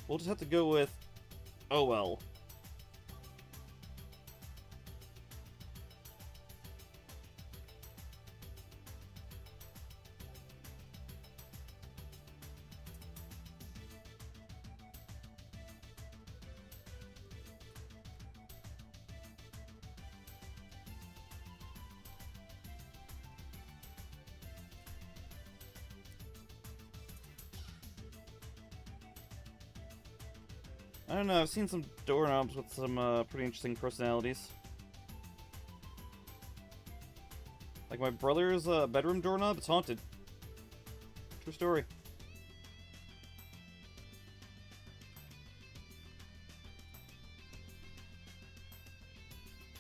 we'll just have to go with oh well. I don't know, I've seen some doorknobs with some pretty interesting personalities. Like my brother's bedroom doorknob, it's haunted. True story.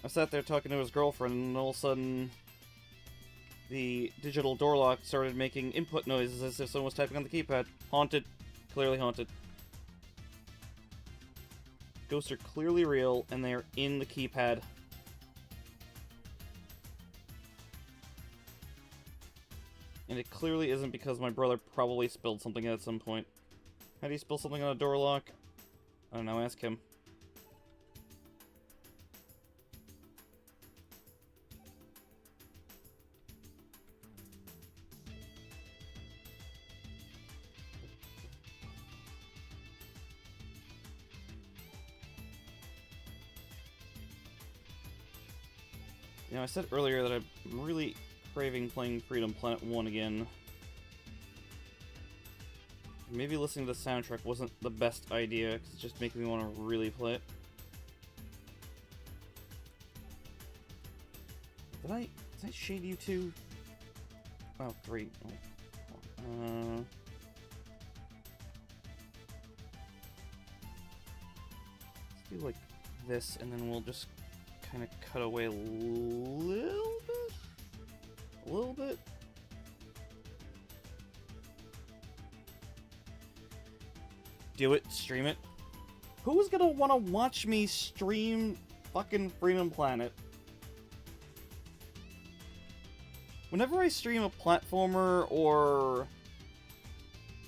I sat there talking to his girlfriend, and all of a sudden, the digital door lock started making input noises as if someone was typing on the keypad. Haunted. Clearly haunted. Ghosts are clearly real, and they are in the keypad. And it clearly isn't because my brother probably spilled something at some point. How do you spill something on a door lock? I don't know, ask him. You know, I said earlier that I'm really craving playing Freedom Planet 1 again. Maybe listening to the soundtrack wasn't the best idea, because it's just making me want to really play it. Did I shade you two? Oh, 3. Oh. Let's do like this, and then we'll just kind of cut away a little bit? A little bit? Do it, stream it. Who's gonna wanna watch me stream fucking Freedom Planet? Whenever I stream a platformer or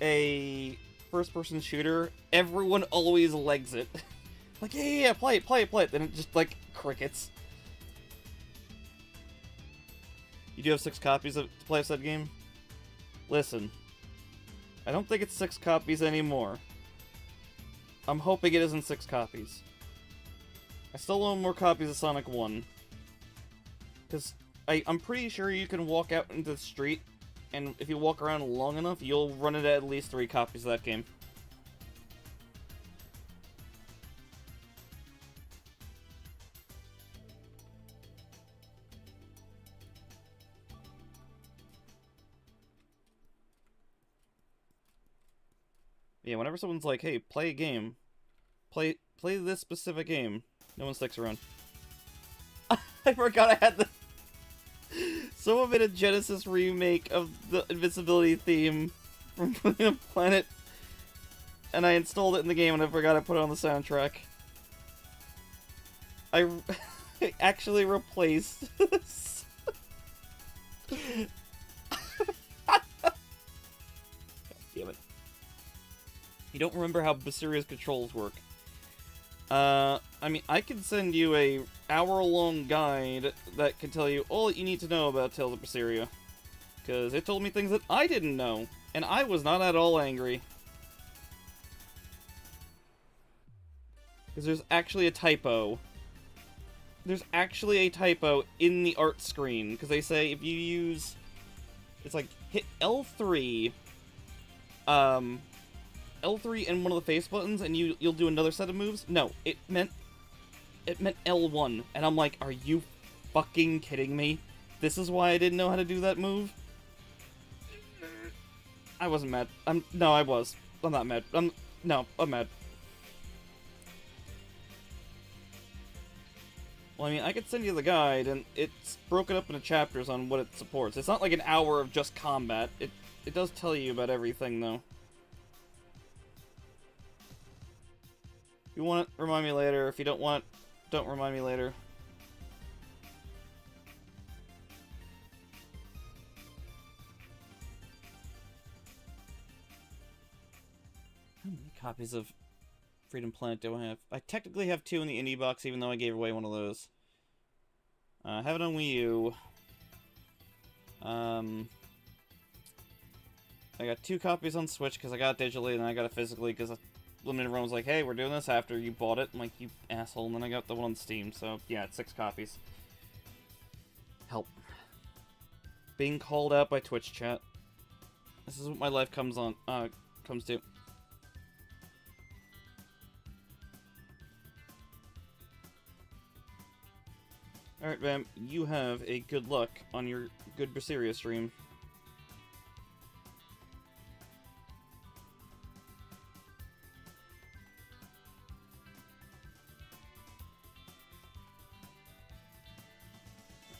a first-person shooter, everyone always legs it. Like, yeah, play it. Then it just, like, crickets. You do have 6 copies to play of said game? Listen. I don't think it's 6 copies anymore. I'm hoping it isn't 6 copies. I still own more copies of Sonic 1. Because I'm pretty sure you can walk out into the street, and if you walk around long enough, you'll run into at least 3 copies of that game. Yeah, whenever someone's like, hey, play a game, play this specific game, no one sticks around. I forgot I had the... Someone made a Genesis remake of the Invincibility theme from Planet, and I installed it in the game and I forgot I put it on the soundtrack. I actually replaced... Damn it. You don't remember how Basiria's controls work. I mean, I can send you a hour-long guide that can tell you all that you need to know about Tales of Berseria. Because it told me things that I didn't know, and I was not at all angry. Because there's actually a typo. There's actually a typo in the art screen, because they say if you use... It's like, hit L3... L3 and one of the face buttons, and you'll do another set of moves? No, it meant L1, and I'm like, are you fucking kidding me? This is why I didn't know how to do that move? I wasn't mad. No, I was. I'm not mad. No, I'm mad. Well, I mean, I could send you the guide, and it's broken up into chapters on what it supports. It's not like an hour of just combat. It does tell you about everything, though. If you want it, remind me later. If you don't want, don't remind me later. How many copies of Freedom Planet do I have? I technically have 2 in the indie box, even though I gave away one of those. I have it on Wii U. I got 2 copies on Switch because I got it digitally, and I got it physically because Limited Run was like, hey, we're doing this after you bought it. I'm like, you asshole. And then I got the one on Steam, so yeah, it's 6 copies. Help. Being called out by Twitch chat. This is what my life comes to. Alright, Bam, you have a good luck on your good Berseria stream.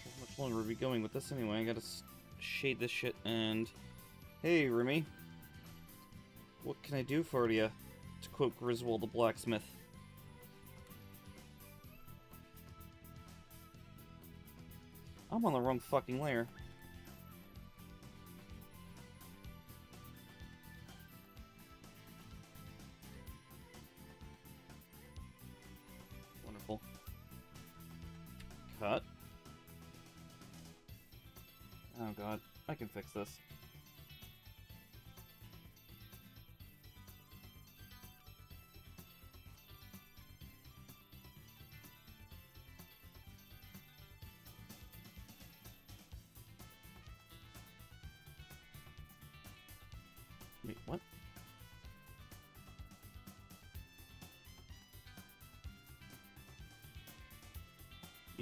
How much longer are we going with this anyway? I gotta shade this shit and... Hey, Remy. What can I do for you? To quote Griswold the blacksmith. I'm on the wrong fucking layer. Wonderful. Cut. Oh god, I can fix this.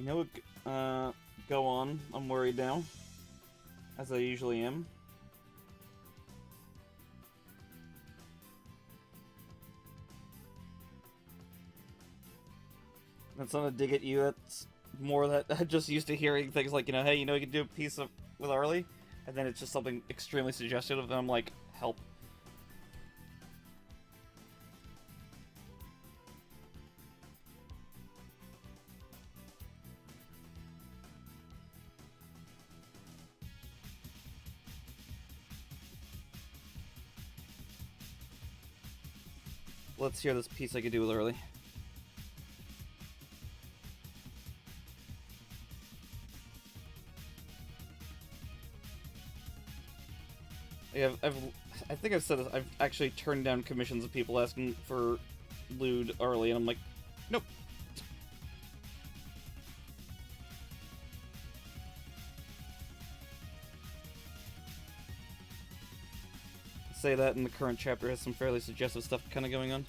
You know what? Go on. I'm worried now. As I usually am. That's not a dig at you, that's more that I'm just used to hearing things like, you know, hey, you know, you can do a piece of with Arlie, and then it's just something extremely suggestive, and I'm like, help. Let's hear this piece I could do with Arlie. I think I've said this. I've actually turned down commissions of people asking for lewd Arlie, and I'm like, nope. Say that, and the current chapter has some fairly suggestive stuff kind of going on.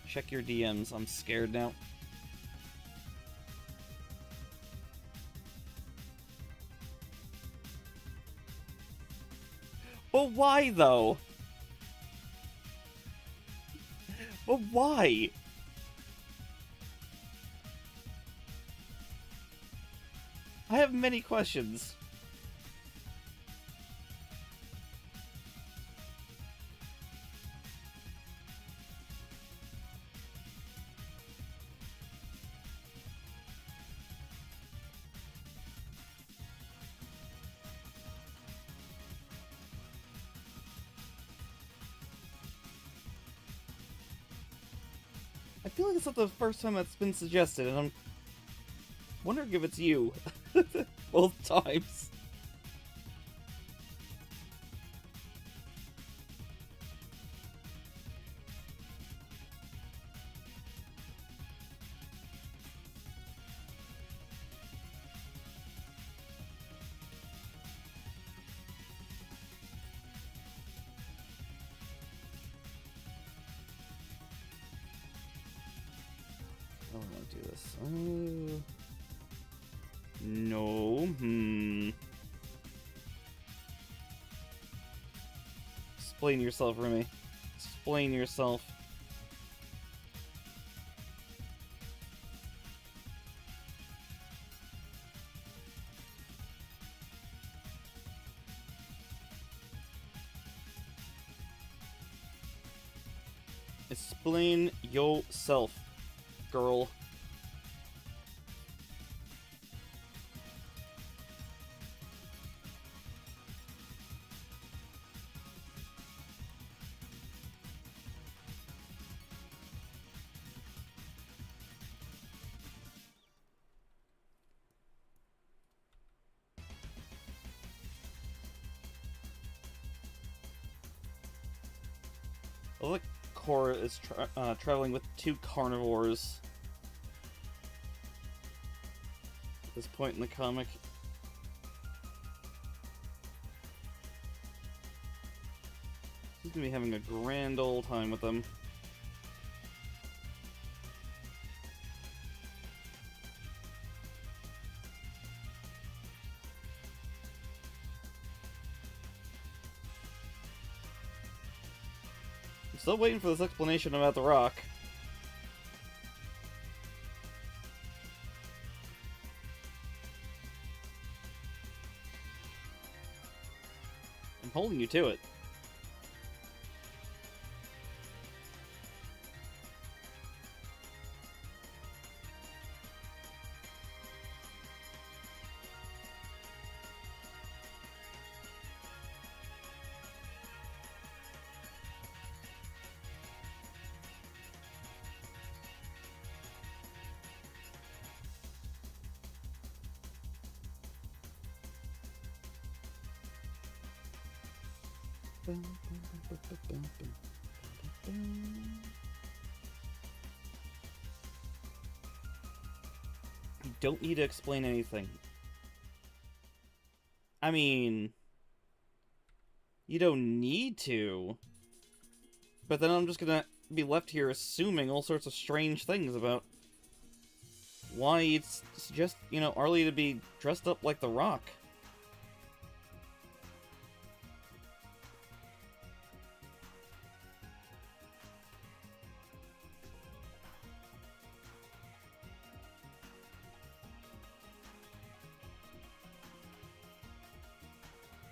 Check your DMs. I'm scared now. But why, though? But why? I have many questions. I feel like it's not the first time that's been suggested, and I'm wondering if it's you. Both times. I don't want to do this. No. Explain yourself, Remy. Explain yourself. Explain yourself, girl. I like Cora is traveling with two carnivores at this point in the comic. She's gonna be having a grand old time with them. I'm still waiting for this explanation about the rock. I'm holding you to it. You don't need to explain anything. I mean, you don't need to. But then I'm just gonna be left here assuming all sorts of strange things about why it's just, you know, Arlie to be dressed up like The Rock.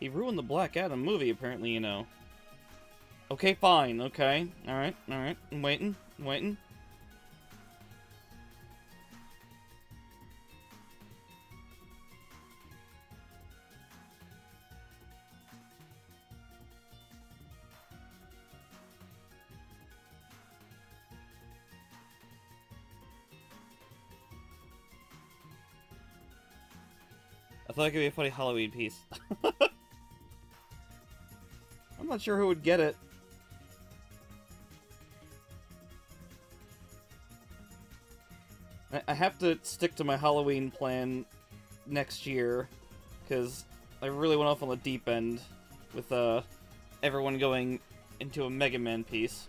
He ruined the Black Adam movie, apparently, you know. Okay, fine, okay. Alright, alright. I'm waiting, I'm waiting. I thought it could be a funny Halloween piece. I'm not sure who would get it. I have to stick to my Halloween plan next year, because I really went off on the deep end with everyone going into a Mega Man piece.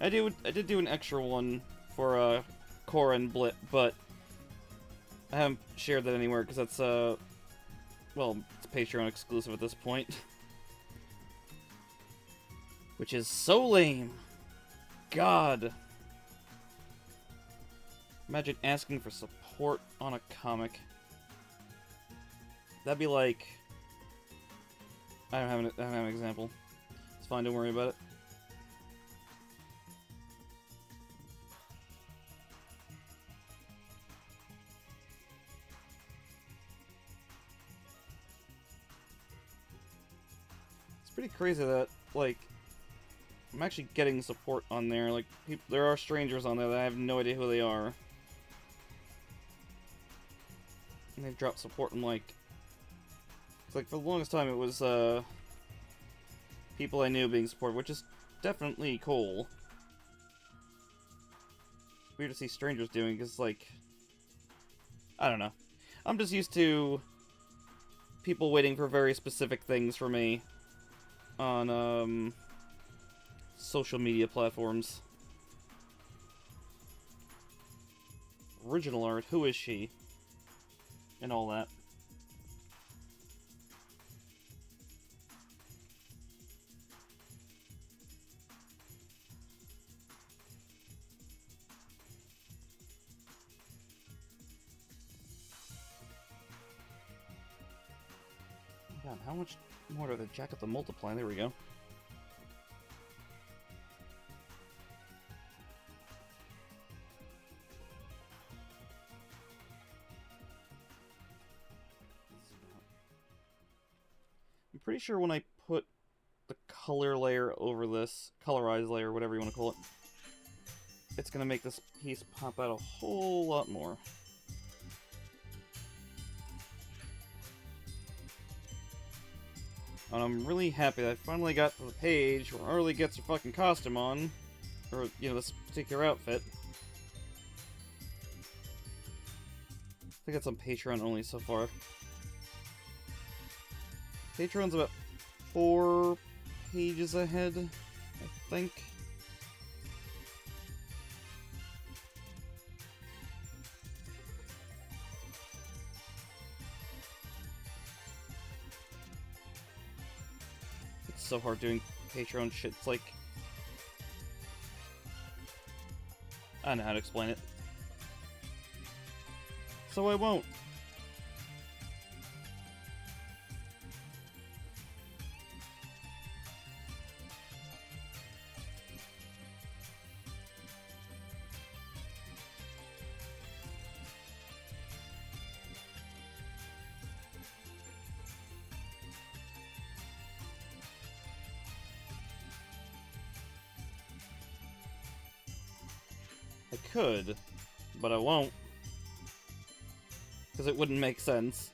I did do an extra one for Korra and Blip, but I haven't shared that anywhere because that's well, it's Patreon exclusive at this point. Which is so lame. God. Imagine asking for support on a comic. That'd be like... I don't have an example. It's fine, don't worry about it. It's pretty crazy that, like, I'm actually getting support on there. Like, there are strangers on there that I have no idea who they are. And they've dropped support. I'm like... It's like, for the longest time, it was, people I knew being supported, which is definitely cool. It's weird to see strangers doing, because, like... I don't know. I'm just used to people waiting for very specific things for me on, social media platforms. Original art, who is she? And all that. God, how much more do they jack up the multiply? There we go. I'm pretty sure when I put the color layer over this, colorized layer, whatever you want to call it, it's going to make this piece pop out a whole lot more. And I'm really happy that I finally got to the page where Arlie gets her fucking costume on. Or, you know, this particular outfit. I think it's on Patreon only so far. Patreon's about 4 pages ahead, I think. It's so hard doing Patreon shit. It's like... I don't know how to explain it. So I won't. I could, but I won't. Because it wouldn't make sense.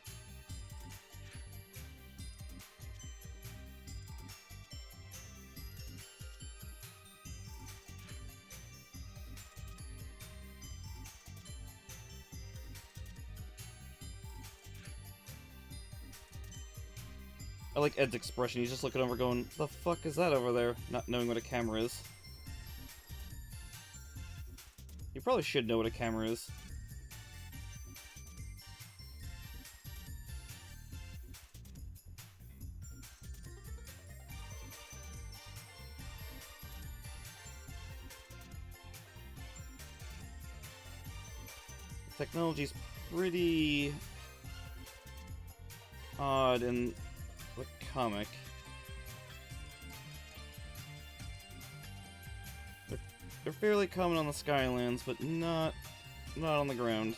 I like Ed's expression. He's just looking over going, the fuck is that over there? Not knowing what a camera is. You probably should know what a camera is. Technology's pretty odd in the comic. They're fairly common on the Skylands, but not on the ground.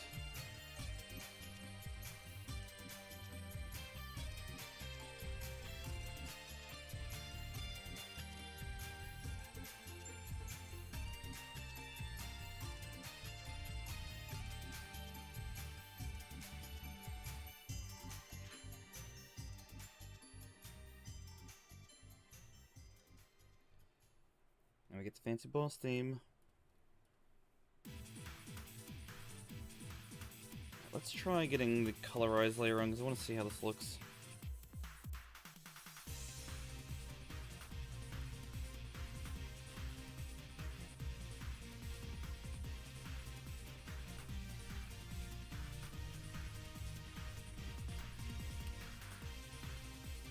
Now we get the fancy boss theme. Let's try getting the colorized layer on, because I want to see how this looks.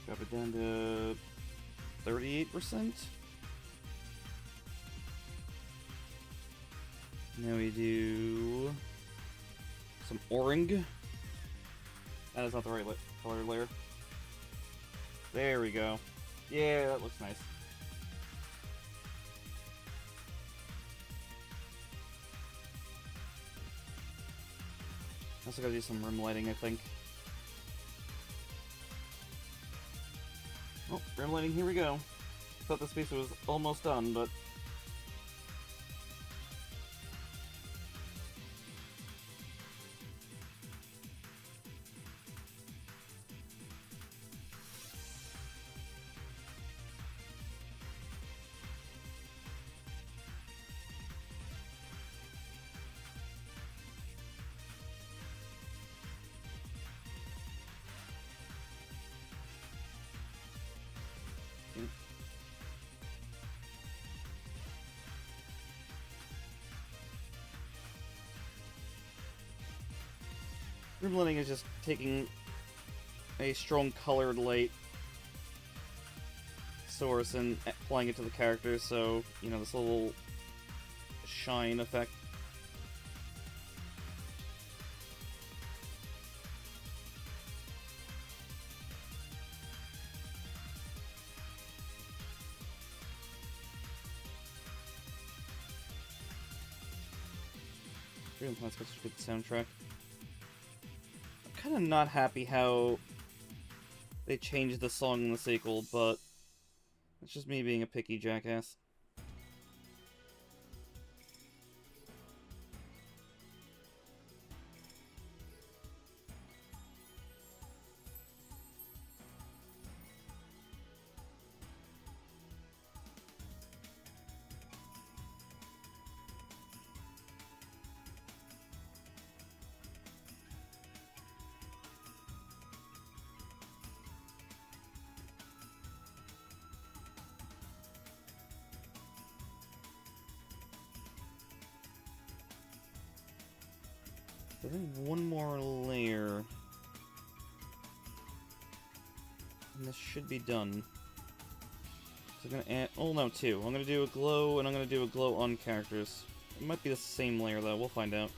Drop it down to 38%. Now we do some orange. That is not the right color layer. There we go. Yeah, that looks nice. Also gotta do some rim lighting, I think. Oh, rim lighting, here we go. Thought this piece was almost done, but rim lighting is just taking a strong colored light source and applying it to the characters, so, you know, this little shine effect. Freedom Planet's got such a good soundtrack. I'm kind of not happy how they changed the song in the sequel, but it's just me being a picky jackass. I think one more layer, and this should be done. So I'm gonna add, oh no, two. I'm gonna do a glow, and I'm gonna do a glow on characters. It might be the same layer though, we'll find out.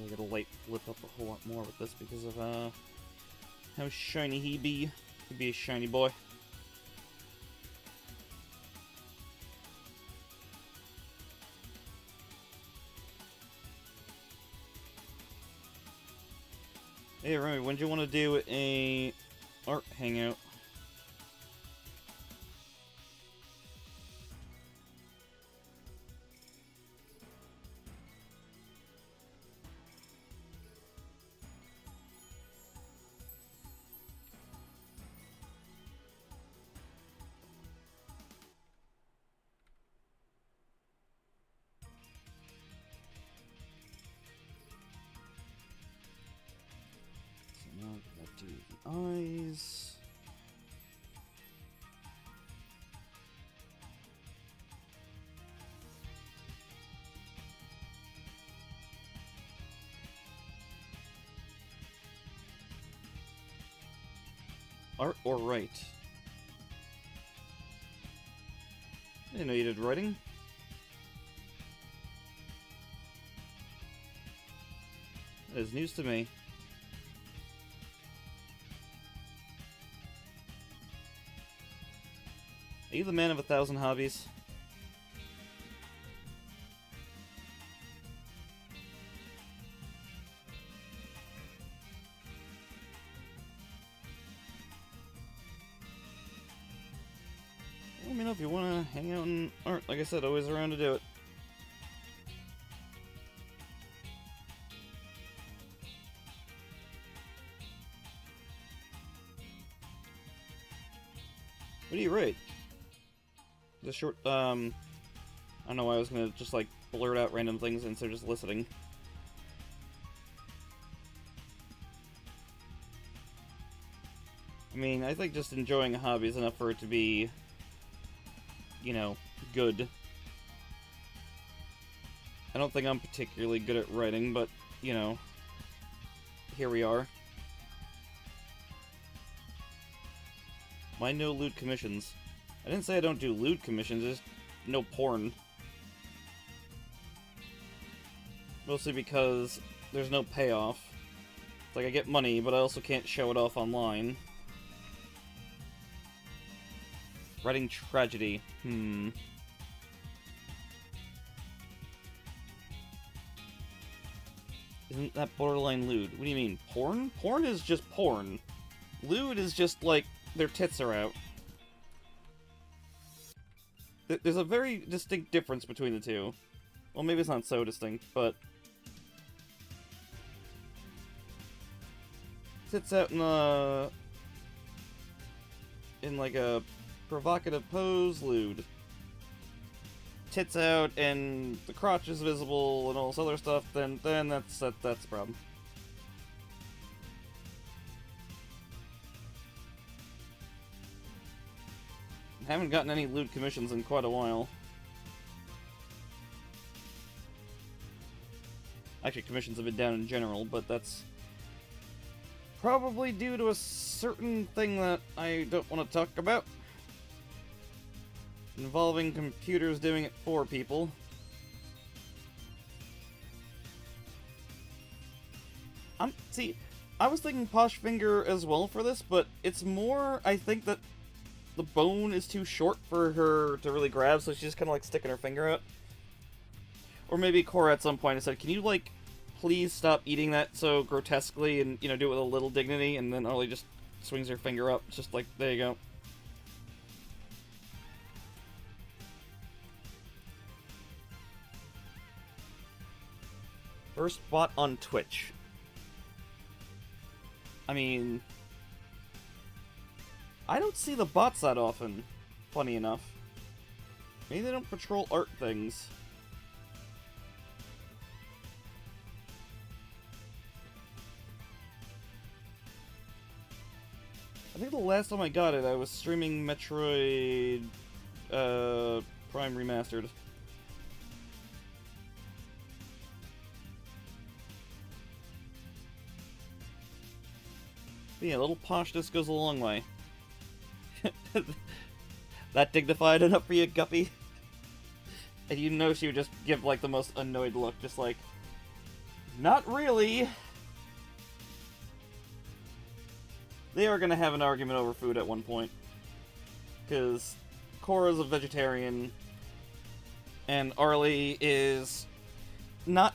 I gotta light flip up a whole lot more with this because of how shiny he be. He'd be a shiny boy. Hey, Remy, when do you want to do a art hangout? So now I gotta do the eyes. Art or write? I didn't know you did writing. That is news to me. Are you the man of 1,000 hobbies? Let me know if you want to hang out in art. Like I said, always around to do it. What do you rate? The short, I don't know why I was gonna just, like, blurt out random things instead of just listening. I mean, I think just enjoying a hobby is enough for it to be, you know, good. I don't think I'm particularly good at writing, but, you know, here we are. Why no lewd commissions? I didn't say I don't do lewd commissions, just no porn. Mostly because there's no payoff. It's like I get money, but I also can't show it off online. Writing tragedy. Isn't that borderline lewd? What do you mean? Porn? Porn is just porn. Lewd is just, like, their tits are out. There's a very distinct difference between the two. Well, maybe it's not so distinct, but... Tits out in like a provocative pose, lewd. Tits out and the crotch is visible and all this other stuff, then that's a problem. Haven't gotten any lewd commissions in quite a while. Actually, commissions have been down in general, but that's probably due to a certain thing that I don't want to talk about. Involving computers doing it for people. See, I was thinking Posh Finger as well for this, but it's more, I think that the bone is too short for her to really grab, so she's just kind of like sticking her finger out. Or maybe Cora at some point has said, can you, like, please stop eating that so grotesquely and, you know, do it with a little dignity, and then Arlie just swings her finger up. It's just like, there you go. First bot on Twitch. I mean... I don't see the bots that often, funny enough. Maybe they don't patrol art things. I think the last time I got it, I was streaming Metroid Prime Remastered. But yeah, a little poshness goes a long way. That dignified enough for you, Guppy? And you know she would just give, like, the most annoyed look, just like, not really. They are gonna have an argument over food at one point. Because Cora's a vegetarian, and Arlie is not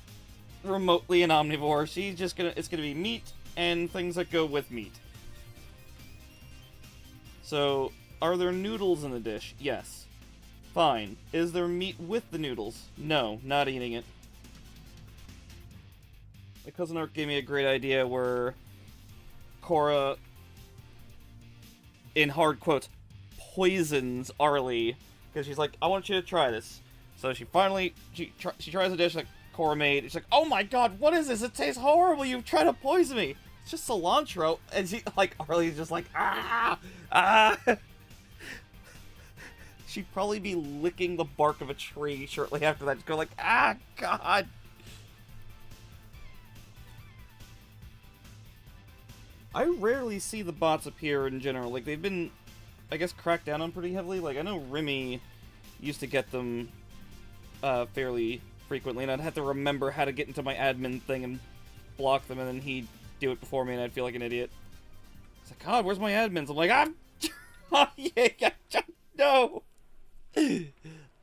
remotely an omnivore. She's just it's gonna be meat and things that go with meat. So, are there noodles in the dish? Yes. Fine. Is there meat with the noodles? No, not eating it. My cousin Art gave me a great idea where Cora, in hard quotes, poisons Arlie because she's like, I want you to try this. So she finally she tries a dish that Cora made. She's like, oh my god, what is this? It tastes horrible. You've tried to poison me. It's just cilantro. And she Arlie's just like, ah. She'd probably be licking the bark of a tree shortly after that. Just go like, ah, god. I rarely see the bots appear in general. Like, they've been, I guess, cracked down on pretty heavily. Like, I know Remy used to get them fairly frequently, and I'd have to remember how to get into my admin thing and block them, and then he'd do it before me, and I'd feel like an idiot. It's like, God, where's my admins? I'm like, oh, yeah, no!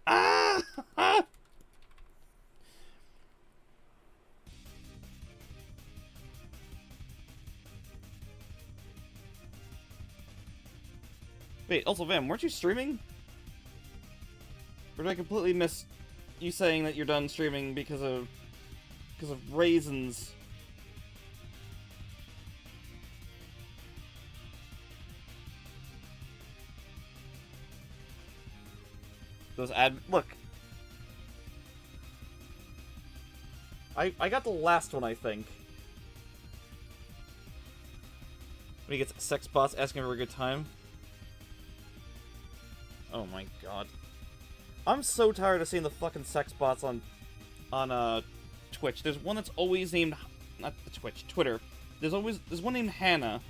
Ah! Wait, also, Vam, weren't you streaming? Or did I completely miss you saying that you're done streaming because of raisins? Those look. I got the last one, I think. When he gets sex bots asking for a good time. Oh my god. I'm so tired of seeing the fucking sex bots on Twitch. There's one that's always named, not Twitch, Twitter. There's one named Hannah.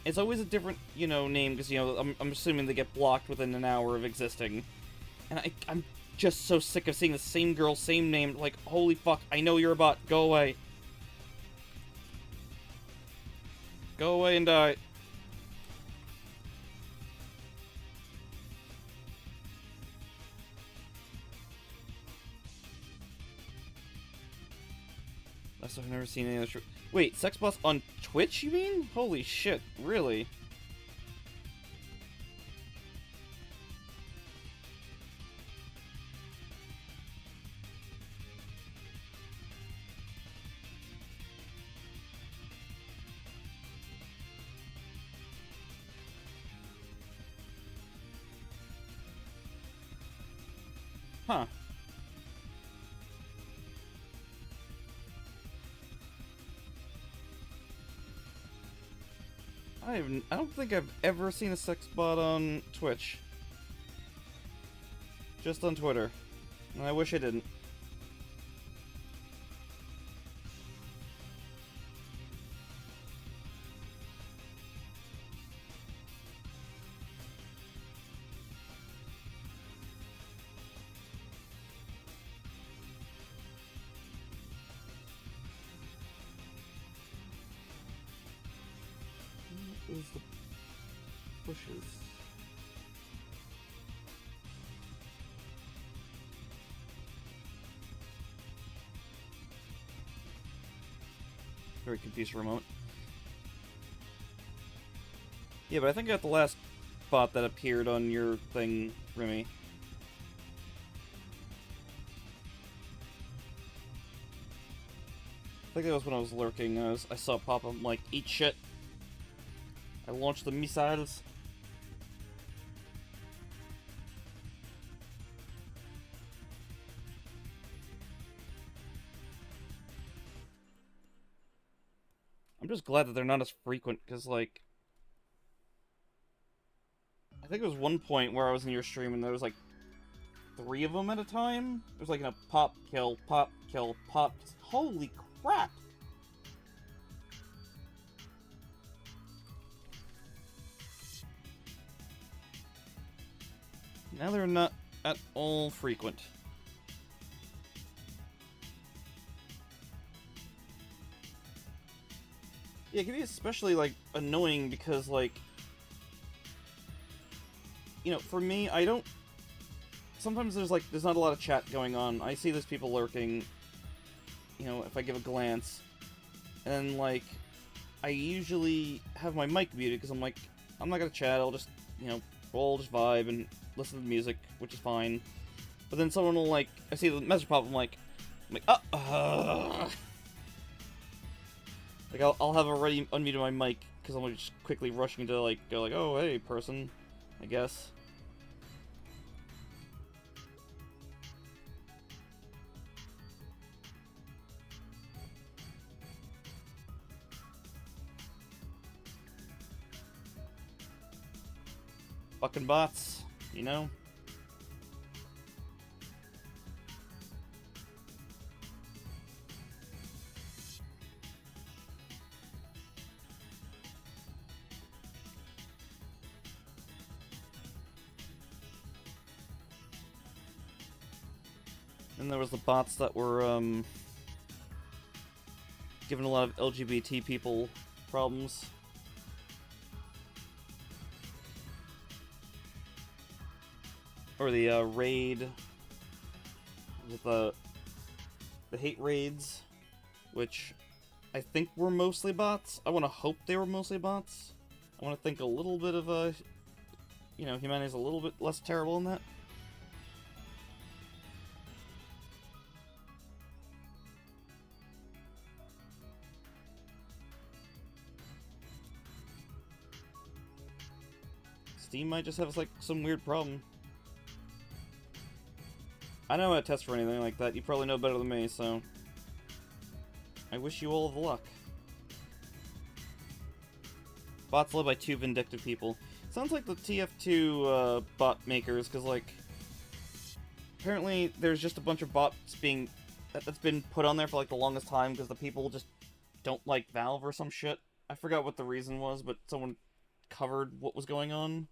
It's always a different, name, because, I'm assuming they get blocked within an hour of existing. And I'm just so sick of seeing the same girl, same name, like, holy fuck, I know you're a bot, go away. Go away and die. I've never seen any other. Wait, sex bots on Twitch, you mean? Holy shit, really? Huh. I don't think I've ever seen a sex bot on Twitch. Just on Twitter. And I wish I didn't. Is the bushes. Very confused for a moment. Yeah, but I think I got the last bot that appeared on your thing, Remy. I think that was when I was lurking. I saw it pop up, I'm like, eat shit. I launched the missiles. I'm just glad that they're not as frequent, because, like, I think there was one point where I was in your stream and there was, like, 3 of them at a time. It was like, pop, kill, pop, kill, pop. Holy crap! Now they're not at all frequent. Yeah, it can be especially, like, annoying because, like, for me, I don't... Sometimes there's not a lot of chat going on. I see there's people lurking, if I give a glance. And then, like, I usually have my mic muted because I'm like, I'm not gonna chat, I'll just, you know, roll, just vibe and listen to the music, which is fine. But then someone will like, I see the message pop, I'm like, like I'll have already unmuted my mic because I'm just quickly rushing to like go like, oh hey person, I guess. Fucking bots, you know? And there was the bots that were, giving a lot of LGBT people problems. Or the, raid, with the hate raids, which I think were mostly bots. I want to hope they were mostly bots. I want to think a little bit of, you know, humanity's a little bit less terrible in that. Steam might just have, like, some weird problem. I don't know how to test for anything like that. You probably know better than me, so I wish you all the luck. Bots led by two vindictive people. Sounds like the TF2 bot makers, because like apparently there's just a bunch of bots that's been put on there for like the longest time because the people just don't like Valve or some shit. I forgot what the reason was, but someone covered what was going on.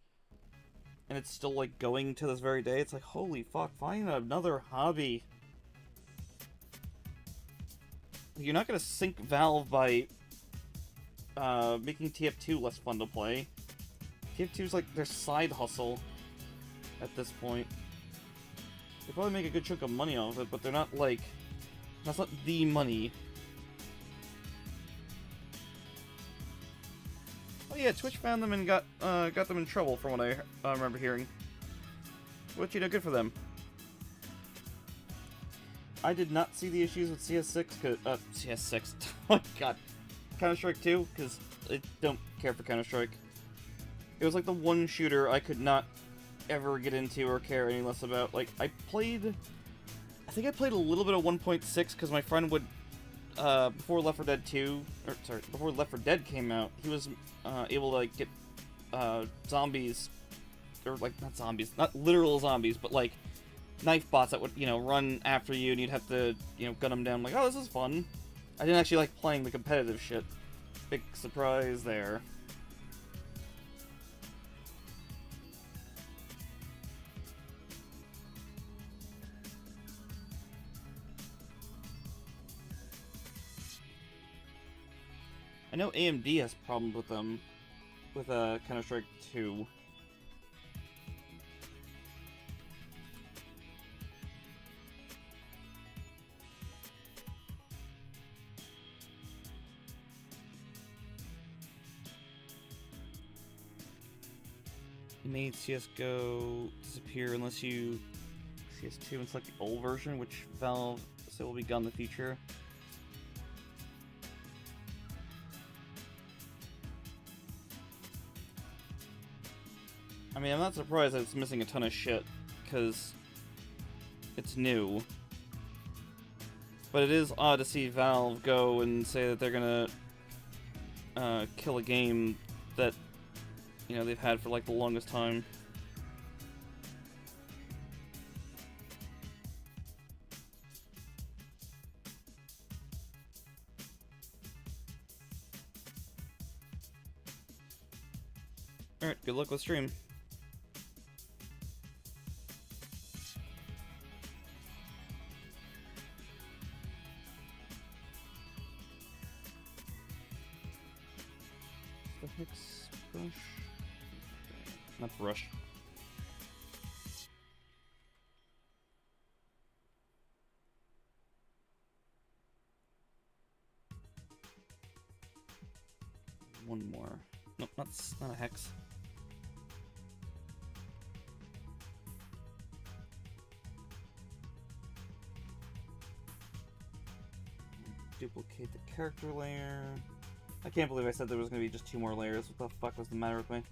And it's still, like, going to this very day. It's like, holy fuck, find another hobby. You're not gonna sink Valve by, making TF2 less fun to play. TF2 is, like, their side hustle at this point. They probably make a good chunk of money off it, but they're not, like... That's not the money. Oh yeah, Twitch found them and got them in trouble from what I remember hearing. Which, you know, good for them. I did not see the issues with CS6, cause, CS6, oh my god. Counter-Strike 2, because I don't care for Counter-Strike. It was like the one shooter I could not ever get into or care any less about. Like, I think I played a little bit of 1.6, because my friend would, before Left 4 Dead 2, or sorry, before Left 4 Dead came out, he was able to like get zombies, or like not zombies, not literal zombies, but like knife bots that would, you know, run after you and you'd have to, you know, gun them down. I'm like, oh, this is fun. I didn't actually like playing the competitive shit. Big surprise there. I know AMD has problems with them, with Counter-Strike 2. It made CSGO disappear unless you CS2 and select the old version, which Valve said will be gone in the future. I mean, I'm not surprised that it's missing a ton of shit, because it's new. But it is odd to see Valve go and say that they're gonna kill a game that, you know, they've had for like the longest time. Alright, good luck with stream. The heck's brush? Not brush. one more. Nope, that's not a hex. Duplicate the character layer. I can't believe I said there was going to be just 2 more layers. What the fuck was the matter with me?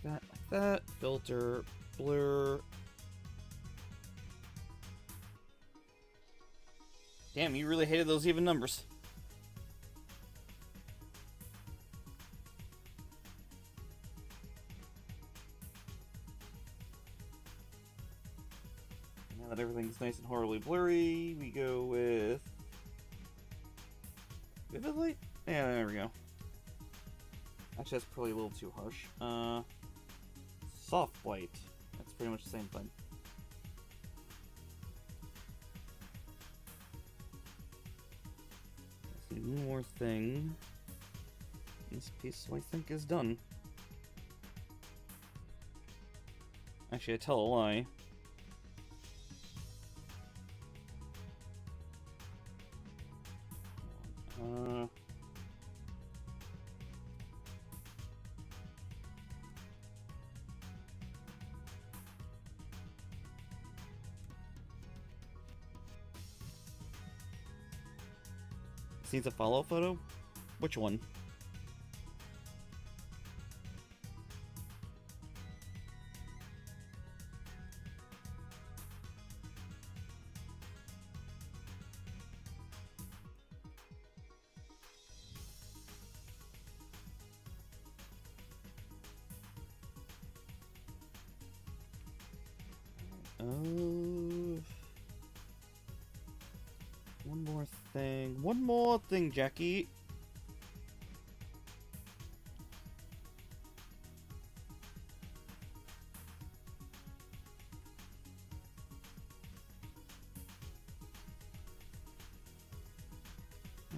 That, like that. Filter, blur. Damn, you really hated those even numbers. Now that everything's nice and horribly blurry, we go with vivid light? Yeah, there we go. Actually, that's probably a little too harsh. Soft light. That's pretty much the same thing. Let's see, one more thing. This piece, I think, is done. Actually, I tell a lie. Needs a follow photo? Which one? One more thing. One more thing, Jackie.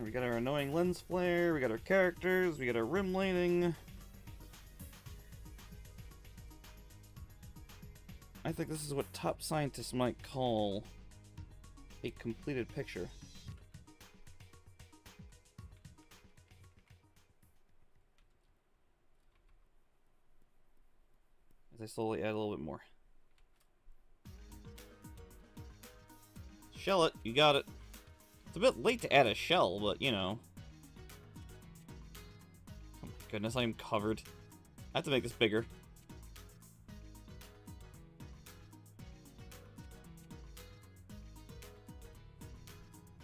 We got our annoying lens flare, we got our characters, we got our rim lighting. I think this is what top scientists might call a completed picture. As I slowly add a little bit more. Shell it, you got it. It's a bit late to add a shell, but you know. Oh my goodness, I'm covered. I have to make this bigger.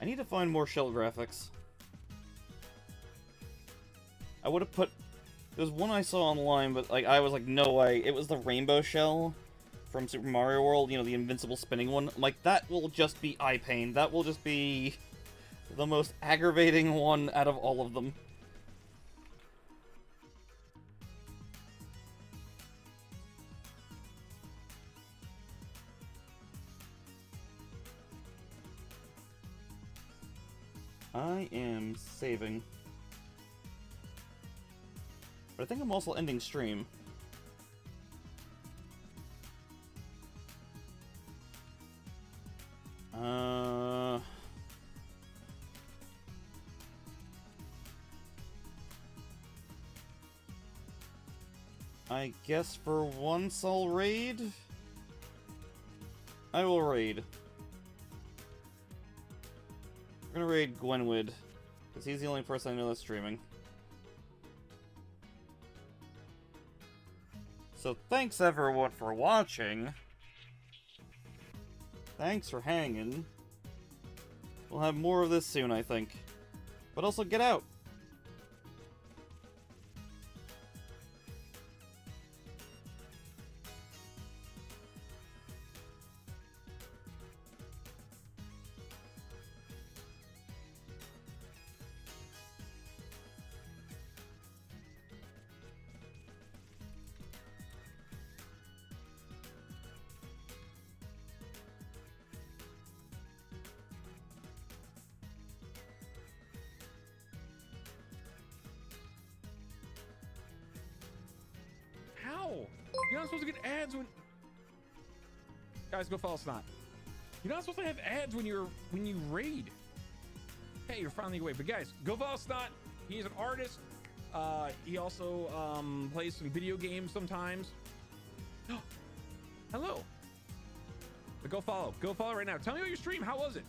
I need to find more shell graphics. I would have put... There's one I saw online, but like I was like, no way. It was the rainbow shell from Super Mario World, you know, the invincible spinning one. I'm like, that will just be eye pain. That will just be the most aggravating one out of all of them. I am saving. But I think I'm also ending stream. I guess for once I'll raid? I will raid. We're gonna raid Gwenwood, because he's the only person I know that's streaming. So thanks everyone for watching. Thanks for hanging. We'll have more of this soon, I think. But also get out! You're not supposed to get ads when... Guys, go follow Snot. You're not supposed to have ads when you raid. Hey, you're finally away. But guys, go follow Snot. He's an artist. He also plays some video games sometimes. Hello. But go follow. Go follow right now. Tell me about your stream. How was it?